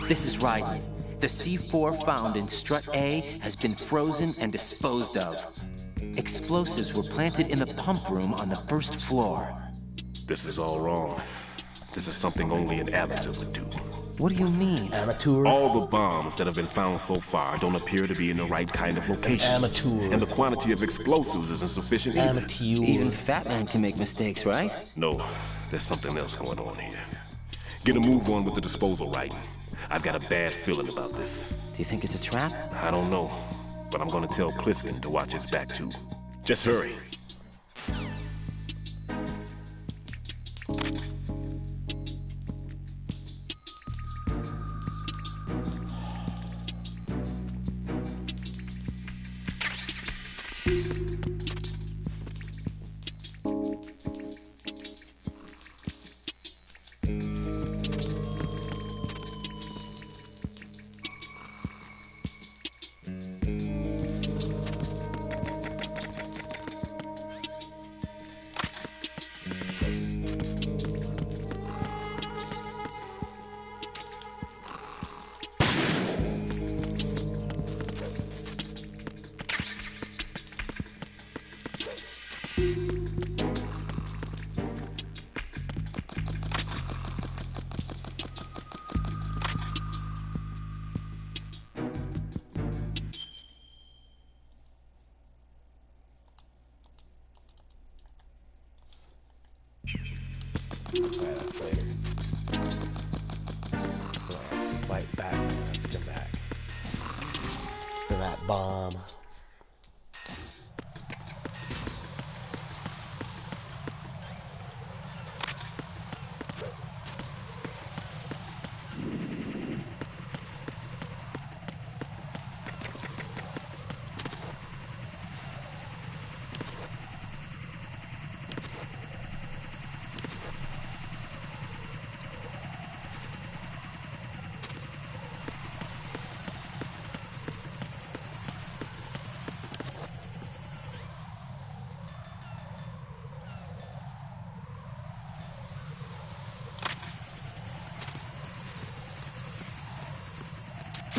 This is Raiden. The C4 found in Strut A has been frozen and disposed of. Explosives were planted in the pump room on the first floor. This is all wrong. This is something only an amateur would do. What do you mean? Amateur? All the bombs that have been found so far don't appear to be in the right kind of locations. Amateur. And the quantity of explosives isn't sufficient either. Amateur. Even Fat Man can make mistakes, right? No, there's something else going on here. Get a move on with the disposal, right? I've got a bad feeling about this. Do you think it's a trap? I don't know, but I'm gonna tell Pliskin to watch his back too. Just hurry. That's later. Fight back. Come back. For that bomb.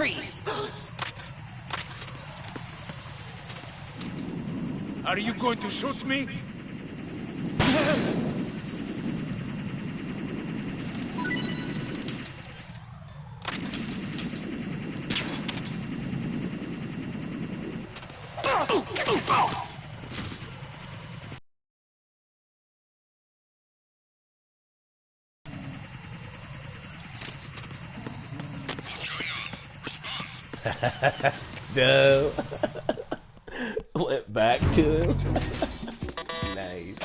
Freeze! Are you going to shoot me? No. Went back to him. Nice.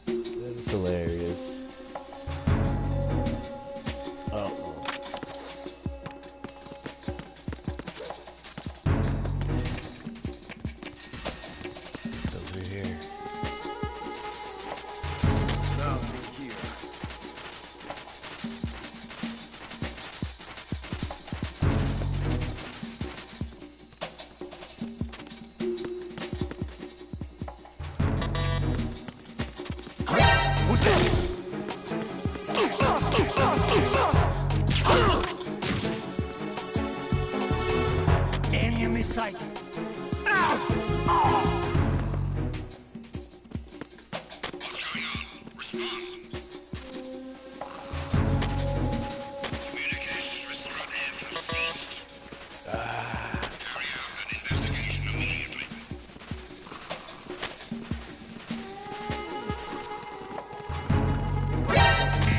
That's hilarious. Uh-oh. It's over here. Nothing here. Enemy sighted. What's going on? Respond. Communications with Strut F have ceased. Carry out an investigation immediately.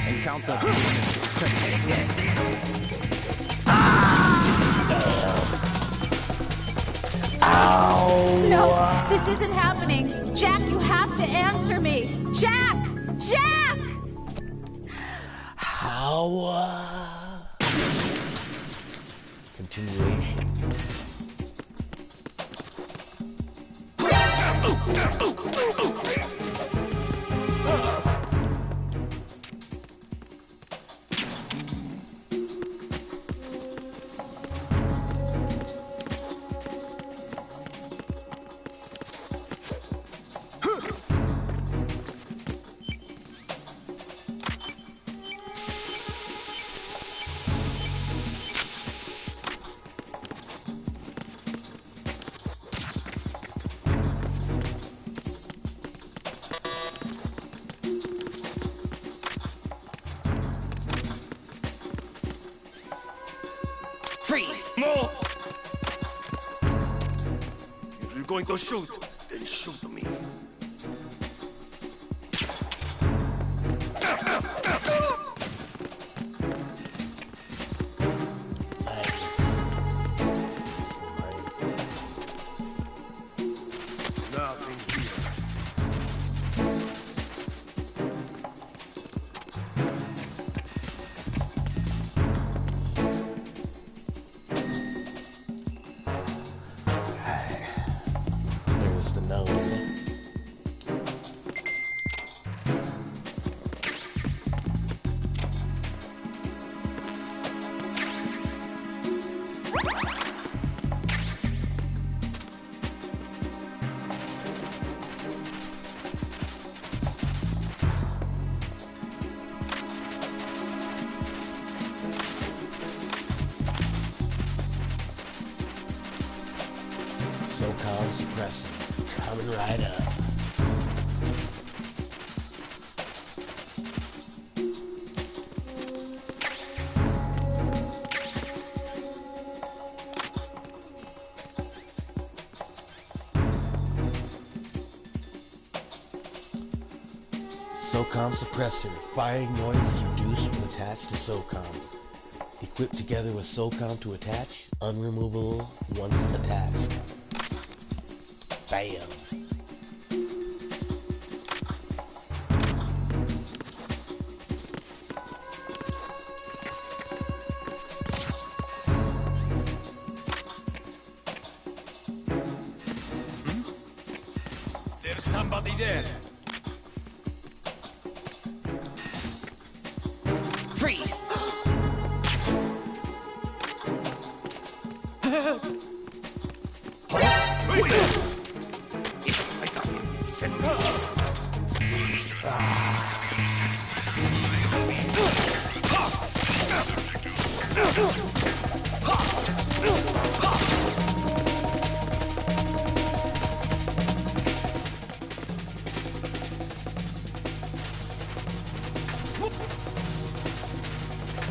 Encounter. No, this isn't happening. Jack, you have to answer me. Jack! Jack! How? Continuation. Freeze! More! If you're going to shoot, then shoot me. Nothing here. There's the nose. SOCOM suppressor coming right up. SOCOM suppressor. Firing noise is reduced when attached to SOCOM. Equipped together with SOCOM to attach. Unremovable once attached. Bam. There's somebody there. Freeze!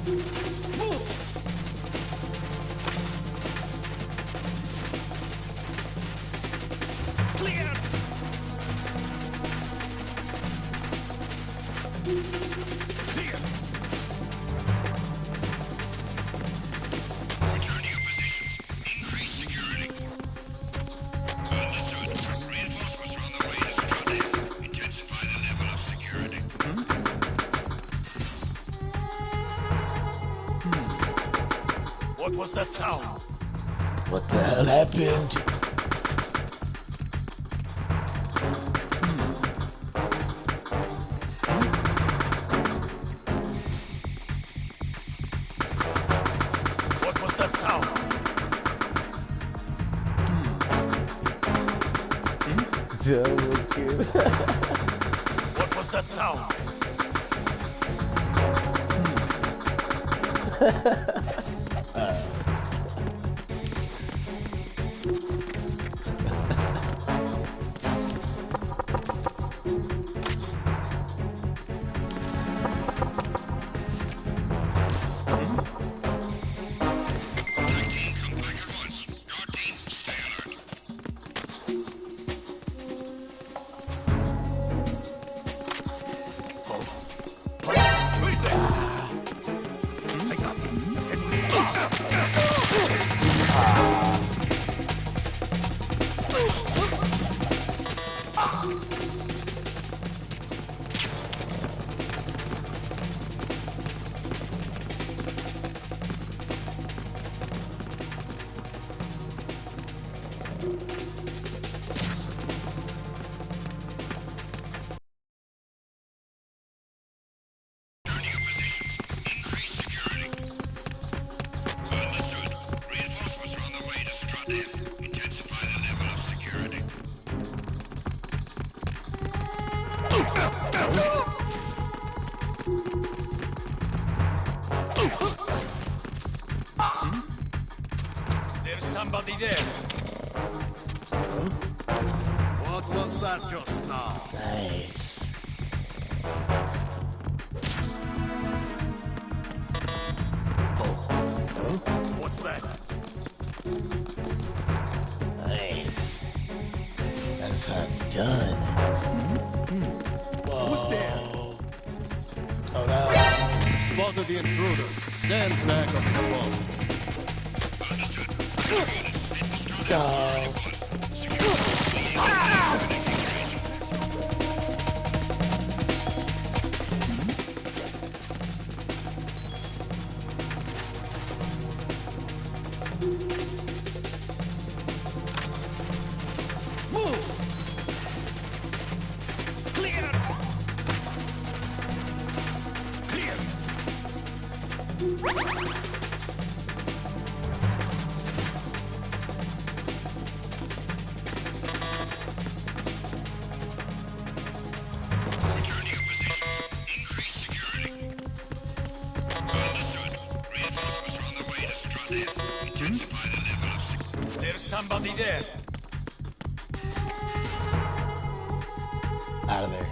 Clear! Clear! Return to your positions. Increase security. Understood. Reinforcements are on the way to Strut. Intensify the level of security. What was that sound? What the hell happened? What was that sound? Double kill. What was that sound? Intensify the level of security. There's somebody there. What was that just now? Nice. What's that? Nice. That's how it's done. Who's there? Oh no. Spotted the intruder. Stand back up the wall. Go. There's somebody there. Out of there.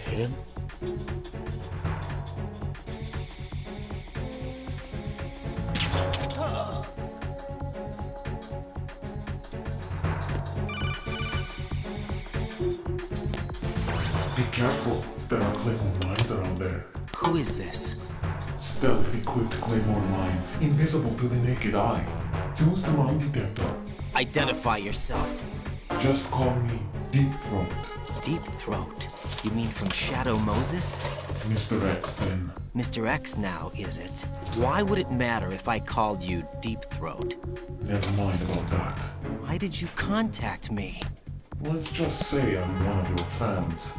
Hit him. Be careful, there are Claymore mines around there. Who is this? Stealth equipped Claymore mines, invisible to the naked eye. Use the mine detector. Identify yourself. Just call me Deep Throat. Deep Throat? You mean from Shadow Moses? Mr. X, then. Mr. X now, is it? Why would it matter if I called you Deep Throat? Never mind about that. Why did you contact me? Let's just say I'm one of your fans.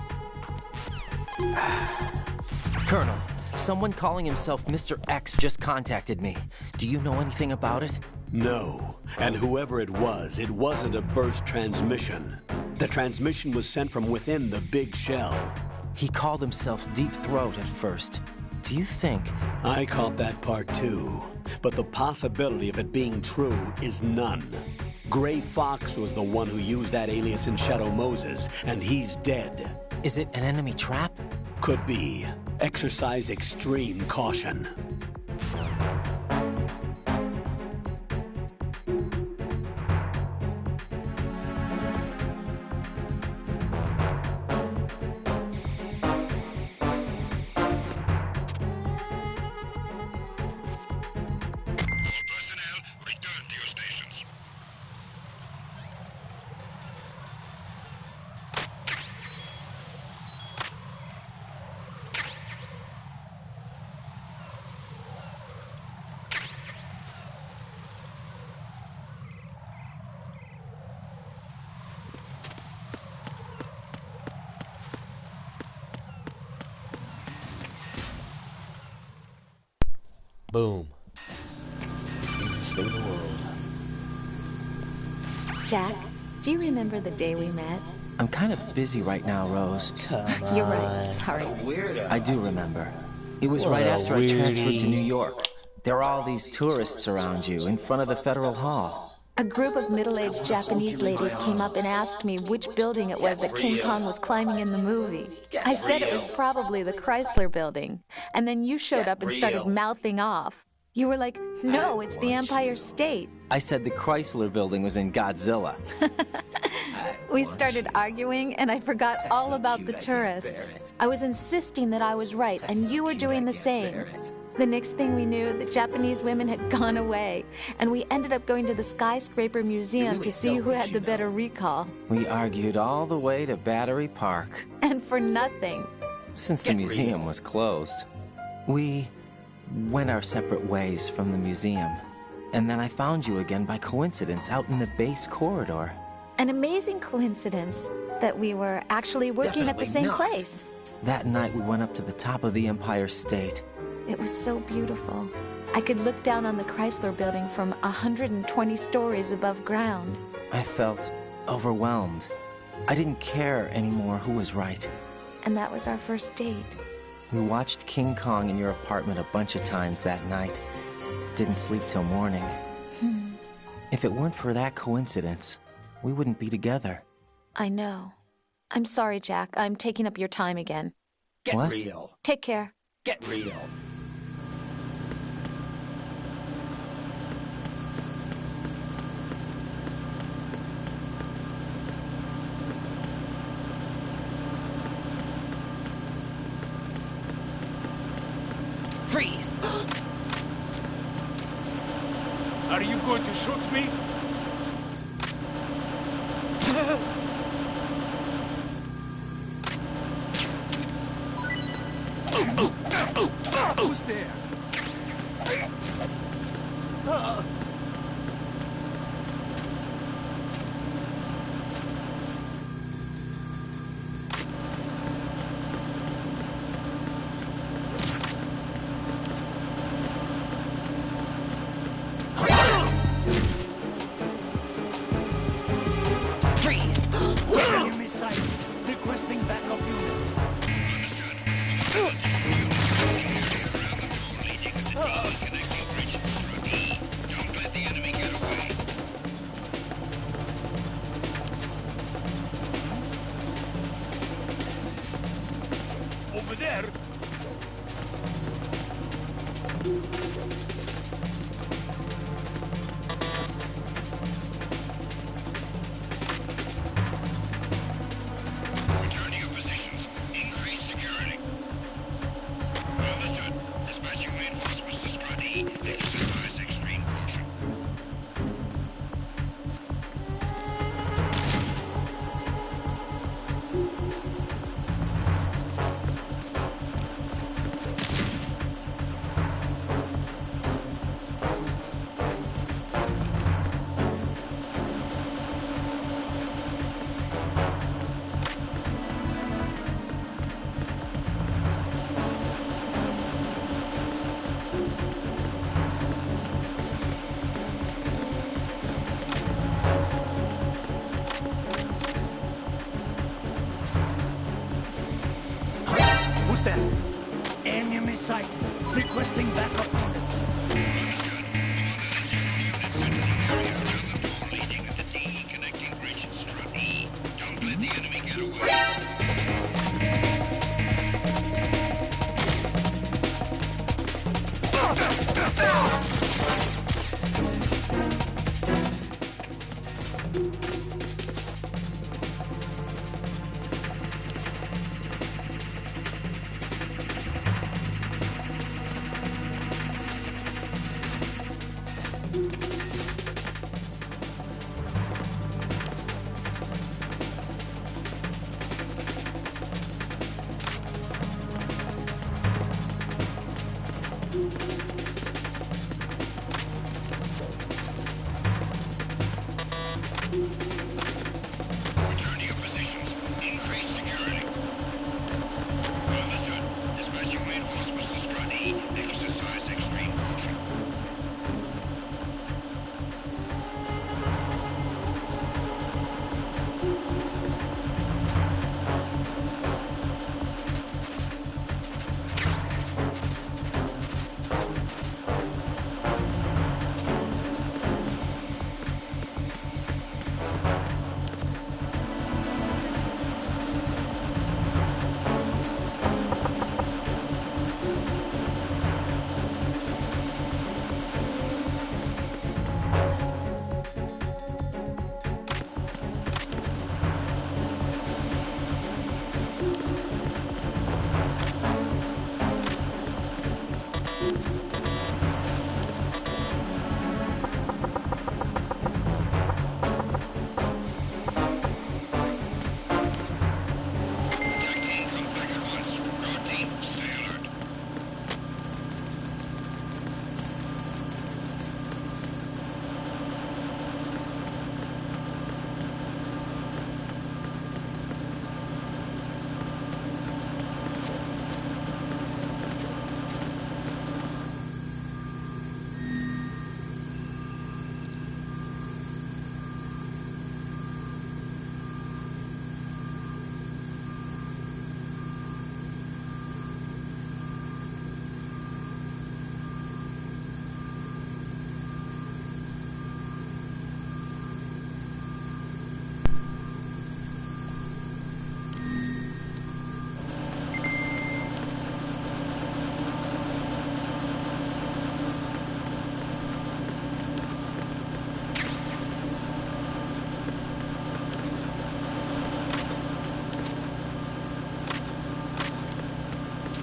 Colonel, someone calling himself Mr. X just contacted me. Do you know anything about it? No. And whoever it wasn't a burst transmission. The transmission was sent from within the big shell. He called himself Deep Throat at first. Do you think? I caught that part too. But the possibility of it being true is none. Gray Fox was the one who used that alias in Shadow Moses, and he's dead. Is it an enemy trap? Could be. Exercise extreme caution. Boom. Easiest thing in the world. Jack, do you remember the day we met? I'm kind of busy right now, Rose. Come on. You're right, sorry. I do remember. It was right after I transferred to New York. There are all these tourists around you, in front of the Federal Hall. A group of middle-aged Japanese ladies came up and asked me which building it was that King Kong was climbing in the movie. I said it was probably the Chrysler Building. And then you showed up and started mouthing off. You were like, no, it's the Empire State. I said the Chrysler Building was in Godzilla. We started arguing, and I forgot all about the tourists. I was insisting that I was right, and you were doing the same. The next thing we knew, the Japanese women had gone away, and we ended up going to the Skyscraper Museum to see who had the better recall. We argued all the way to Battery Park. And for nothing. Since the museum was closed, we went our separate ways from the museum. And then I found you again by coincidence out in the base corridor. An amazing coincidence that we were actually working at the same place. That night we went up to the top of the Empire State. It was so beautiful. I could look down on the Chrysler Building from 120 stories above ground. I felt overwhelmed. I didn't care anymore who was right. And that was our first date. We watched King Kong in your apartment a bunch of times that night. Didn't sleep till morning. If it weren't for that coincidence, we wouldn't be together. I know. I'm sorry, Jack. I'm taking up your time again. Get What? real. Take care. Get real. Freeze! Are you going to shoot me? Who's there? Freeze! Enemy sight. Requesting backup unit. Over there. Return to your positions. Increase security. Understood. Dispatching reinforcements to Strut E. Exercise extreme caution. Enemy sighted. Requesting backup unit.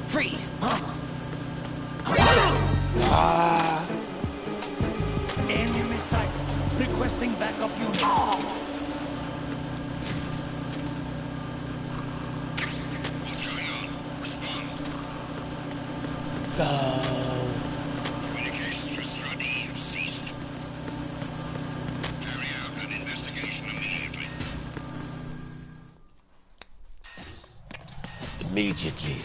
Freeze! Enemy sighted. Requesting backup unit. Communications with Stradi have ceased. Carry out an investigation immediately. Immediately.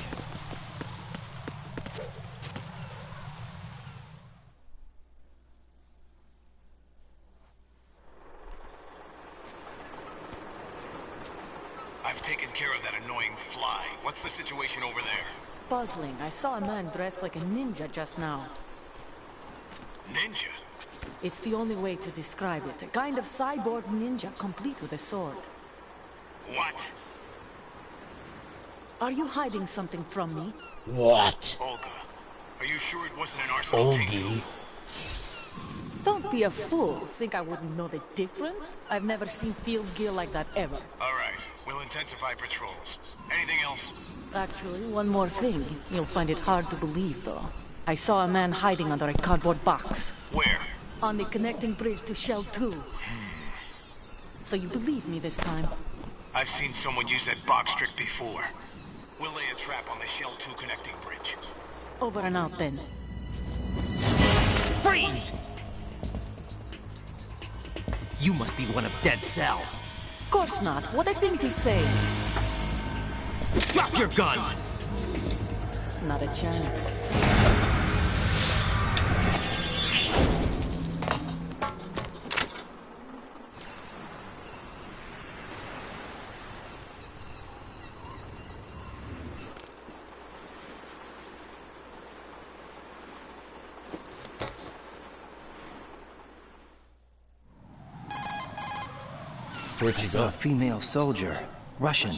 I've taken care of that annoying fly. What's the situation over there? Puzzling. I saw a man dressed like a ninja just now. Ninja? It's the only way to describe it. A kind of cyborg ninja, complete with a sword. What? Are you hiding something from me? What? Olga, are you sure it wasn't an arsenal tank? Don't be a fool. Think I wouldn't know the difference? I've never seen field gear like that ever. All right, we'll intensify patrols. Anything else? Actually, one more thing. You'll find it hard to believe, though. I saw a man hiding under a cardboard box. Where? On the connecting bridge to Shell 2. So you believe me this time? I've seen someone use that box trick before. We'll lay a trap on the Shell 2 connecting bridge. Over and out, then. Freeze! You must be one of Dead Cell. Of course not. What a thing to say. Drop your gun! Not a chance. Where'd I she saw go? a female soldier. Russian.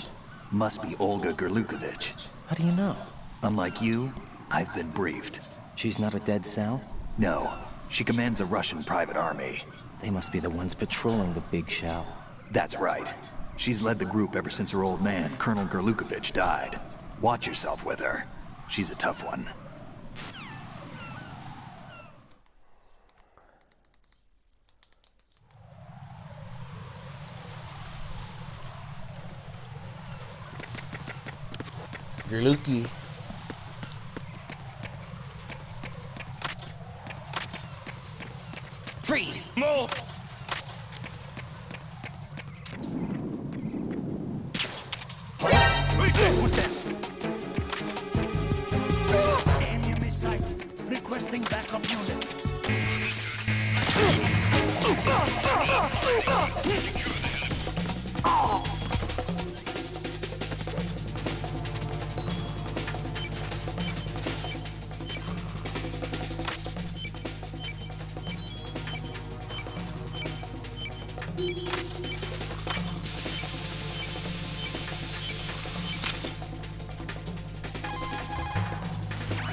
Must be Olga Gerlukovich. How do you know? Unlike you, I've been briefed. She's not a dead cell? No. She commands a Russian private army. They must be the ones patrolling the big shell. That's right. She's led the group ever since her old man, Colonel Gerlukovich, died. Watch yourself with her. She's a tough one. Gerluki. Freeze! Move! Who's that? Enemy sight. Requesting backup unit.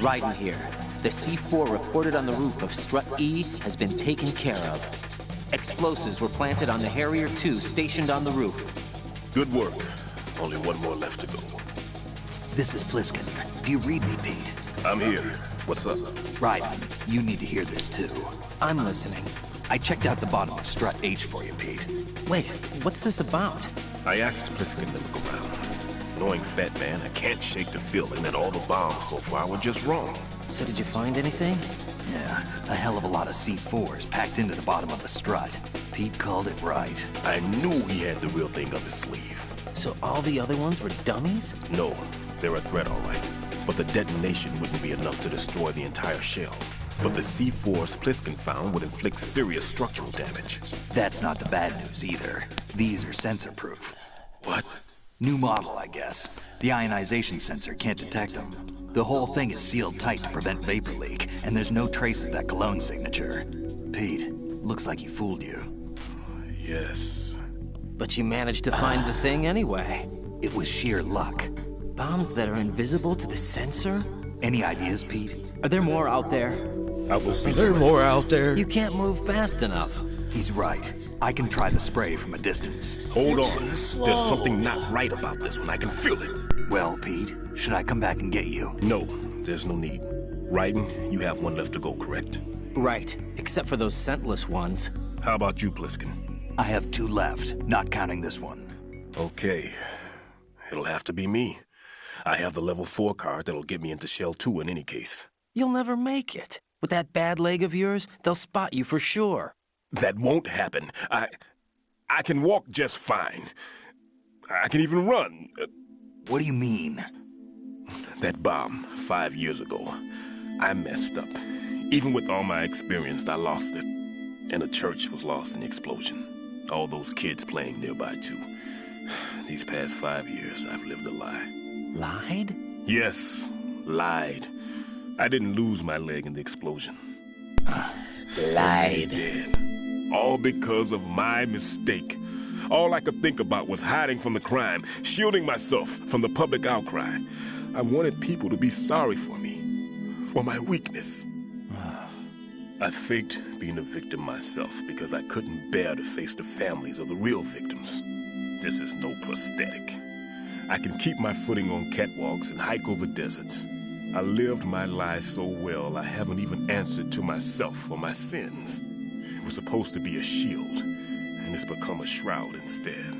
Raiden here. The C4 reported on the roof of Strut E has been taken care of. Explosives were planted on the Harrier 2 stationed on the roof. Good work. Only one more left to go. This is Pliskin. Do you read me, Pete? I'm here. What's up? Raiden, you need to hear this too. I'm listening. I checked out the bottom of Strut H for you, Pete. Wait, what's this about? I asked Pliskin to look around. Knowing Fat Man, I can't shake the feeling that all the bombs so far were just wrong. So did you find anything? Yeah, a hell of a lot of C4s packed into the bottom of the strut. Pete called it right. I knew he had the real thing up his sleeve. So all the other ones were dummies? No, they're a threat, all right. But the detonation wouldn't be enough to destroy the entire shell. But the C4s Pliskin found would inflict serious structural damage. That's not the bad news either. These are sensor-proof. What? New model, I guess. The ionization sensor can't detect them. The whole thing is sealed tight to prevent vapor leak, and there's no trace of that cologne signature. Pete, looks like he fooled you. Yes. But you managed to find the thing anyway. It was sheer luck. Bombs that are invisible to the sensor? Any ideas, Pete? Are there more out there? I will see. Are there more out there? You can't move fast enough. He's right. I can try the spray from a distance. Hold on. There's something not right about this one. I can feel it. Well, Pete, should I come back and get you? No, there's no need. Raiden, you have one left to go, correct? Right, except for those scentless ones. How about you, Pliskin? I have 2 left, not counting this one. Okay. It'll have to be me. I have the level 4 card that'll get me into Shell 2 in any case. You'll never make it. With that bad leg of yours, they'll spot you for sure. That won't happen. I can walk just fine. I can even run. What do you mean? That bomb 5 years ago. I messed up. Even with all my experience, I lost it. And the church was lost in the explosion. All those kids playing nearby, too. These past 5 years, I've lived a lie. Lied? Yes, lied. I didn't lose my leg in the explosion. Lied. Dead. All because of my mistake. All I could think about was hiding from the crime, shielding myself from the public outcry. I wanted people to be sorry for me, for my weakness. I faked being a victim myself because I couldn't bear to face the families of the real victims. This is no prosthetic. I can keep my footing on catwalks and hike over deserts. I lived my life so well I haven't even answered to myself for my sins. It was supposed to be a shield, and it's become a shroud instead.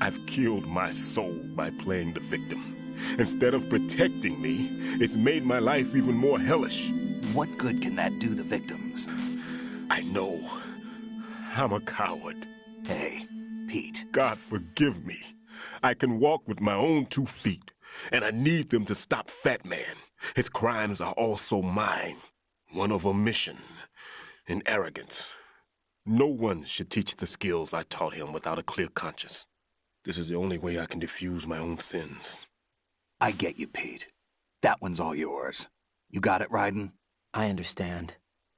I've killed my soul by playing the victim. Instead of protecting me, it's made my life even more hellish. What good can that do the victims? I know. I'm a coward. Hey, Pete. God forgive me. I can walk with my own 2 feet, and I need them to stop Fat Man. His crimes are also mine. One of omission and arrogance. No one should teach the skills I taught him without a clear conscience. This is the only way I can diffuse my own sins. I get you, Pete. That one's all yours. You got it, Raiden? I understand.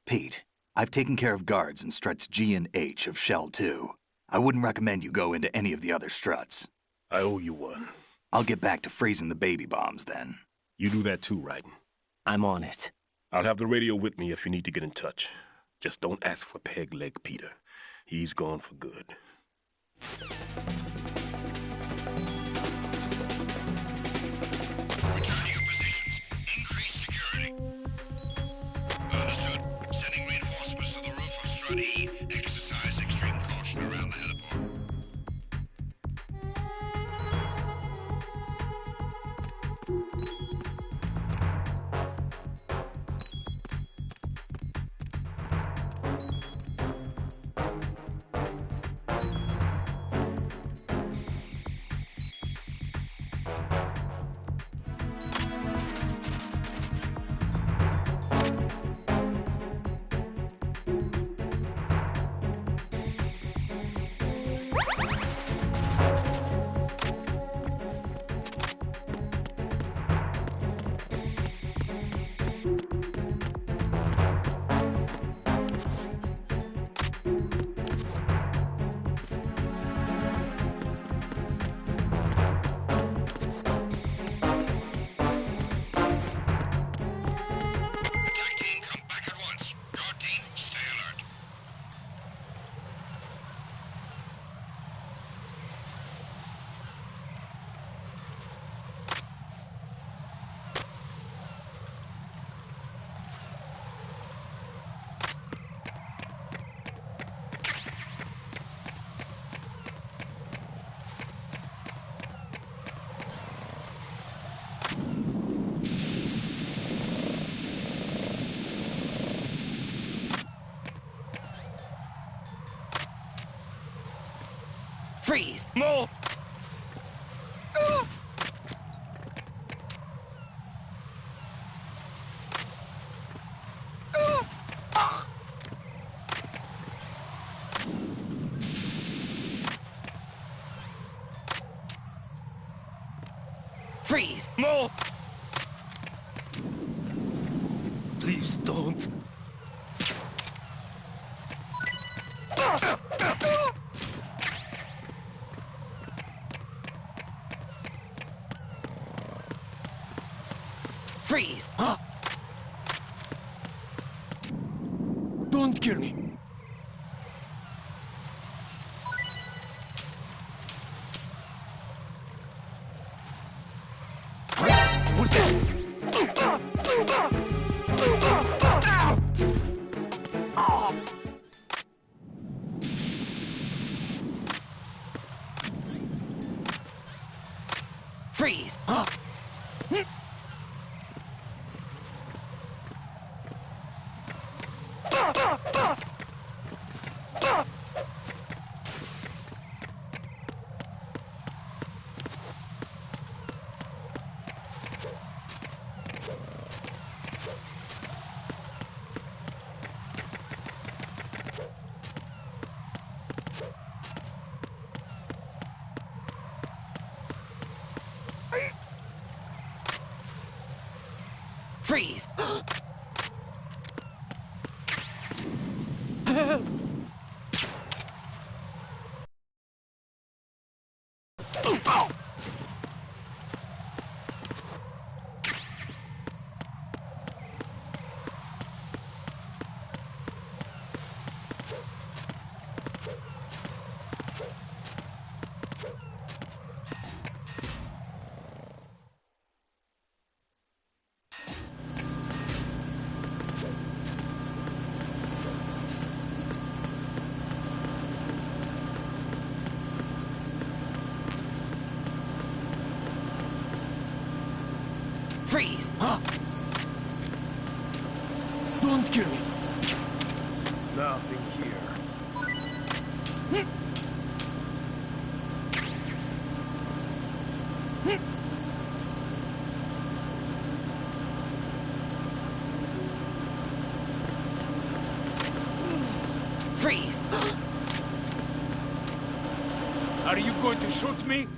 Pete, I've taken care of guards in struts G and H of Shell 2. I wouldn't recommend you go into any of the other struts. I owe you one. I'll get back to freezing the baby bombs then. You do that too, Raiden. I'm on it. I'll have the radio with me if you need to get in touch. Just don't ask for Peg Leg Peter. He's gone for good. Return to your positions. Increase security. Understood. Sending reinforcements to the roof of Strut E. Exercise extreme caution around the heliport. Freeze! Move! Freeze! Move! Please don't. Freeze! Don't kill me. What's that? Freeze! Freeze! Freeze! Don't kill me. Nothing here. Freeze! Are you going to shoot me?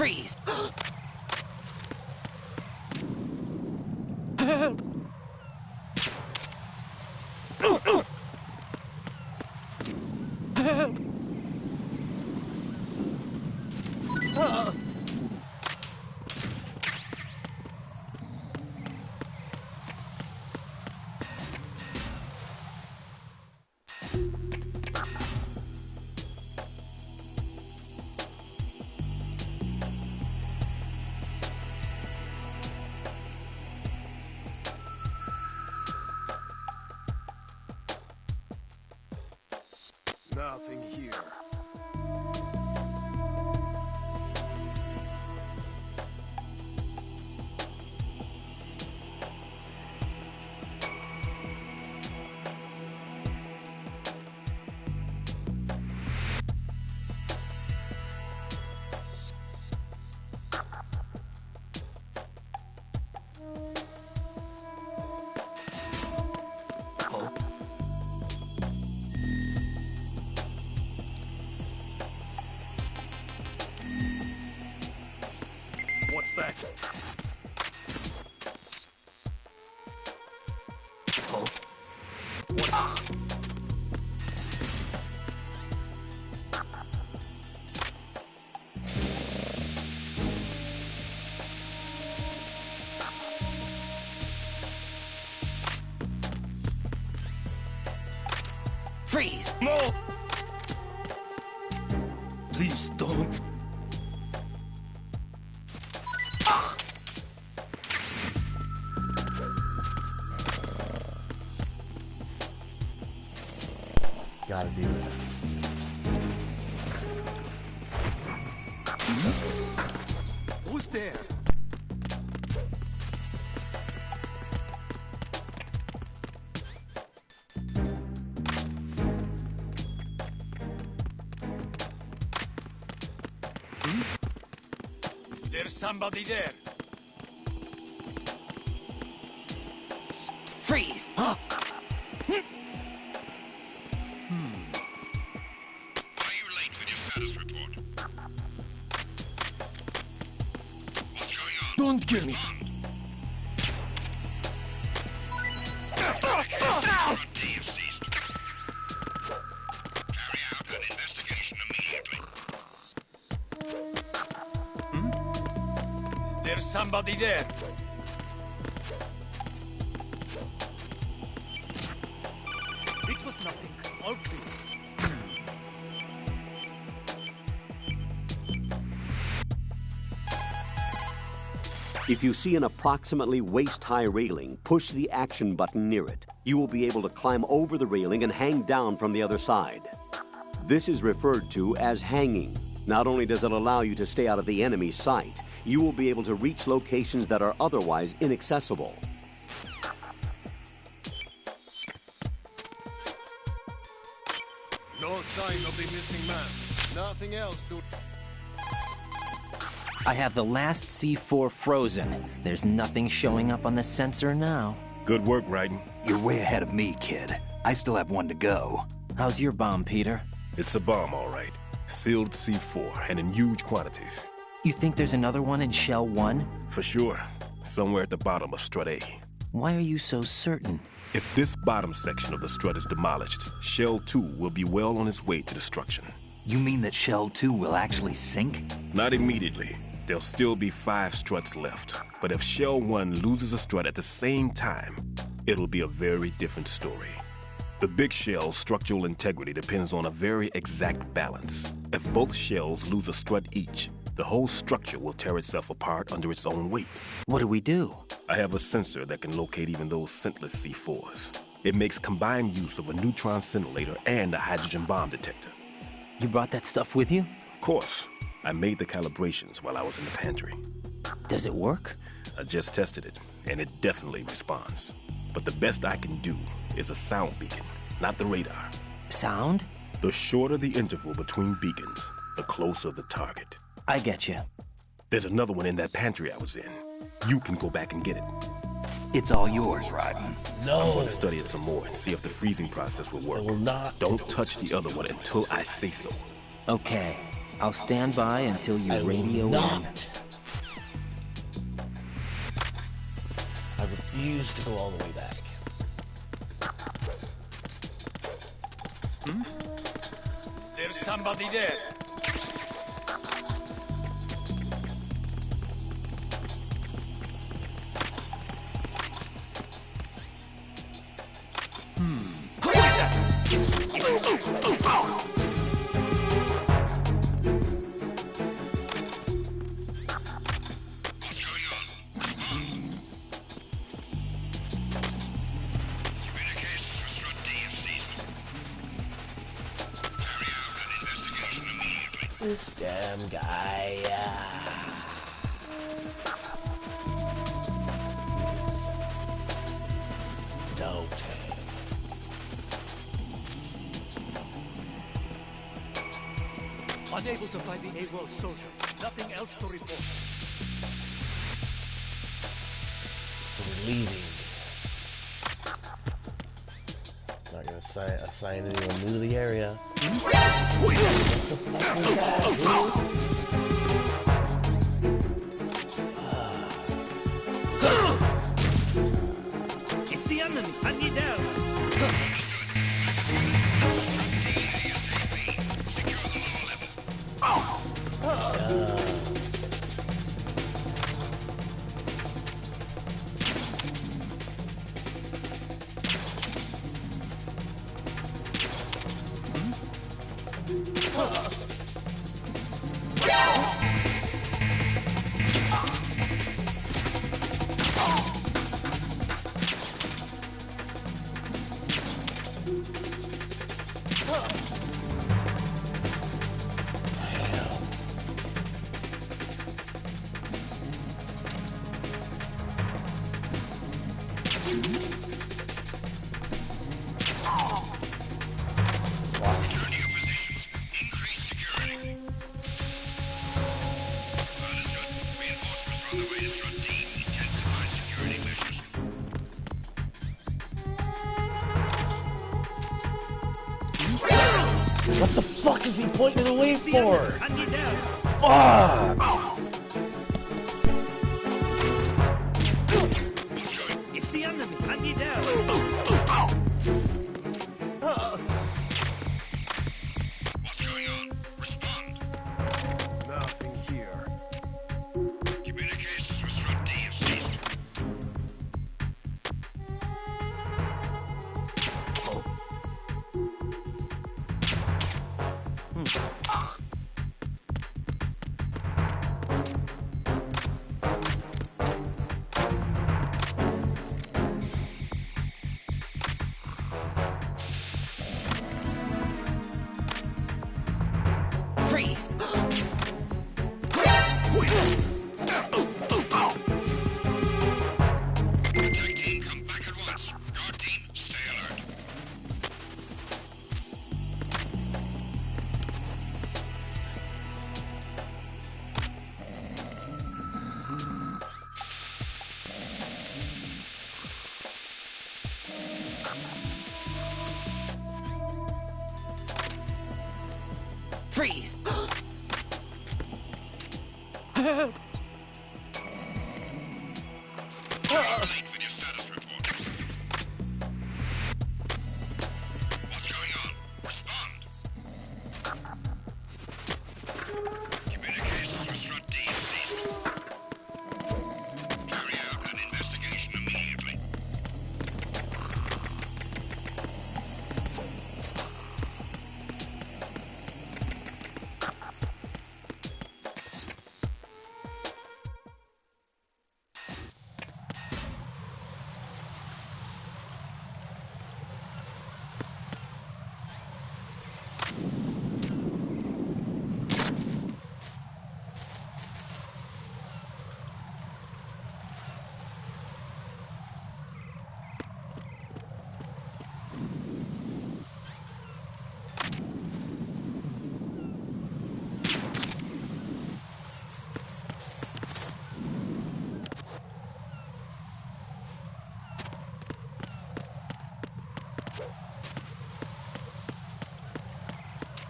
Freeze! Help! Help! Nothing here. What's that? Oh. What's Freeze! No! Please don't. Gotta do it. Who's there? There's somebody there. Freeze! Are you late for your status report? What's going on? Don't kill me. Communications have ceased. Carry out an investigation immediately. There's somebody there. It was nothing. All clear. If you see an approximately waist-high railing, push the action button near it. You will be able to climb over the railing and hang down from the other side. This is referred to as hanging. Not only does it allow you to stay out of the enemy's sight, you will be able to reach locations that are otherwise inaccessible. No sign of the missing man. Nothing else to... I have the last C4 frozen. There's nothing showing up on the sensor now. Good work, Raiden. You're way ahead of me, kid. I still have one to go. How's your bomb, Peter? It's a bomb, all right. Sealed C4, and in huge quantities. You think there's another one in Shell 1? For sure. Somewhere at the bottom of Strut A. Why are you so certain? If this bottom section of the strut is demolished, Shell 2 will be well on its way to destruction. You mean that Shell 2 will actually sink? Not immediately. There'll still be 5 struts left. But if Shell 1 loses a strut at the same time, it'll be a very different story. The big shell's structural integrity depends on a very exact balance. If both shells lose a strut each, the whole structure will tear itself apart under its own weight. What do we do? I have a sensor that can locate even those scentless C4s. It makes combined use of a neutron scintillator and a hydrogen bomb detector. You brought that stuff with you? Of course. I made the calibrations while I was in the pantry. Does it work? I just tested it, and it definitely responds. But the best I can do is a sound beacon, not the radar. Sound? The shorter the interval between beacons, the closer the target. I get you. There's another one in that pantry I was in. You can go back and get it. It's all yours, Raiden. No. I'm going to study it some more and see if the freezing process will work. I will not. Don't touch the other one until I say so. Okay. I'll stand by until you radio in. I refuse to go all the way back. There's somebody there. Who is that? What's going on? Respond. Communications with Strut D have ceased. Carry out an investigation immediately. This damn guy. Don't. Unable to find the AWOL soldier. Nothing else to report. So we're leaving. Not gonna assign anyone new to the area. It's the enemy. Hunt me down. What the fuck is he pointing away for? Hunt me down. Fuck! It's the enemy. Hunt me down. What's going on? Respond. Nothing here. Communications with Strut D have ceased. Freeze. Tag team, come back at once. Guard team, stay alert. Freeze. Late with your status report. What's going on? Respond. Communications with Strut D have ceased. Carry out an investigation immediately.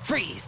Freeze.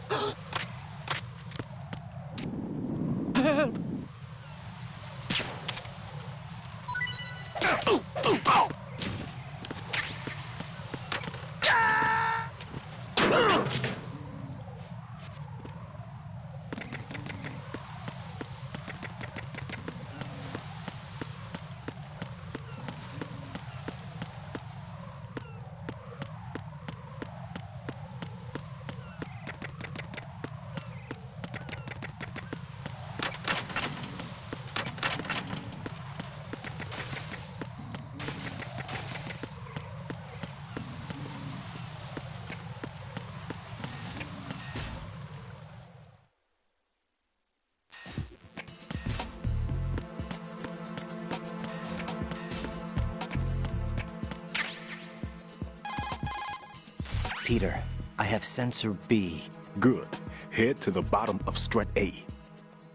Peter, I have sensor B. Good. Head to the bottom of strut A.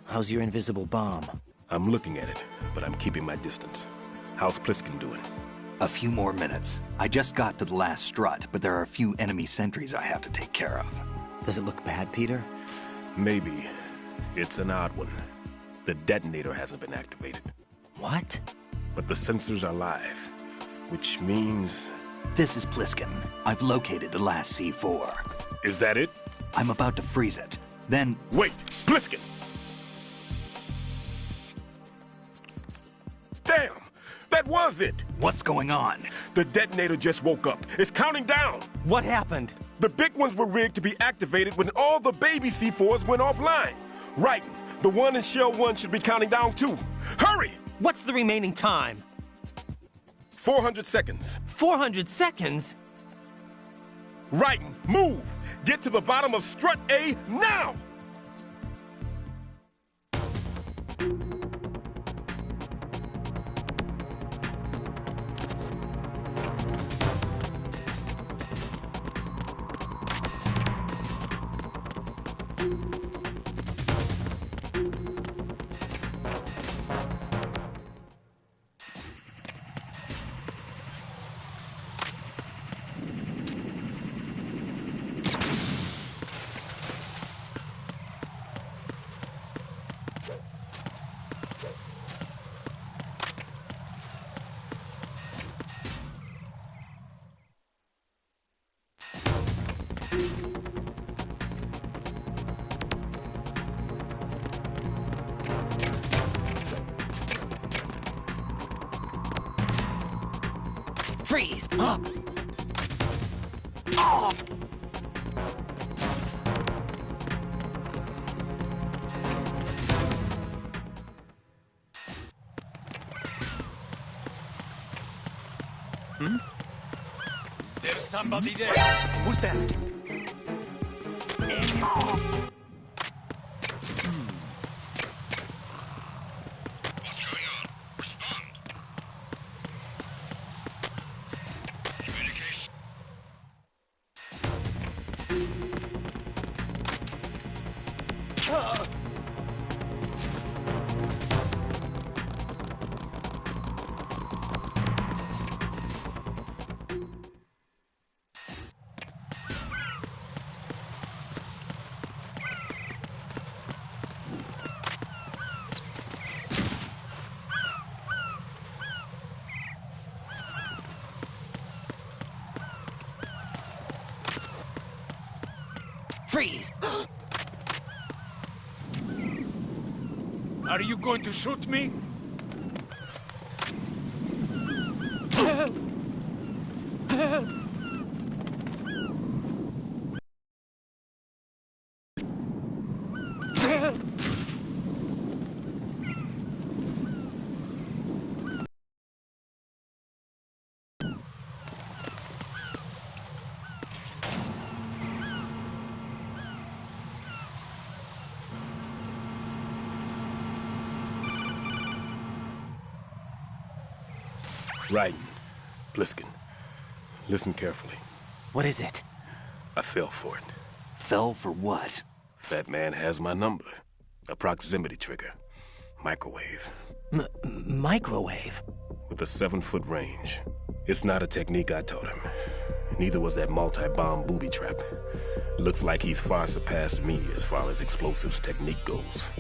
How's your invisible bomb? I'm looking at it, but I'm keeping my distance. How's Pliskin doing? A few more minutes. I just got to the last strut, but there are a few enemy sentries I have to take care of. Does it look bad, Peter? Maybe. It's an odd one. The detonator hasn't been activated. What? But the sensors are live, which means... This is Pliskin. I've located the last C4. Is that it? I'm about to freeze it. Then... Wait! Pliskin! Damn! That was it! What's going on? The detonator just woke up. It's counting down! What happened? The big ones were rigged to be activated when all the baby C4s went offline. Right. The one in Shell 1 should be counting down too. Hurry! What's the remaining time? 400 seconds. 400 seconds? Right. Move! Get to the bottom of strut A now! Freeze! Up! Off! There's somebody there. Who's that? What's going on? Respond. Communication. Freeze! Are you going to shoot me? Right. Pliskin. Listen carefully. What is it? I fell for it. Fell for what? Fat Man has my number. A proximity trigger. Microwave. Microwave? With a 7-foot range. It's not a technique I taught him. Neither was that multi-bomb booby trap. Looks like he's far surpassed me as far as explosives technique goes.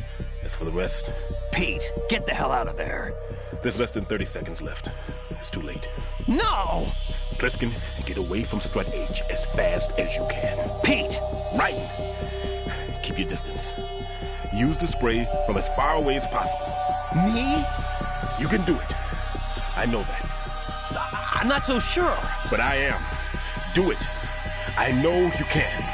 As for the rest... Pete, get the hell out of there. There's less than 30 seconds left. It's too late. No! Pliskin, get away from strut H as fast as you can. Pete! Right! Keep your distance. Use the spray from as far away as possible. Me? You can do it. I know that. I'm not so sure. But I am. Do it. I know you can.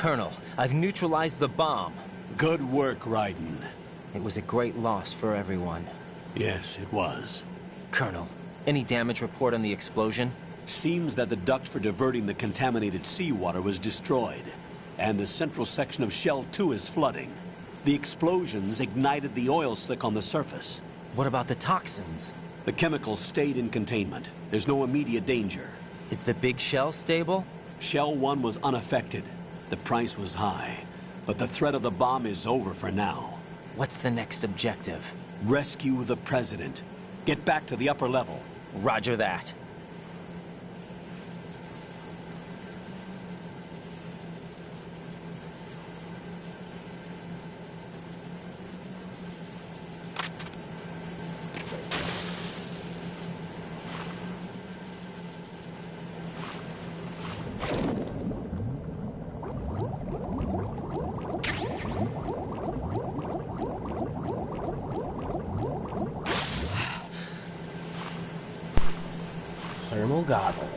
Colonel, I've neutralized the bomb. Good work, Raiden. It was a great loss for everyone. Yes, it was. Colonel, any damage report on the explosion? Seems that the duct for diverting the contaminated seawater was destroyed, and the central section of Shell 2 is flooding. The explosions ignited the oil slick on the surface. What about the toxins? The chemicals stayed in containment. There's no immediate danger. Is the big shell stable? Shell 1 was unaffected. The price was high, but the threat of the bomb is over for now. What's the next objective? Rescue the President. Get back to the upper level. Roger that. Thermal goggle.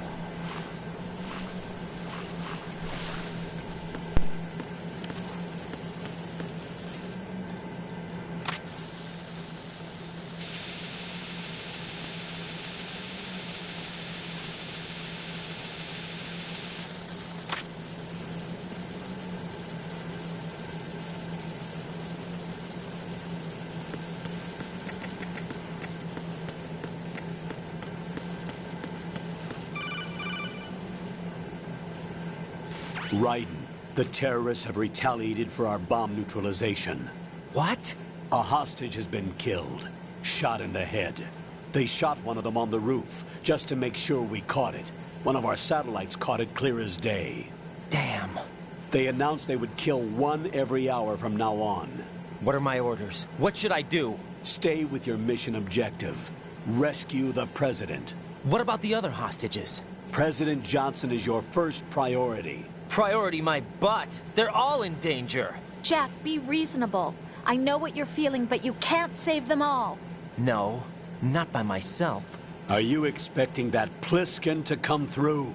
Raiden, the terrorists have retaliated for our bomb neutralization. What? A hostage has been killed, shot in the head. They shot one of them on the roof, just to make sure we caught it. One of our satellites caught it clear as day. Damn. They announced they would kill one every hour from now on. What are my orders? What should I do? Stay with your mission objective. Rescue the President. What about the other hostages? President Johnson is your first priority. Priority my butt. They're all in danger. Jack, be reasonable. I know what you're feeling, but you can't save them all. No, not by myself. Are you expecting that Pliskin to come through?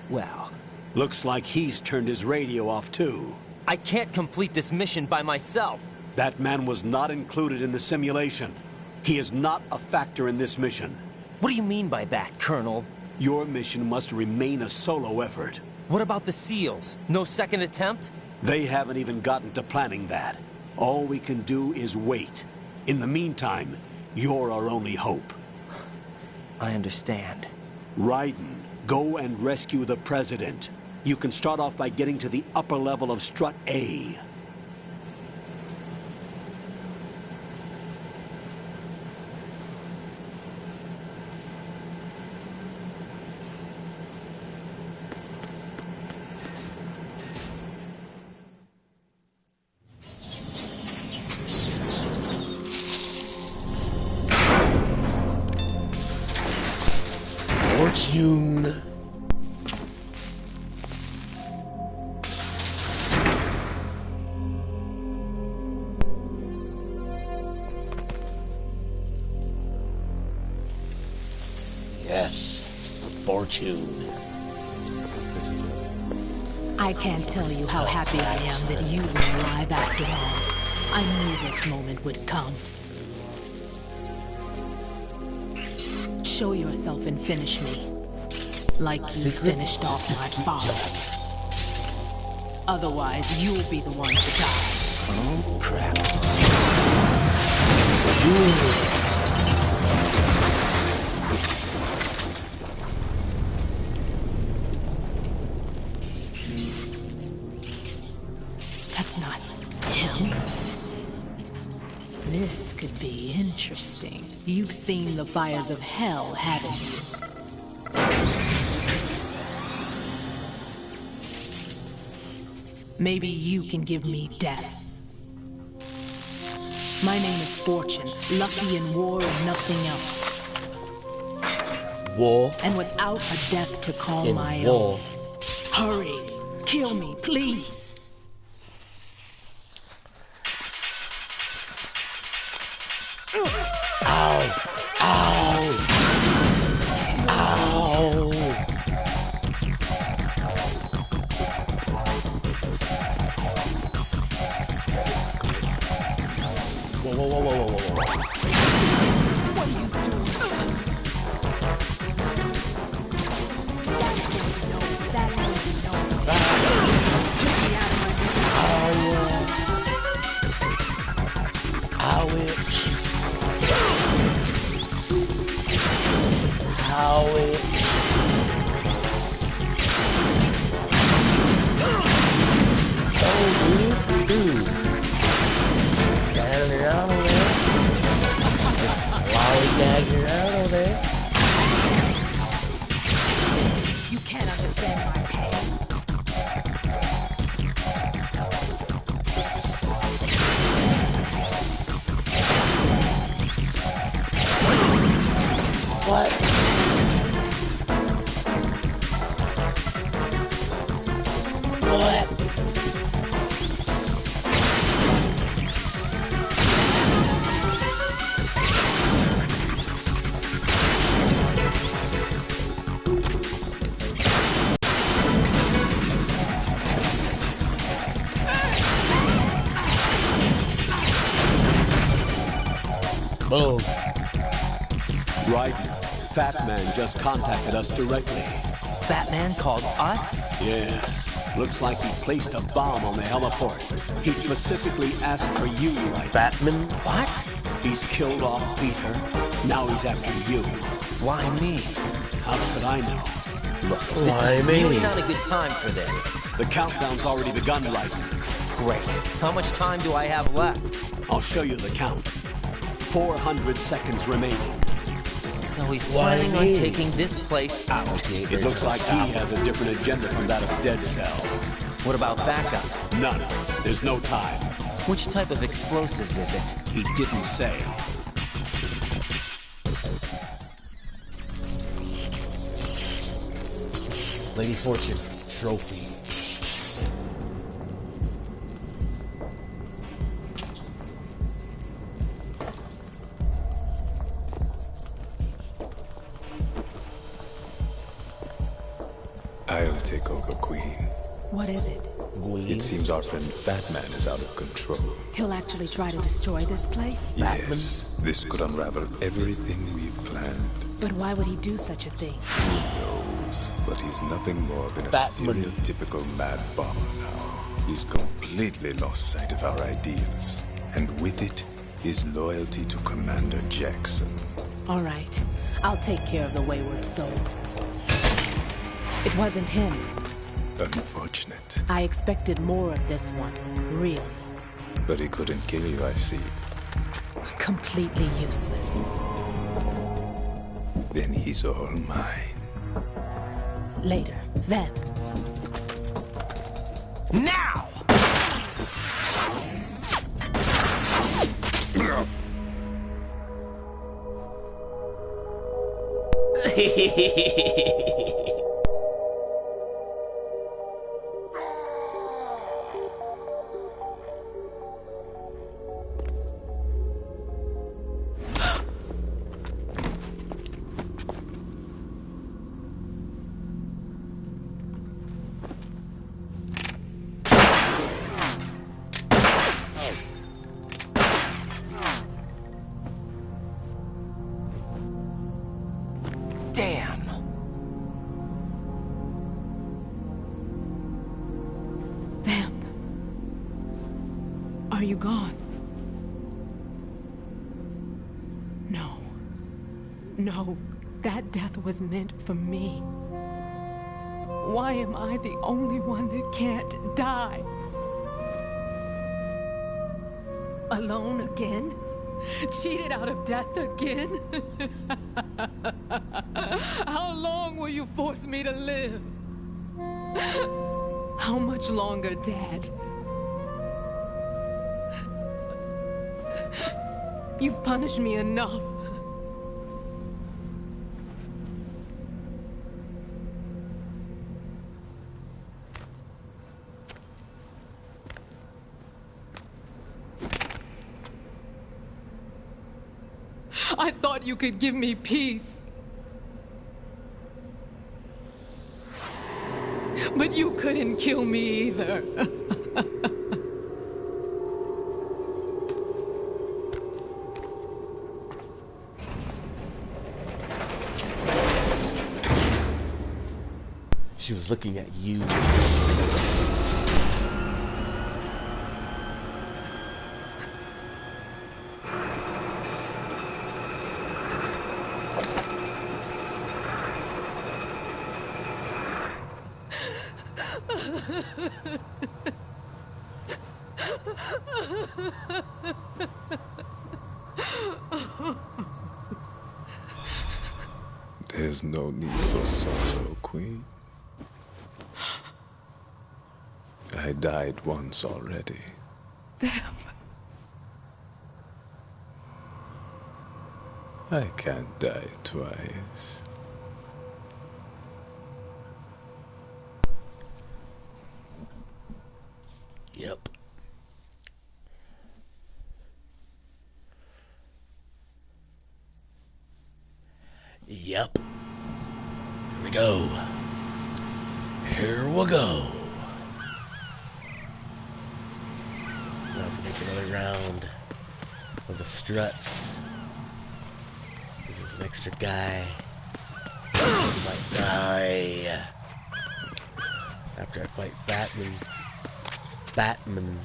Well, looks like he's turned his radio off too. I can't complete this mission by myself. That man was not included in the simulation. He is not a factor in this mission. What do you mean by that, Colonel? Your mission must remain a solo effort. What about the SEALs? No second attempt? They haven't even gotten to planning that. All we can do is wait. In the meantime, you're our only hope. I understand. Raiden, go and rescue the President. You can start off by getting to the upper level of Strut A. Fortune. Yes, Fortune. I can't tell you how happy I am that you were alive after all. I knew this moment would come. Show yourself and finish me. Like you finished off my father. Otherwise, you'll be the one to die. Oh, crap. That's not him. This could be interesting. You've seen the fires of hell, haven't you? Maybe you can give me death. My name is Fortune, lucky in war and nothing else. War. And without a death to call my own. Hurry, kill me, please. Ow! Ow! Ow! You can't understand my pain. What? What? Boom. Right. Fat Man just contacted us directly. Fat Man called us? Yes. Looks like he placed a bomb on the heliport. He specifically asked for you, right? Batman? What? He's killed off Peter. Now he's after you. Why me? How should I know? This is really not a good time for this. The countdown's already begun, right? Great. How much time do I have left? I'll show you the count. 400 seconds remaining. So he's planning on taking this place out. It looks like he has a different agenda from that of Dead Cell. What about backup? None. There's no time. Which type of explosives is it? He didn't say. Lady Fortune trophy. I'll take over, Queen. What is it? It seems our friend Fat Man is out of control. He'll actually try to destroy this place? Yes, this could unravel everything we've planned. But why would he do such a thing? Who knows? But he's nothing more than a stereotypical mad bomber now. He's completely lost sight of our ideals. And with it, his loyalty to Commander Jackson. All right. I'll take care of the wayward soul. It wasn't him. Unfortunate. I expected more of this one, really. But he couldn't kill you, I see. Completely useless. Then he's all mine. Later, then. Now! Damn! Vamp. Are you gone? No. No, that death was meant for me. Why am I the only one that can't die? Alone again? Cheated out of death again? How long will you force me to live? How much longer, Dad? You've punished me enough. I thought you could give me peace. But you couldn't kill me either. She was looking at you. There's no need for sorrow, Queen. I died once already. I can't die twice. Yep. Yep. Here we go. Here we go. We'll have to make another round of the struts. This is an extra guy. He might die after I fight Batman.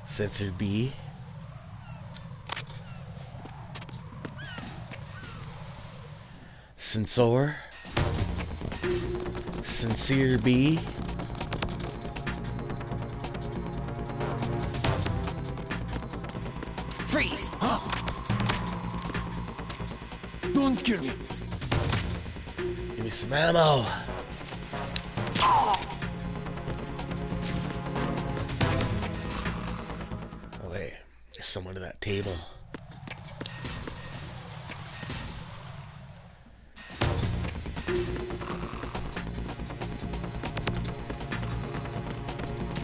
Sensor B. Sensor. Sincere B. Freeze! Don't kill me. Give me some ammo. Oh wait, there's someone at that table.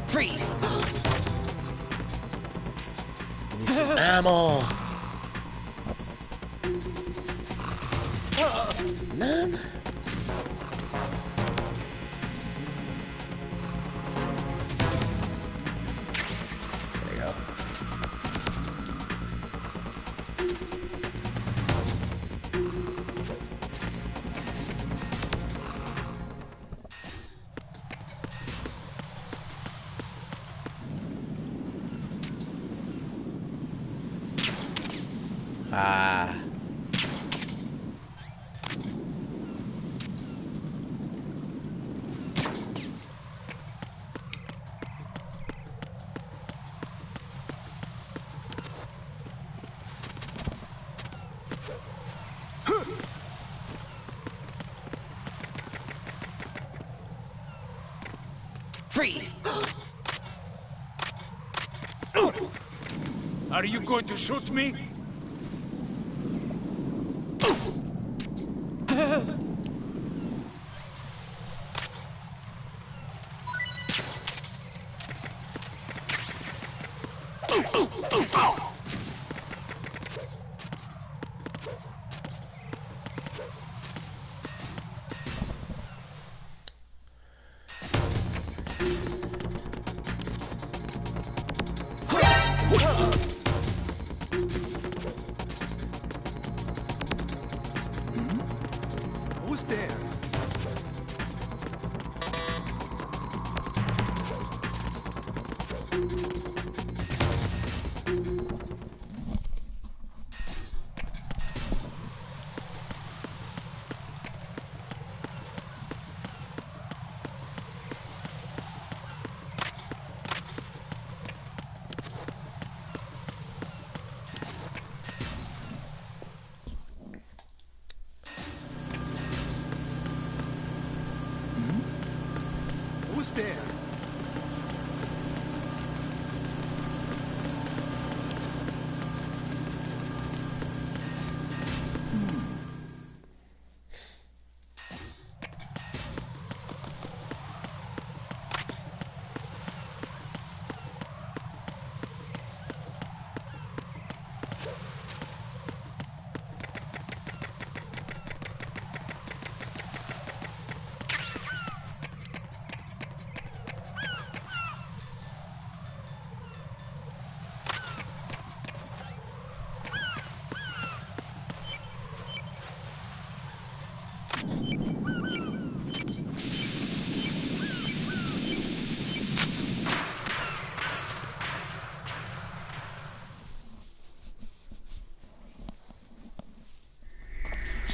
Freeze! Give me some ammo. None? There you go. Ah. Freeze! Are you going to shoot me? Who's there? Who's there?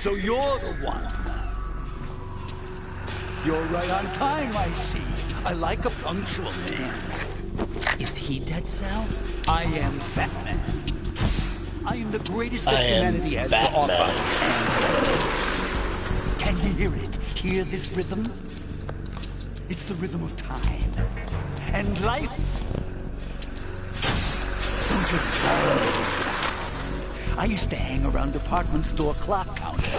So you're the one. You're right on time, I see. I like a punctual man. Is he Dead Cell? I am Fat Man. I am the greatest that humanity has to offer. Can you hear it? Hear this rhythm? It's the rhythm of time. And life. Don't you love this? I used to hang around department store clock counters.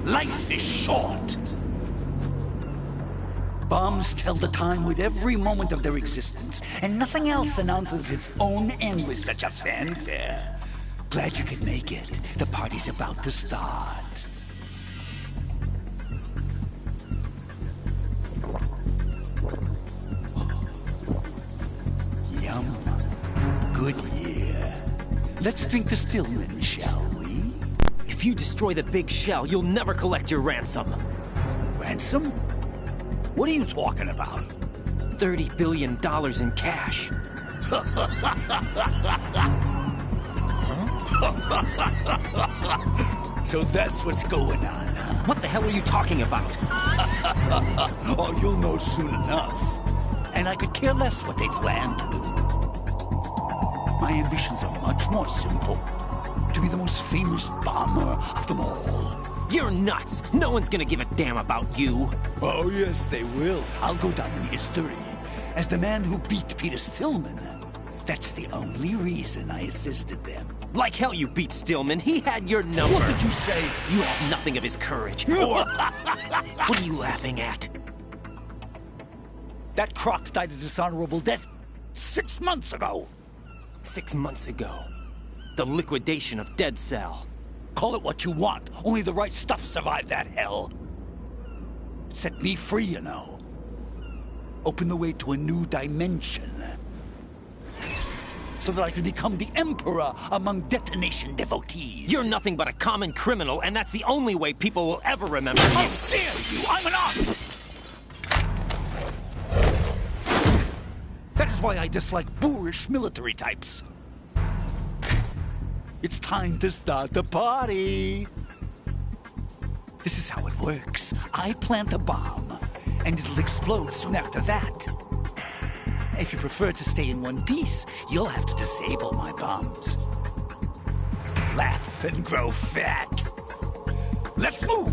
Life is short. Bombs tell the time with every moment of their existence, and nothing else announces its own end with such a fanfare. Glad you could make it. The party's about to start. Yum. Good year. Let's drink the Stillman, shall we? If you destroy the big shell, you'll never collect your ransom. Ransom? What are you talking about? $30 billion in cash. So that's what's going on, huh? What the hell are you talking about? Oh, you'll know soon enough. And I could care less what they plan to do. My ambitions are much more simple. To be the most famous bomber of them all. You're nuts! No one's gonna give a damn about you. Oh, yes, they will. I'll go down in history as the man who beat Peter Stillman. That's the only reason I assisted them. Like hell you beat Stillman. He had your number. What did you say? You have nothing of his courage. Or... What are you laughing at? That croc died a dishonorable death 6 months ago. 6 months ago. The liquidation of Dead Cell. Call it what you want. Only the right stuff survived that hell. It set me free, you know. Opened the way to a new dimension. So that I could become the Emperor among detonation devotees. You're nothing but a common criminal, and that's the only way people will ever remember you. How dare you! I'm an artist! That is why I dislike boorish military types. It's time to start the party. This is how it works. I plant a bomb, and it'll explode soon after that. If you prefer to stay in one piece, you'll have to disable my bombs. Laugh and grow fat. Let's move!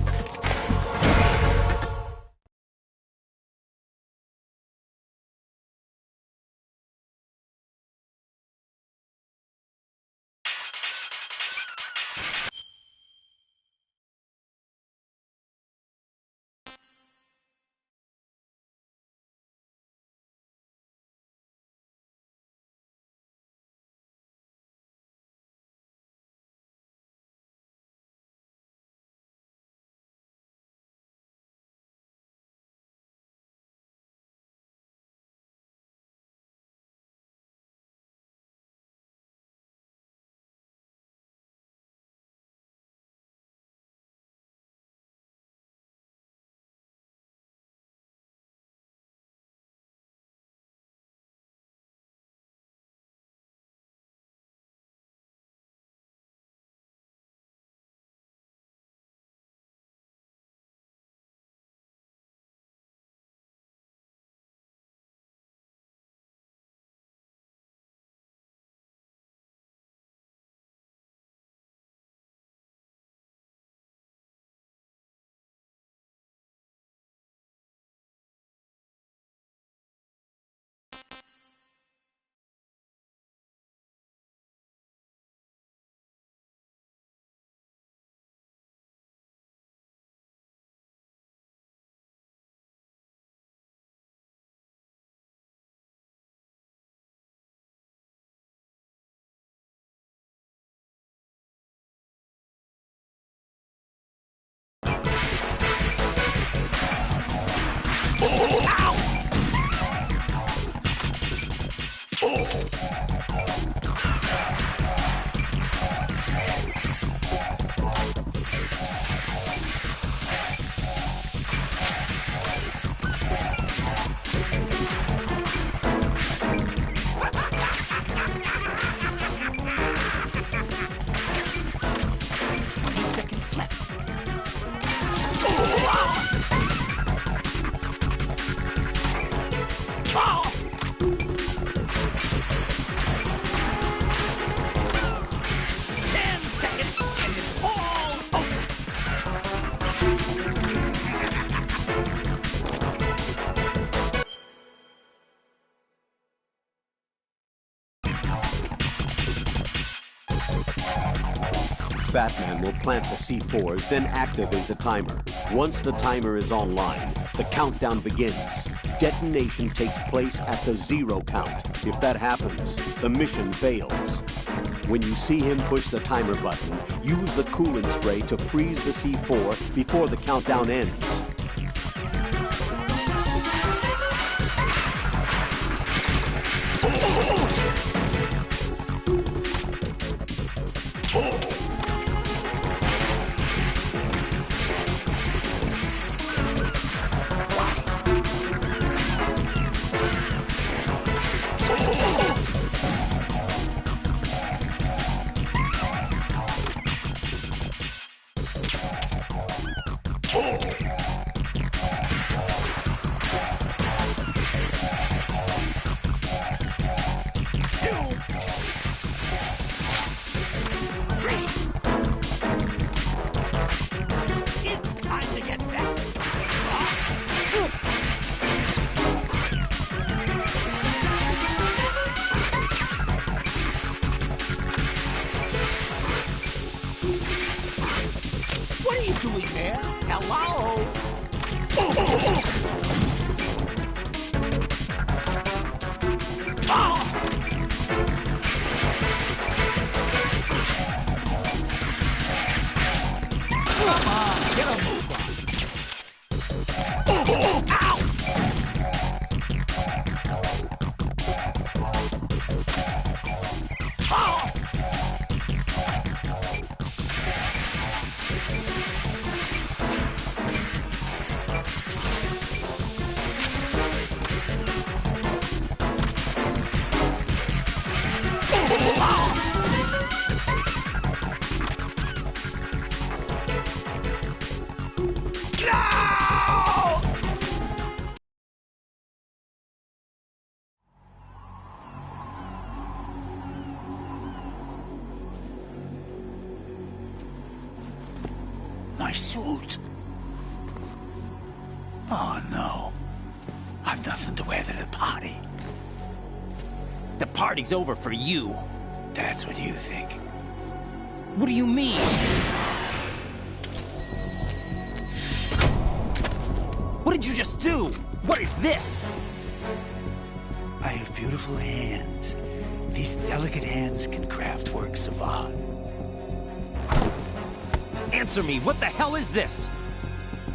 Fat Man will plant the C4s, then activate the timer. Once the timer is online, the countdown begins. Detonation takes place at the 0 count. If that happens, the mission fails. When you see him push the timer button, use the coolant spray to freeze the C4 before the countdown ends. My suit. Oh, no. I've nothing to wear to the party. The party's over for you. That's what you think. What do you mean? What did you just do? What is this? I have beautiful hands. These delicate hands can craft works of art. Answer me, what the hell is this?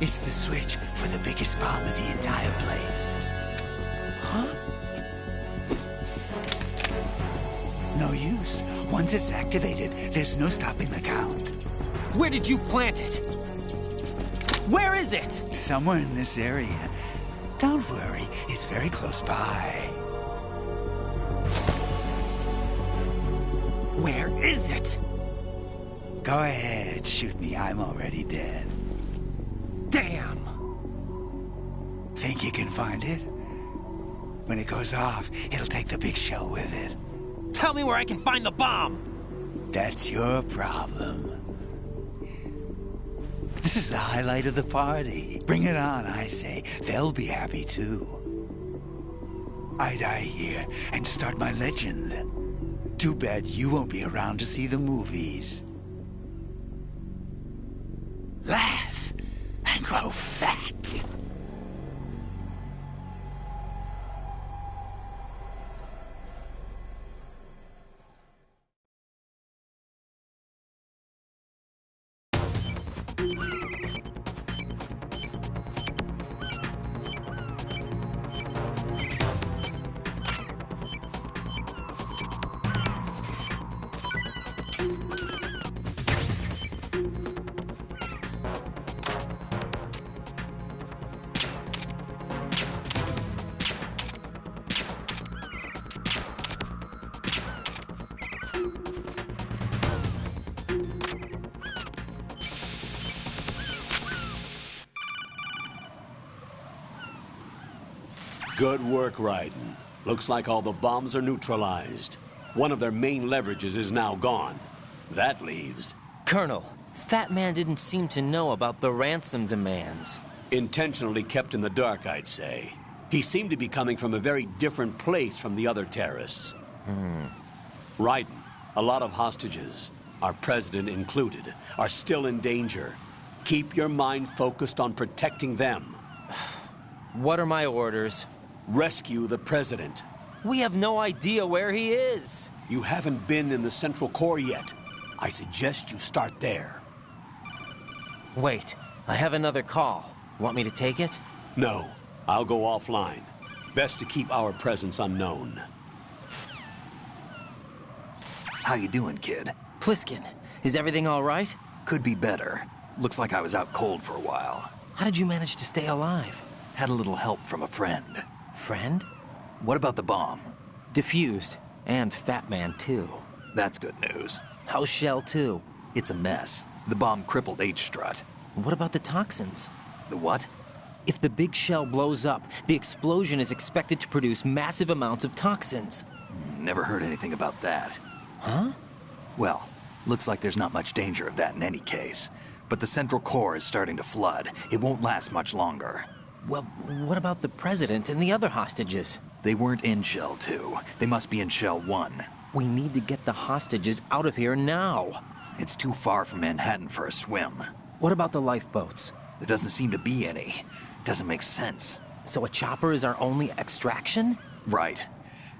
It's the switch for the biggest bomb in the entire place. Huh? No use. Once it's activated, there's no stopping the count. Where did you plant it? Where is it? Somewhere in this area. Don't worry, it's very close by. Where is it? Go ahead, shoot me. I'm already dead. Damn! Think you can find it? When it goes off, it'll take the big show with it. Tell me where I can find the bomb! That's your problem. This is the highlight of the party. Bring it on, I say. They'll be happy, too. I die here and start my legend. Too bad you won't be around to see the movies. Laugh and grow fat. Good work, Raiden. Looks like all the bombs are neutralized. One of their main leverages is now gone. That leaves... Colonel, Fat Man didn't seem to know about the ransom demands. Intentionally kept in the dark, I'd say. He seemed to be coming from a very different place from the other terrorists. Raiden, a lot of hostages. our president included, are still in danger. Keep your mind focused on protecting them. What are my orders? Rescue the president. We have no idea where he is. You haven't been in the Central Core yet. I suggest you start there. Wait, I have another call. Want me to take it? No, I'll go offline. Best to keep our presence unknown. How you doing, kid? Pliskin, is everything all right? Could be better. Looks like I was out cold for a while. How did you manage to stay alive? Had a little help from a friend. Friend? What about the bomb? Defused. And Fat Man, too. That's good news. How's Shell 2? It's a mess. The bomb crippled H-Strut. What about the toxins? The what? If the big shell blows up, the explosion is expected to produce massive amounts of toxins. Never heard anything about that. Huh? Well, looks like there's not much danger of that in any case. But the Central Core is starting to flood. It won't last much longer. Well, what about the President and the other hostages? They weren't in Shell 2. They must be in Shell 1. We need to get the hostages out of here now. It's too far from Manhattan for a swim. What about the lifeboats? There doesn't seem to be any. Doesn't make sense. So a chopper is our only extraction? Right.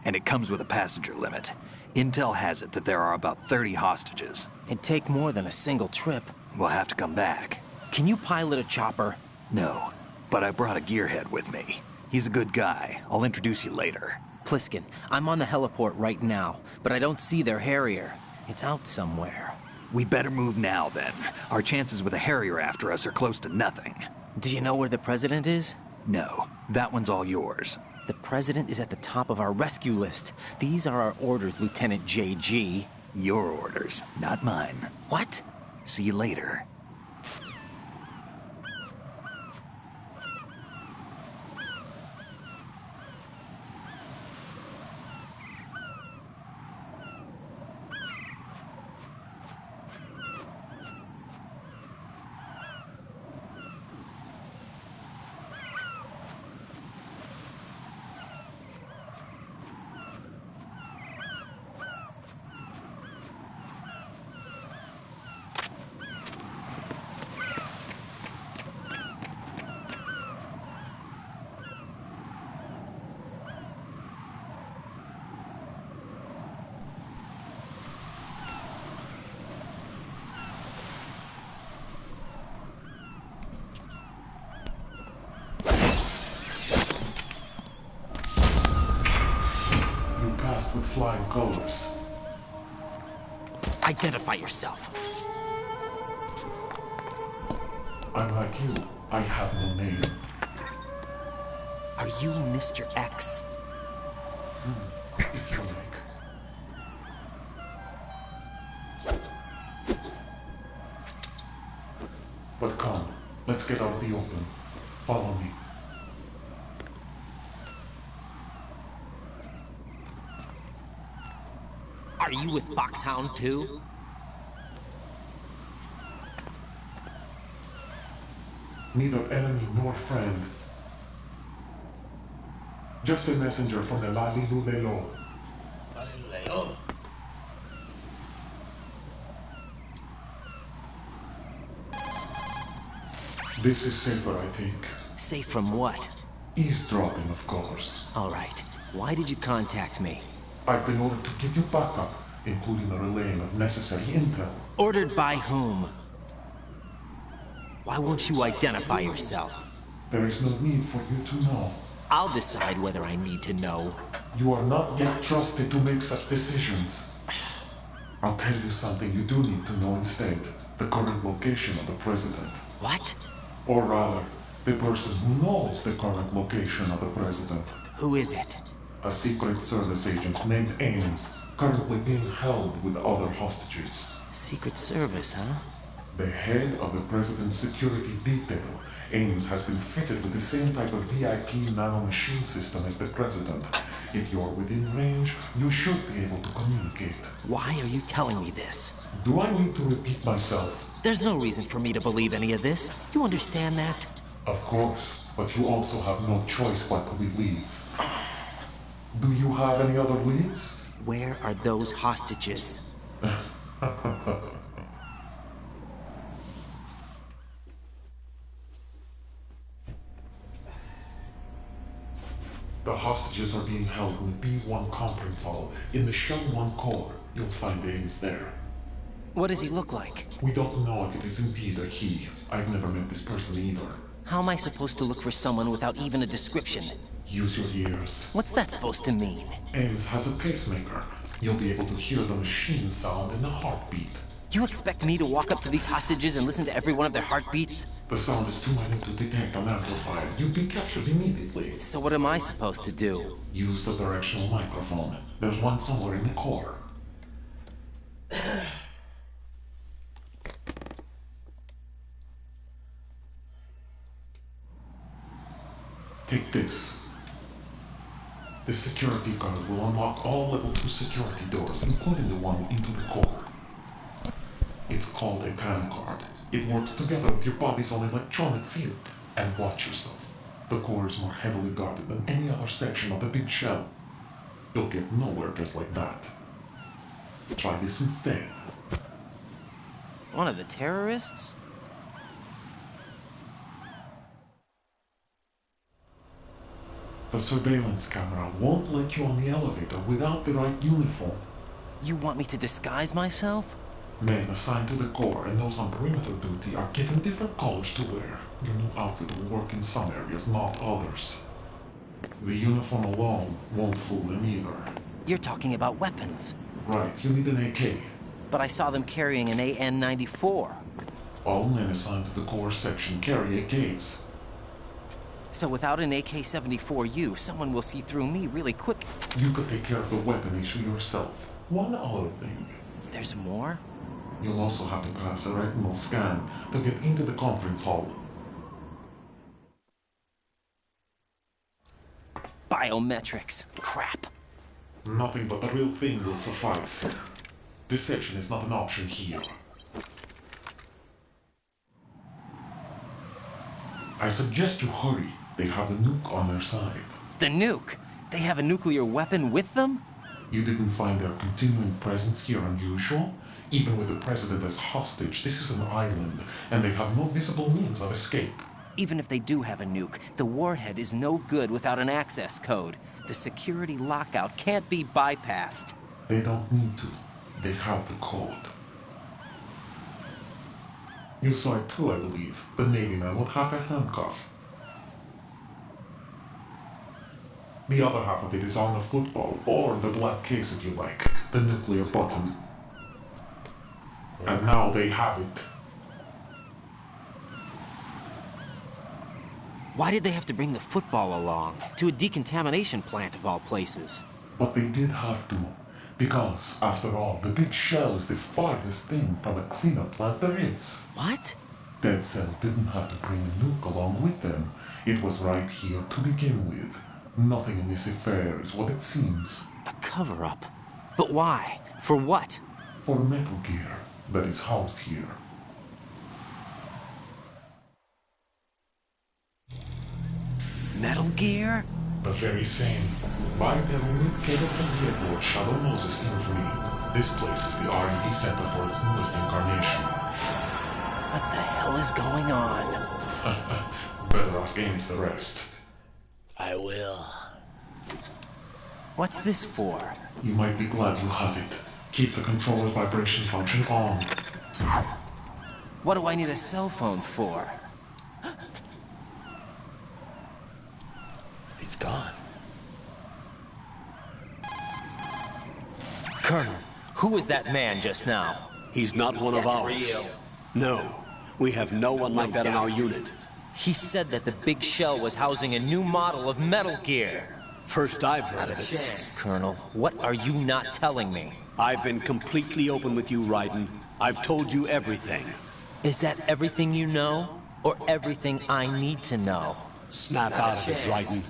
And it comes with a passenger limit. Intel has it that there are about 30 hostages. It'd take more than a single trip. We'll have to come back. Can you pilot a chopper? No, but I brought a gearhead with me. He's a good guy. I'll introduce you later. Pliskin, I'm on the heliport right now, but I don't see their Harrier. It's out somewhere. We better move now, then. Our chances with a Harrier after us are close to nothing. Do you know where the President is? No, that one's all yours. The President is at the top of our rescue list. These are our orders, Lieutenant JG. Your orders, not mine. What? See you later. With flying colors. Identify yourself. I'm like you. I have no name. Are you Mr. X? If you like. But come, let's get out of the open. Follow me. Are you with Foxhound too? Neither enemy nor friend. Just a messenger from the Malilulelo. This is safer, I think. Safe from what? Eavesdropping, of course. All right. Why did you contact me? I've been ordered to give you backup, including the relaying of necessary intel. Ordered by whom? Why won't you identify yourself? There is no need for you to know. I'll decide whether I need to know. You are not yet trusted to make such decisions. I'll tell you something you do need to know instead. The current location of the President. What? Or rather, the person who knows the current location of the President. Who is it? A Secret Service agent named Ames, currently being held with other hostages. Secret Service, huh? The head of the President's security detail, Ames has been fitted with the same type of VIP nanomachine system as the President. If you're within range, you should be able to communicate. Why are you telling me this? Do I need to repeat myself? There's no reason for me to believe any of this. You understand that? Of course, but you also have no choice but to believe. Do you have any other leads? Where are those hostages? The hostages are being held in the B1 conference hall. In the Shell 1 core, you'll find Ames there. What does he look like? We don't know if it is indeed a he. I've never met this person either. How am I supposed to look for someone without even a description? Use your ears. What's that supposed to mean? Ames has a pacemaker. You'll be able to hear the machine sound and the heartbeat. You expect me to walk up to these hostages and listen to every one of their heartbeats? The sound is too minute to detect and amplify. You'd be captured immediately. So what am I supposed to do? Use the directional microphone. There's one somewhere in the core. Take this. This security guard will unlock all level 2 security doors, including the one into the core. It's called a PAN card. It works together with your body's own electronic field. And watch yourself. The core is more heavily guarded than any other section of the big shell. You'll get nowhere just like that. Try this instead. One of the terrorists? The surveillance camera won't let you on the elevator without the right uniform. You want me to disguise myself? Men assigned to the core and those on perimeter duty are given different colors to wear. Your new outfit will work in some areas, not others. The uniform alone won't fool them either. You're talking about weapons. Right, you need an AK. But I saw them carrying an AN-94. All men assigned to the core section carry AKs. So without an AK-74U, someone will see through me really quick. You could take care of the weapon issue yourself. One other thing. There's more? You'll also have to pass a retinal scan to get into the conference hall. Biometrics. Crap. Nothing but the real thing will suffice. Deception is not an option here. I suggest you hurry. They have the nuke on their side. The nuke? They have a nuclear weapon with them? You didn't find their continuing presence here unusual? Even with the president as hostage, this is an island, and they have no visible means of escape. Even if they do have a nuke, the warhead is no good without an access code. The security lockout can't be bypassed. They don't need to. They have the code. You saw it too, I believe. The Navy man with half a handcuff. The other half of it is on the football, or the black case if you like. The nuclear button. And now they have it. Why did they have to bring the football along? To a decontamination plant of all places. But they did have to. Because, after all, the big shell is the farthest thing from a cleanup plant there is. What? Dead Cell didn't have to bring a nuke along with them. It was right here to begin with. Nothing in this affair is what it seems. A cover-up? But why? For what? For Metal Gear that is housed here. Metal Gear? The very same. Bipedal nuke cable from the airport Shadow Moses Infamy. This place is the R&D center for its newest incarnation. What the hell is going on? Better ask Ames the rest. I will. What's this for? You might be glad you have it. Keep the controller's vibration function on. What do I need a cell phone for? He's gone. Colonel, who was that man just now? He's not one of ours. No, we have no one like that in our unit. He said that the big shell was housing a new model of Metal Gear. First I've heard of it. Colonel, what are you not telling me? I've been completely open with you, Raiden. I've told you everything. Is that everything you know? Or everything I need to know? Snap out of it, Raiden.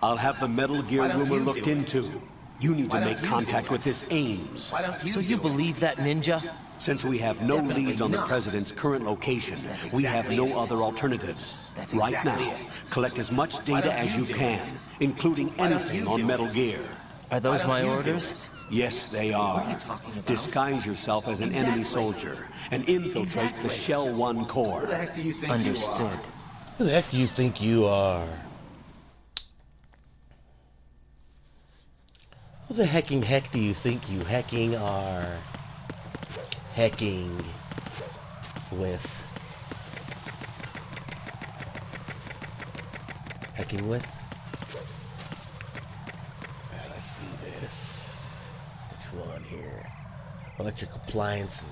I'll have the Metal Gear rumor looked into. You need to make contact with this Ames. So you believe that ninja? Since we have no leads on the President's current location, we have no other alternatives. Right now, collect as much data as you can, including anything on Metal Gear. Are those my orders? Yes, they are. Disguise yourself as an enemy soldier and infiltrate the Shell 1 core. Understood. Who the heck do you think you are? What the hecking heck do you think you hecking are hecking with? Hecking with? Alright, let's do this. Which one here? Electric appliances,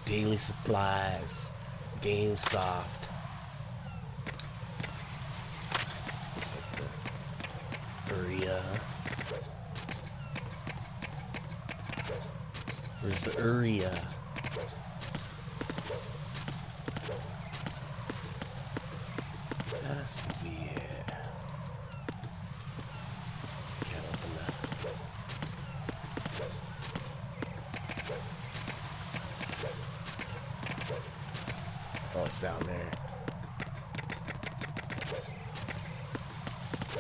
daily supplies, GameSoft. Looks like the area. Where's the area? Has to be it. Can't open that. Oh, it's down there.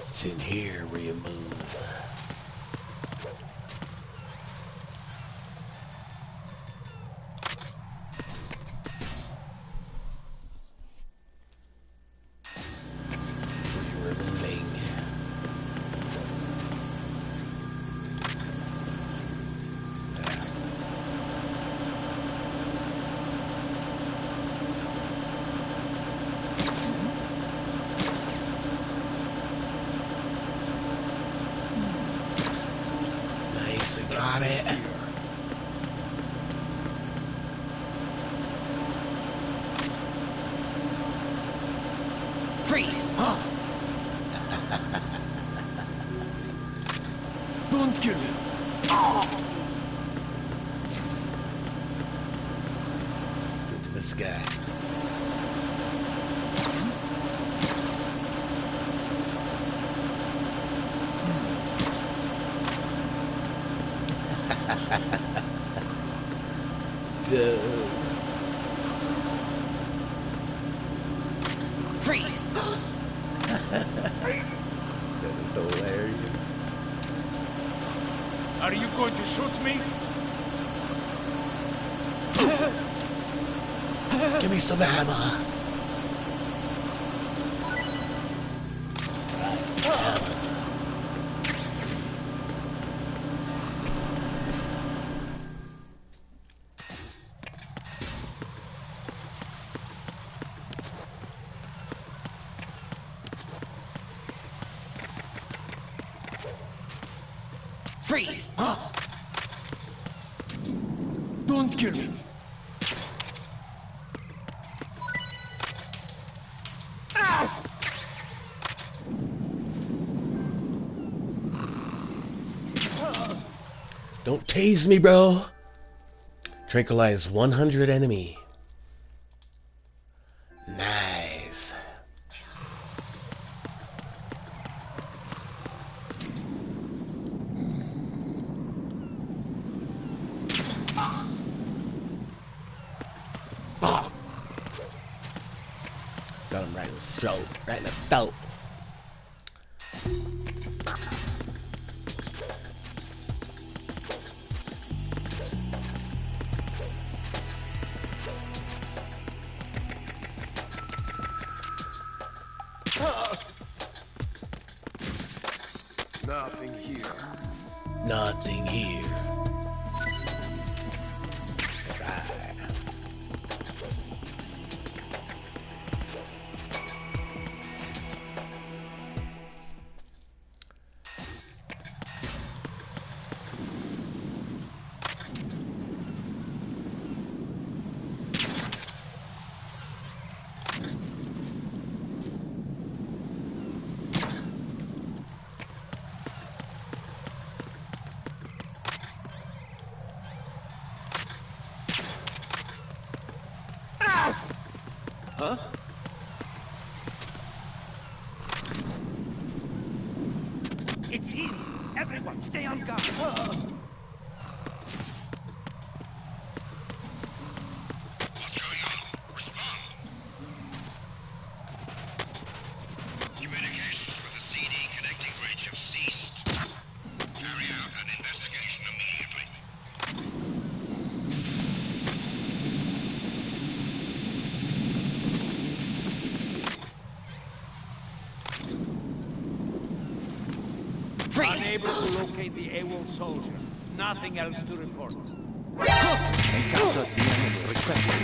It's in here where you move. Got it. Freeze! Don't kill him. Into the sky. Go. Freeze! That is hilarious. Are you going to shoot me? Give me some hammer. Freeze! Don't kill me. Don't tase me, bro. Tranquilize 100 enemy. Nice. Got him right in the throat. Right in the throat. Nothing here. Nothing here. Try. Huh? It's him! Everyone, stay on guard! What's going on? Respond. Communications with the CD connecting bridge have ceased. Carry out an investigation immediately. Freeze! Freeze! Unable to locate the AWOL soldier. Nothing else to report. Encounter the enemy. Request.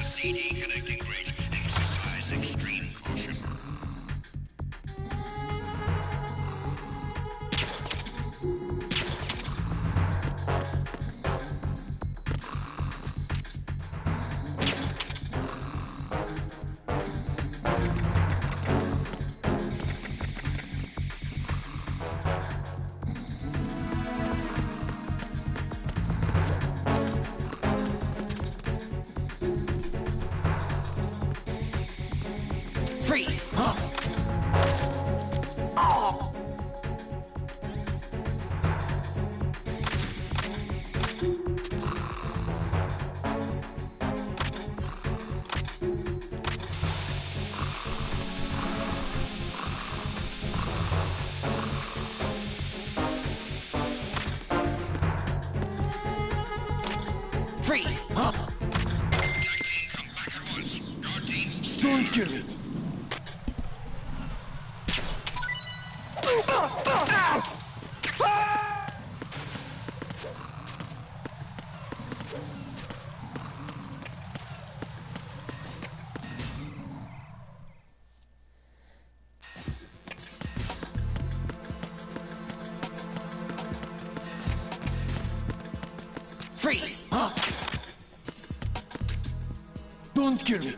CD connecting bridge. Exercise extreme caution. Freeze! Freeze! Don't kill me. Freeze! Don't kill me.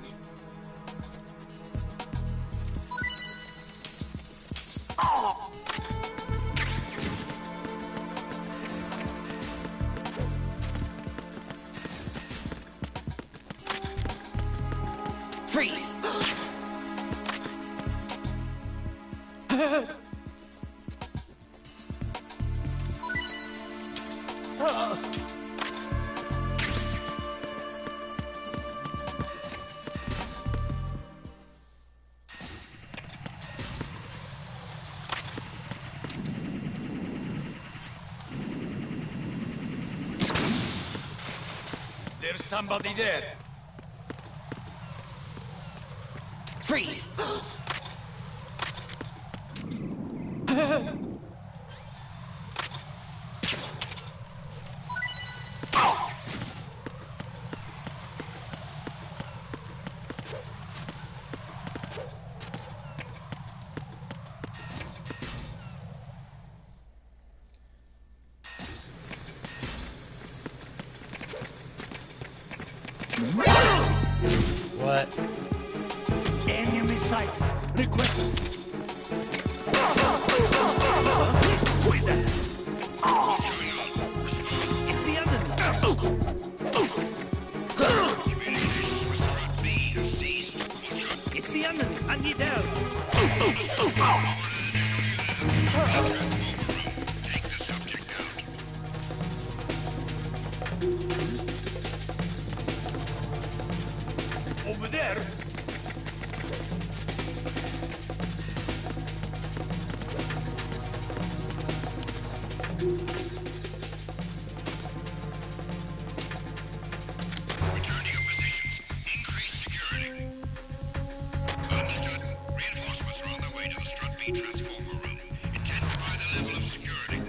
Freeze! There's somebody there. Freeze! What? Enemy sight. Request. Who is that? It's the enemy. Communications with Front B have ceased. It's the enemy. I need help. Take the subject out. Over there. Return to your positions. Increase security. Understood. Reinforcements are on their way to the Strut B transformer room. Intensify the level of security.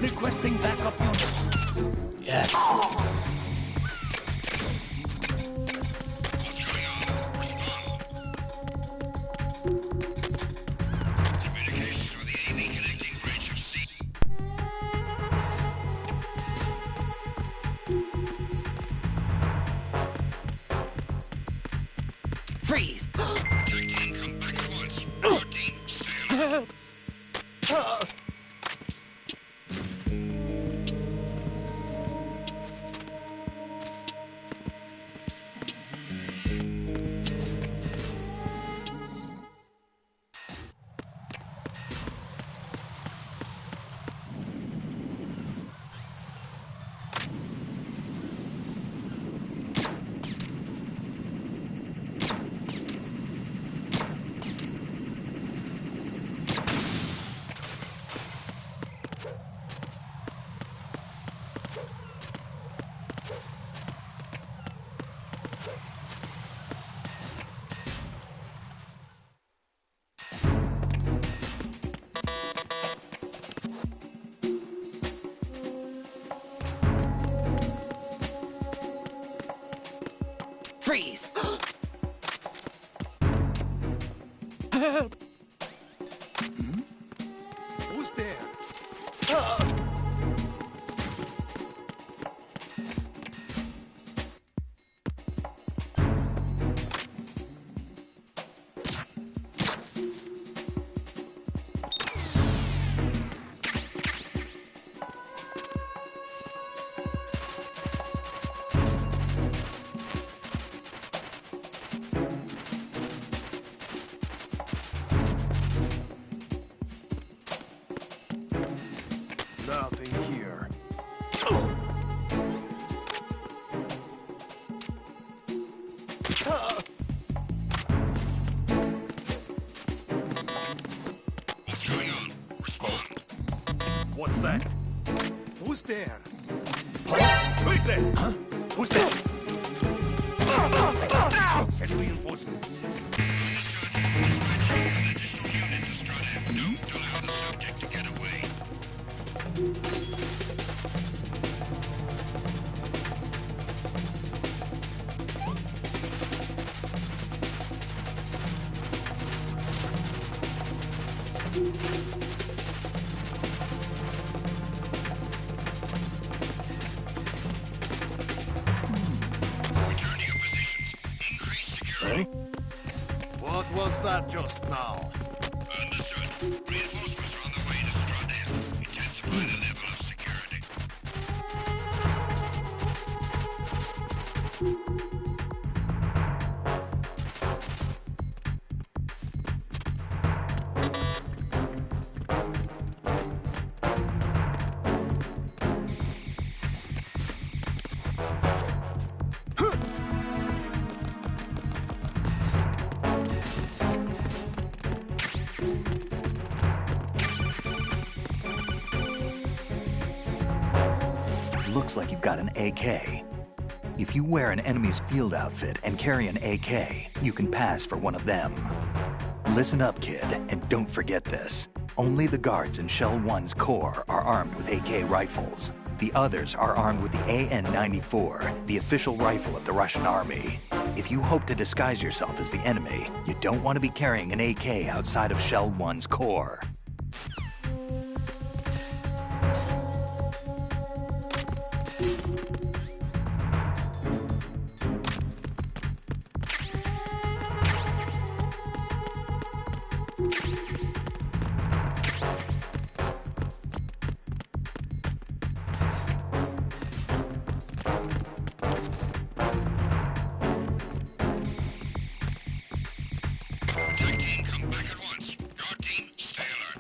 Requesting backup unit. Yes. Communications with the AV connecting bridge of C. Freeze! Attack team, come back at once. Guard team, stay alert. Freeze! Who's there? Nothing here. What's going on? Respond. What's that? Who's there? Who's there? Huh? Who's there? Send reinforcements. Dispatching an additional unit to Strut F. Don't allow the subject to get away. Return to your positions. Increase security. What was that just now? Understood. Reinforcements are on the way to Strut F. Intensify the level of security. Looks like you've got an AK. If you wear an enemy's field outfit and carry an AK, you can pass for one of them. Listen up, kid, and don't forget this. Only the guards in Shell 1's core are armed with AK rifles. The others are armed with the AN-94, the official rifle of the Russian army. If you hope to disguise yourself as the enemy, you don't want to be carrying an AK outside of Shell 1's core. Attack team, come back at once. Guard team, stay alert.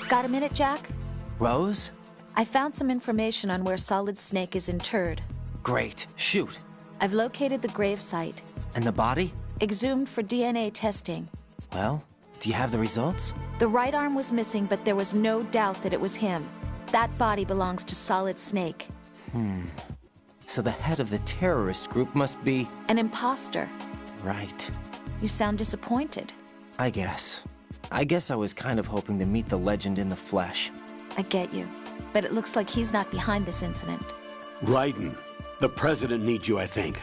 Got a minute, Jack? Rose? I found some information on where Solid Snake is interred. Great. Shoot. I've located the grave site. And the body? Exhumed for DNA testing. Well, do you have the results? The right arm was missing, but there was no doubt that it was him. That body belongs to Solid Snake. So the head of the terrorist group must be... An imposter. Right. You sound disappointed. I guess I was kind of hoping to meet the legend in the flesh. I get you. But it looks like he's not behind this incident. Raiden, the President needs you, I think.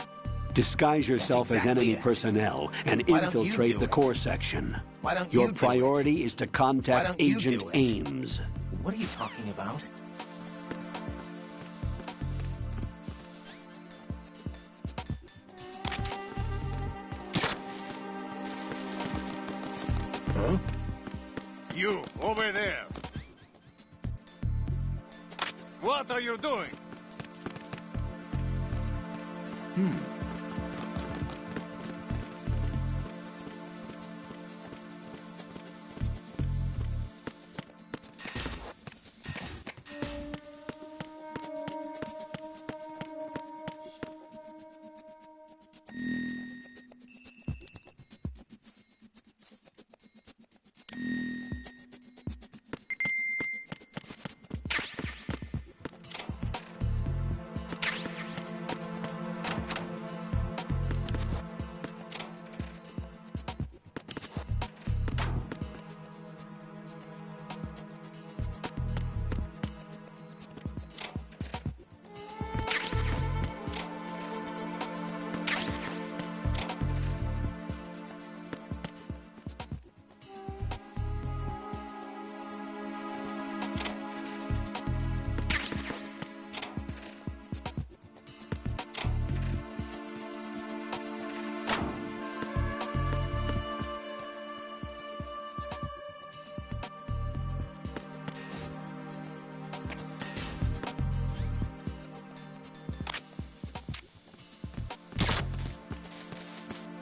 Disguise yourself as enemy personnel and infiltrate the core section. Your priority is to contact Agent Ames. What are you talking about? Huh? You, over there. What are you doing?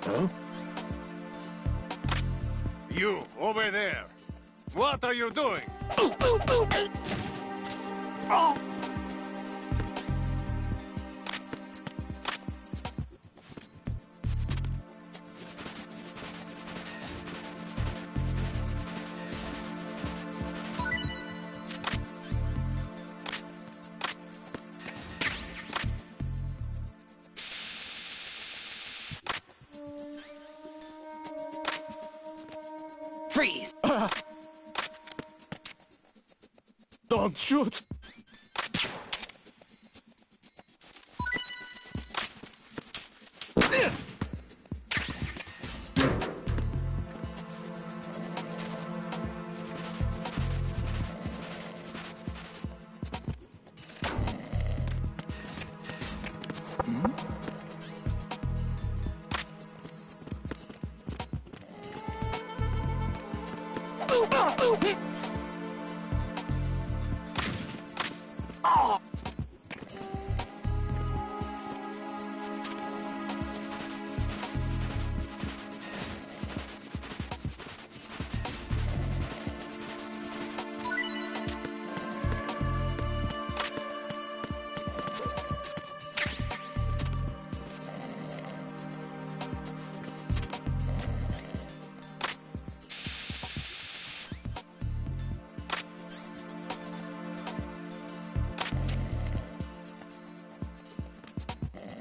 Huh? You, over there. What are you doing? Freeze! Don't shoot!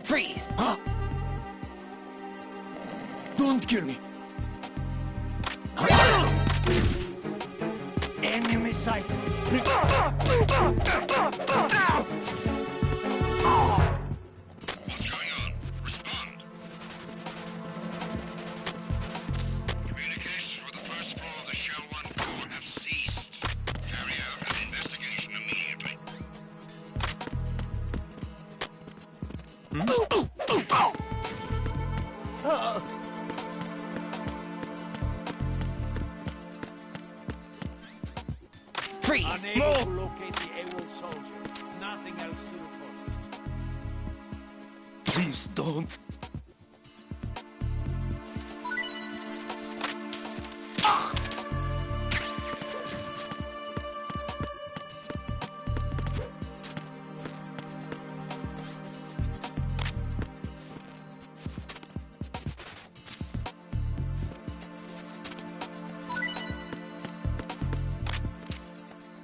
Freeze! Don't kill me! Enemy sight! What's going on? Respond. Communications with the first floor of the Shell 1 core have ceased. Carry out an investigation immediately. Freeze! Unable to locate the AWOL soldier. Nothing else to report. Please don't.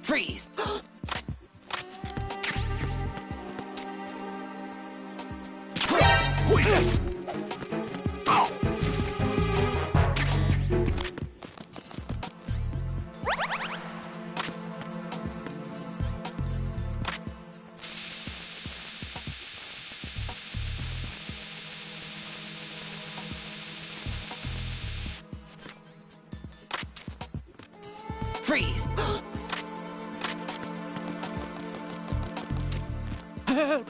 Freeze! Freeze! Help!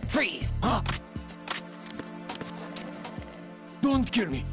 Freeze! Don't kill me.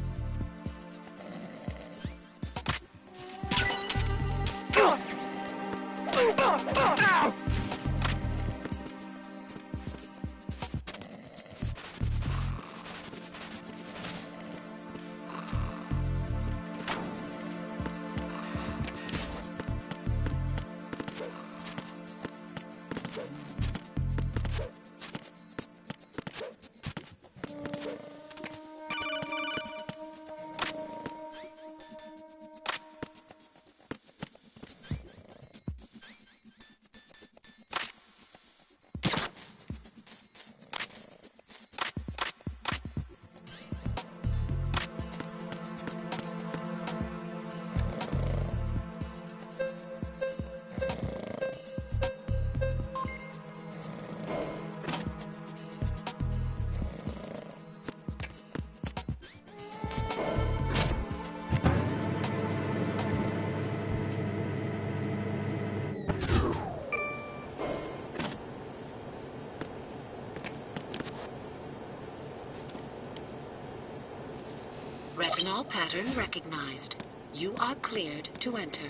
Retinol pattern recognized. You are cleared to enter.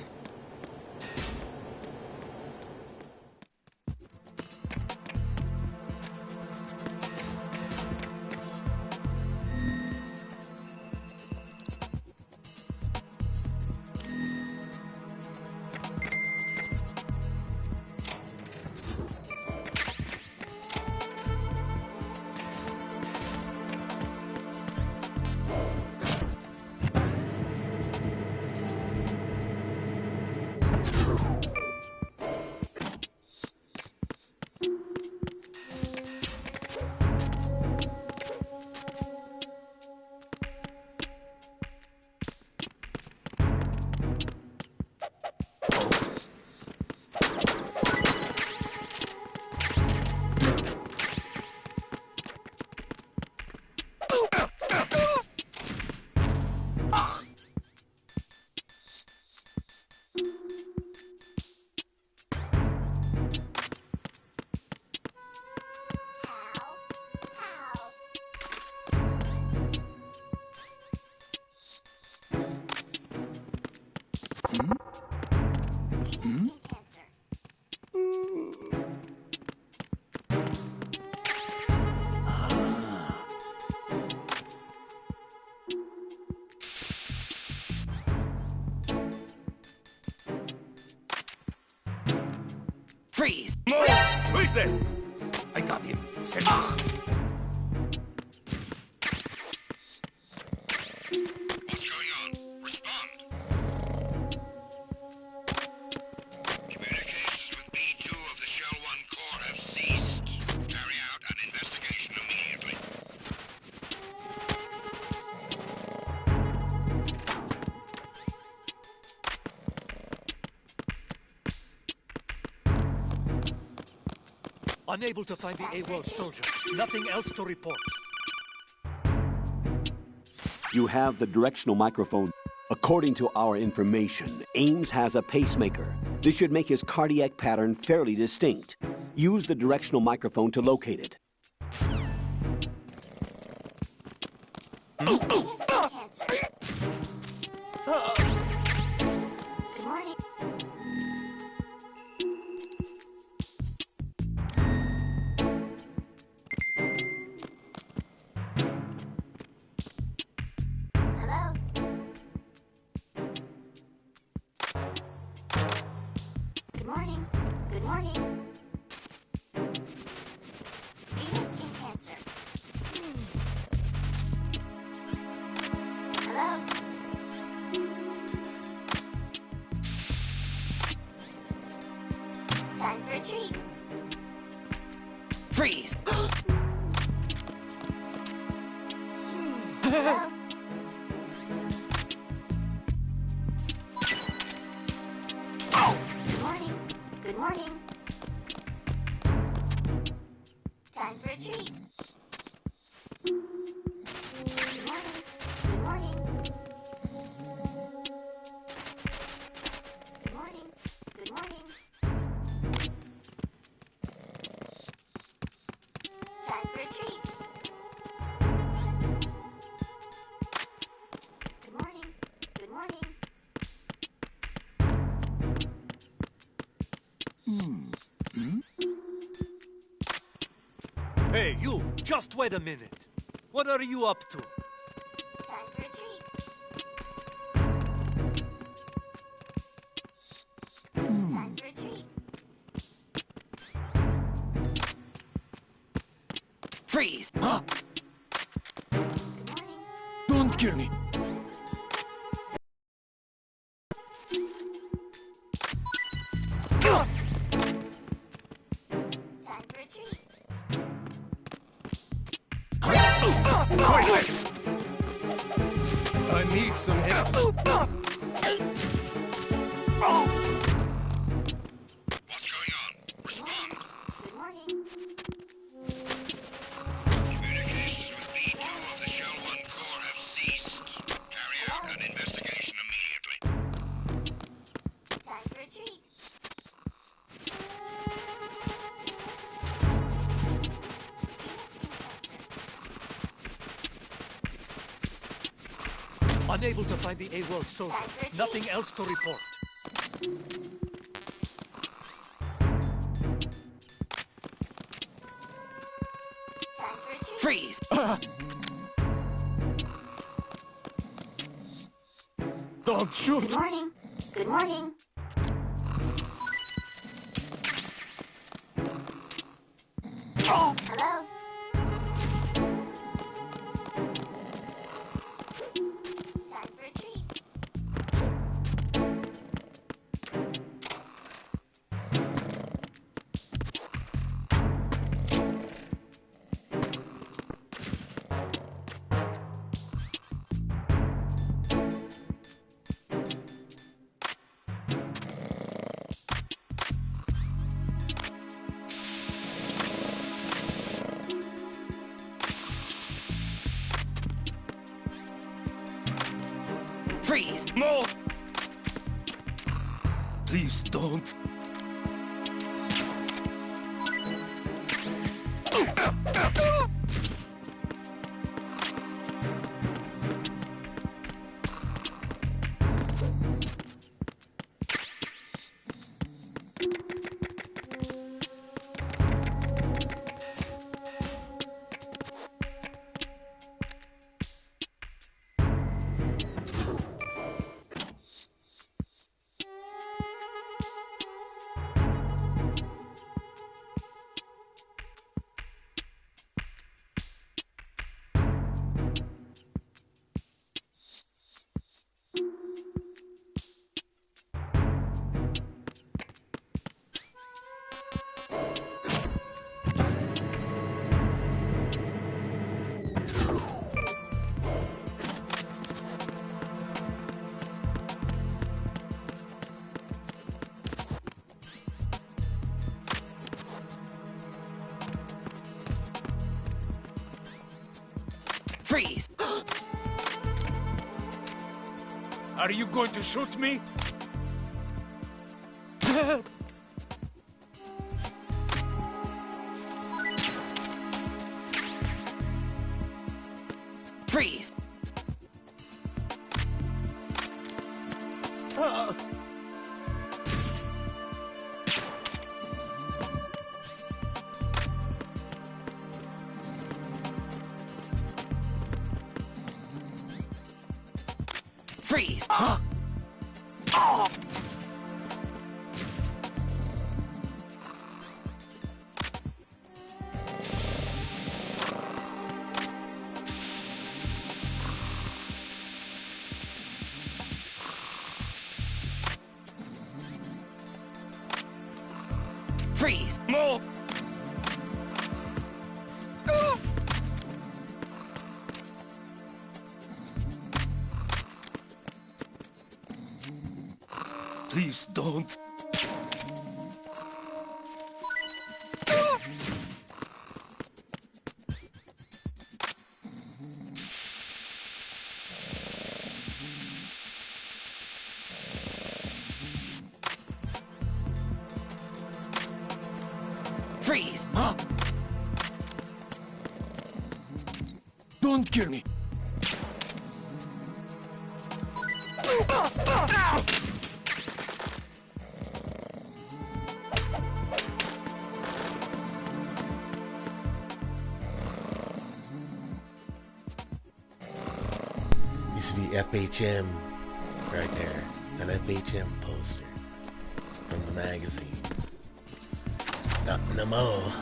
Freeze! Mo! Who's that? I got him. Send What's going on? Respond. Communications with B2 of the Shell 1 Corps have ceased. Carry out an investigation immediately. Unable to find the AWOL soldier. Nothing else to report. You have the directional microphone. According to our information, Ames has a pacemaker. This should make his cardiac pattern fairly distinct. Use the directional microphone to locate it. morning. Venus skin cancer. Hello? Time for a treat. Freeze! Hello? Good morning. Good morning. Time for a treat. Good morning. Good morning. Good morning. Good morning. Time for a treat. Good morning. Good morning. Hey, you! Just wait a minute. What are you up to? Time for a treat. Time for a treat. Freeze! Don't kill me. Time for a treat. Wait! I need some help. What's going on? Respond. Good morning. Communications with B2 of the Shell 1 Corps have ceased. Carry out an investigation immediately. Time for a treat. Unable to find the AWOL soldier. Nothing else to report. Time for a treat. Freeze! Don't shoot. Good morning. Good morning. Hello? Time for a treat. Freeze! No! Please don't. Freeze! Are you going to shoot me? Freeze! Freeze! Freeze! No! Please don't. Freeze! Huh? Don't kill me. Used to be FHM right there. An FHM poster from the magazine. Not no more.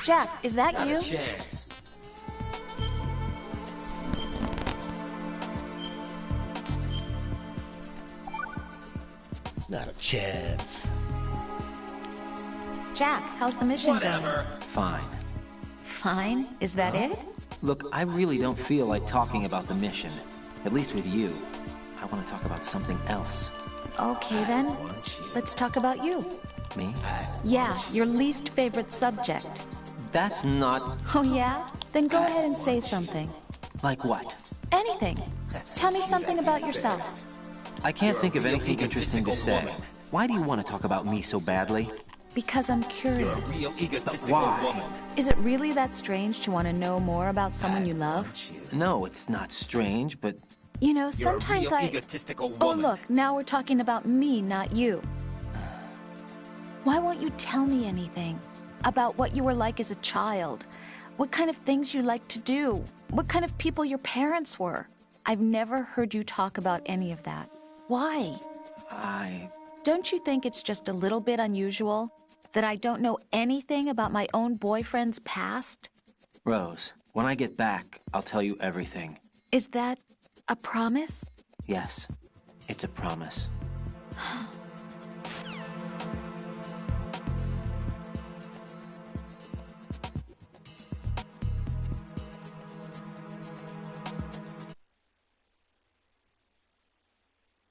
Jack, is that Not you? a chance. Not a chance. Jack, how's the mission going? Fine. Fine? Is that it? Look, I really don't feel like talking about the mission. At least with you. I want to talk about something else. Okay then. Let's talk about you. Me? Yeah, your least favorite subject. That's not... Oh yeah? Then go ahead and say something. Like what? Anything. Tell me something about yourself. I can't think of anything interesting to say. Why do you want to talk about me so badly? Because I'm curious. But why? Is it really that strange to want to know more about someone you love? No, it's not strange, but... You know, sometimes Oh look, now we're talking about me, not you. Why won't you tell me anything? About what you were like as a child? What kind of things you liked to do? What kind of people your parents were? I've never heard you talk about any of that. Why? Don't you think it's just a little bit unusual that I don't know anything about my own boyfriend's past? Rose, when I get back, I'll tell you everything. Is that a promise? Yes, it's a promise.